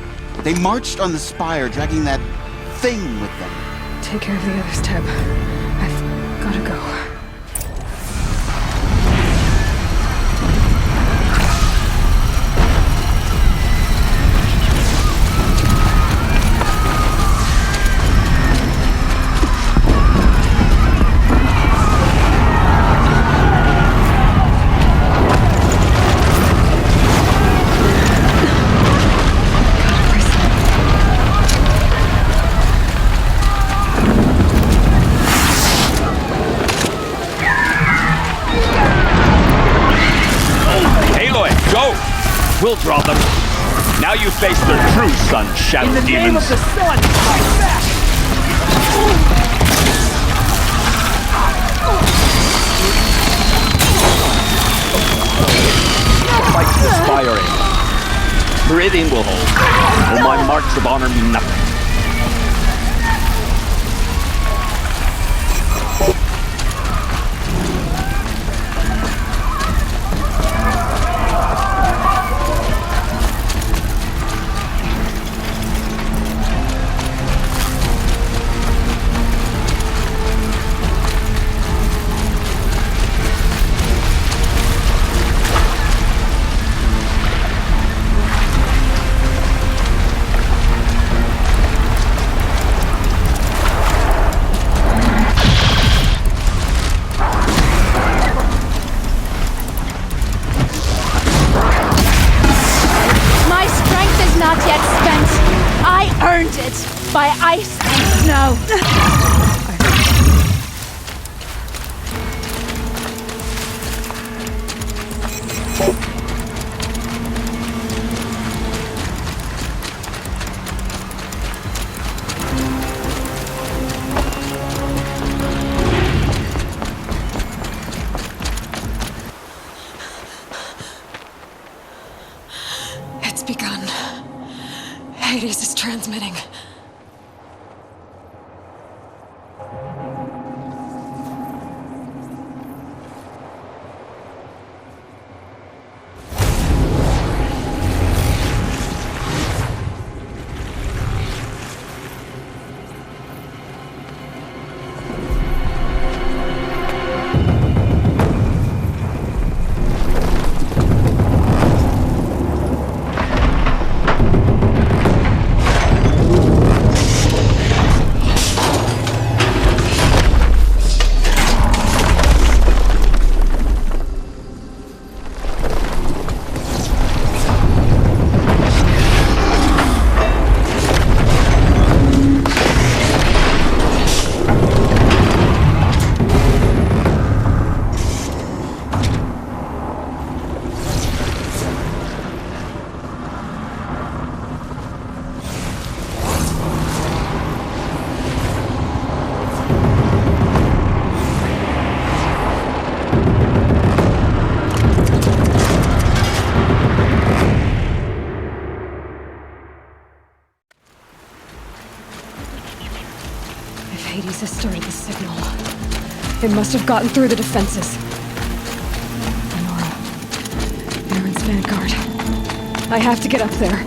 They marched on the spire, dragging that thing with them. Take care of the others, Tab. I've gotta go. We'll draw them. Now you face their true sun, shadow demons. In the name of the sun, fight back! Fight inspiring. Meridian will hold. Will my marks of honor mean nothing? By ice and snow. It's begun. Hades is transmitting. Hades has started the signal. It must have gotten through the defenses. Nora. Baron's vanguard. I have to get up there.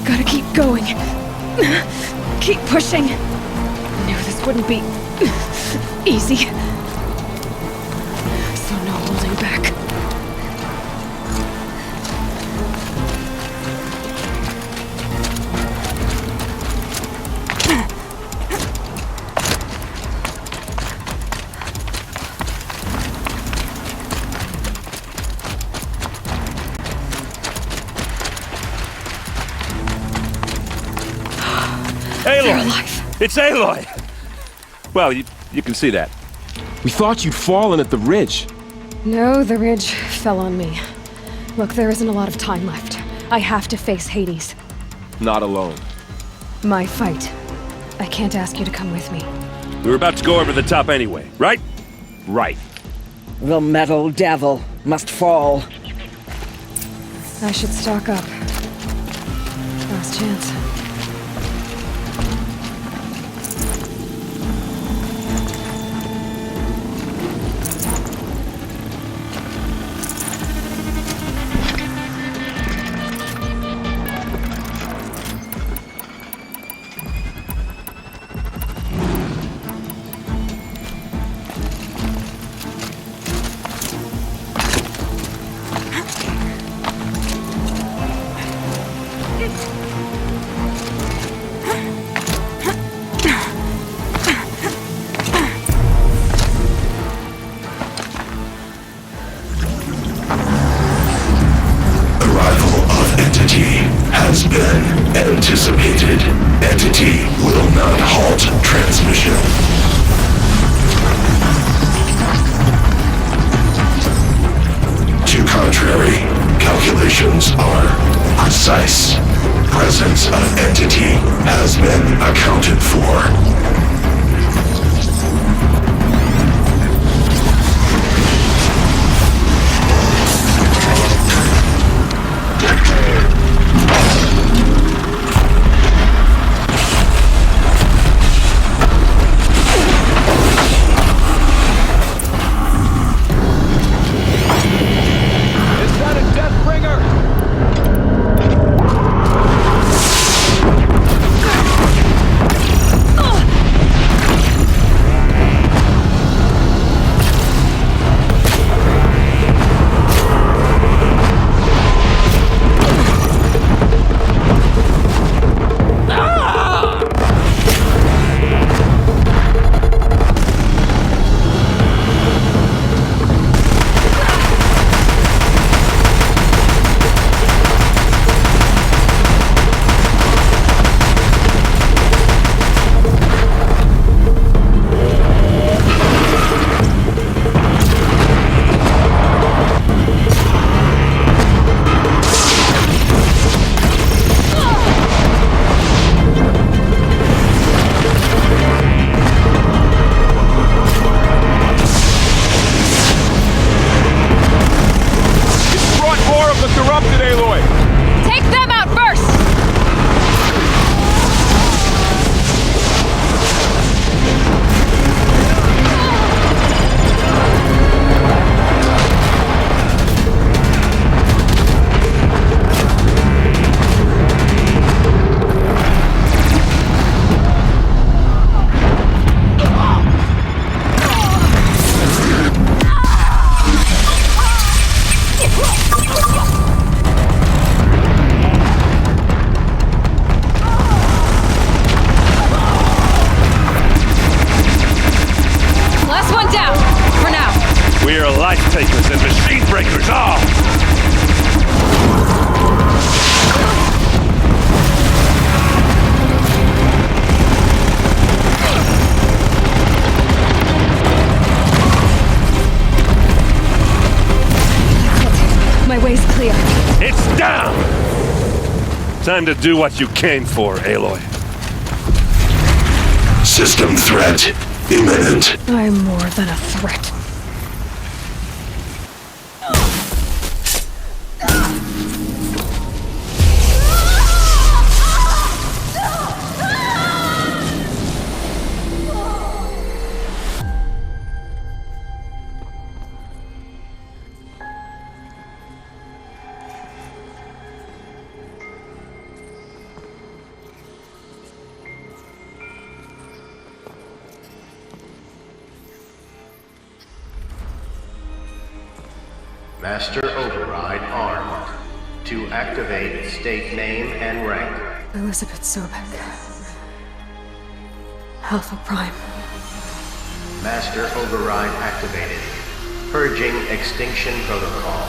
Gotta keep going. Keep pushing. Knew this wouldn't be easy. So no holding back. Aloy! It's Aloy! Well, you can see that. We thought you'd fallen at the ridge. No, the ridge fell on me. Look, there isn't a lot of time left. I have to face Hades. Not alone. My fight. I can't ask you to come with me. We were about to go over the top anyway, right? Right. The metal devil must fall. I should stock up. Last chance. Has been anticipated. Entity will not halt transmission. To contrary, calculations are precise. Presence of entity has been accounted for. Time to do what you came for, Aloy. System threat imminent. I'm more than a threat. Master Override armed. To activate, state name and rank. Elizabeth Sobek. Alpha Prime. Master Override activated. Purging Extinction Protocol.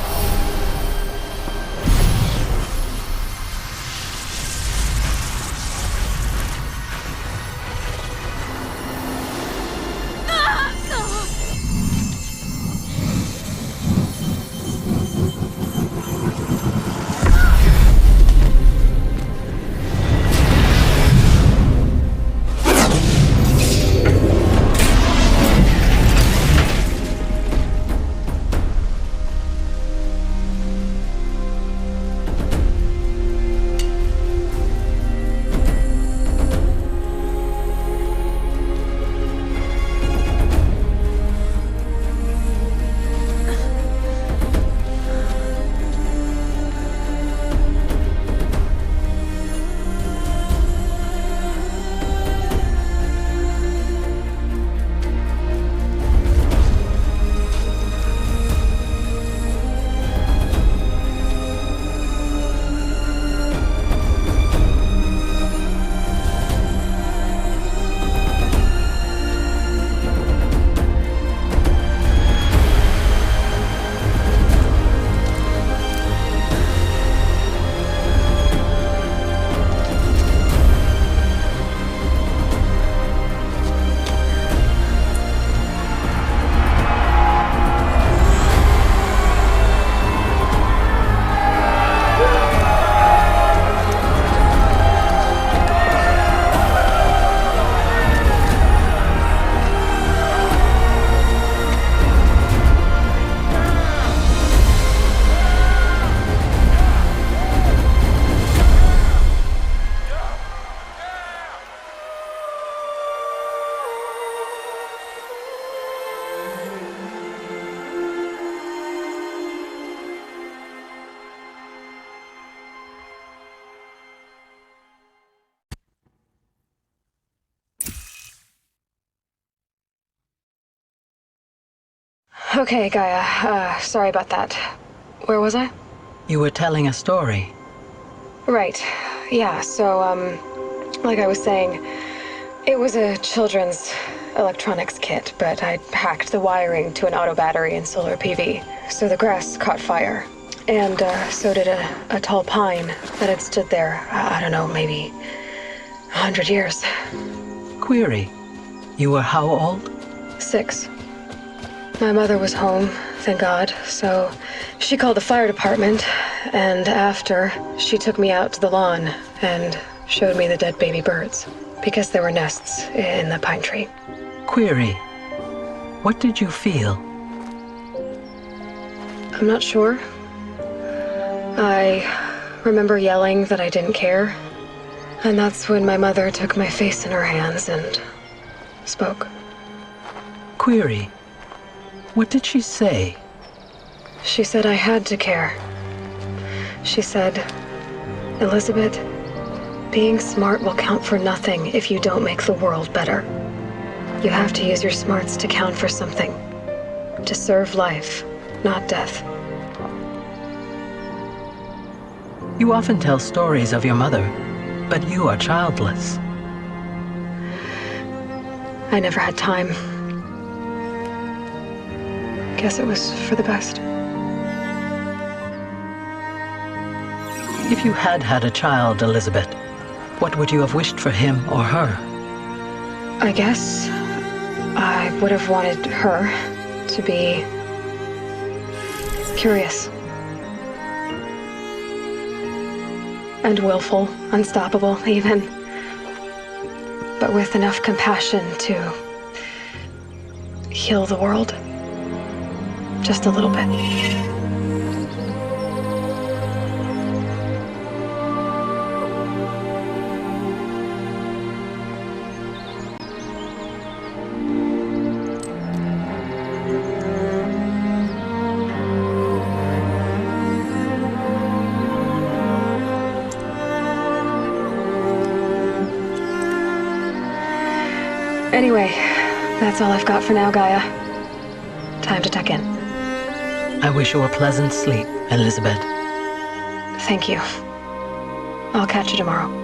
Okay, Gaia. Sorry about that. Where was I? You were telling a story. Right. Yeah, so, like I was saying, it was a children's electronics kit, but I hacked the wiring to an auto battery and solar PV. So the grass caught fire. And, so did a tall pine that had stood there, I don't know, maybe 100 years. Query. You were how old? 6. My mother was home, thank God, so she called the fire department, and after, she took me out to the lawn and showed me the dead baby birds, because there were nests in the pine tree. Query. What did you feel? I'm not sure. I remember yelling that I didn't care, and that's when my mother took my face in her hands and spoke. Query. What did she say? She said I had to care. She said, Elizabeth, being smart will count for nothing if you don't make the world better. You have to use your smarts to count for something. To serve life, not death. You often tell stories of your mother, but you are childless. I never had time. Guess it was for the best. If you had had a child, Elizabeth, what would you have wished for him or her? I guess I would have wanted her to be curious. And willful, unstoppable even. But with enough compassion to heal the world. Just a little bit. Anyway, that's all I've got for now, Gaia. Time to tuck in. I wish you a pleasant sleep, Elizabeth. Thank you. I'll catch you tomorrow.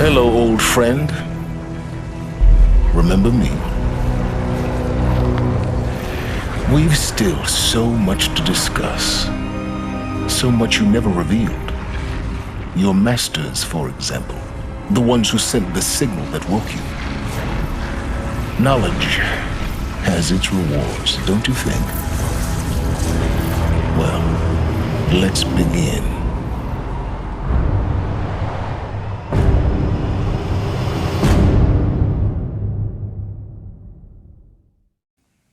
Hello, old friend. Remember me? We've still so much to discuss. So much you never revealed. Your masters, for example. The ones who sent the signal that woke you. Knowledge has its rewards, don't you think? Well, let's begin.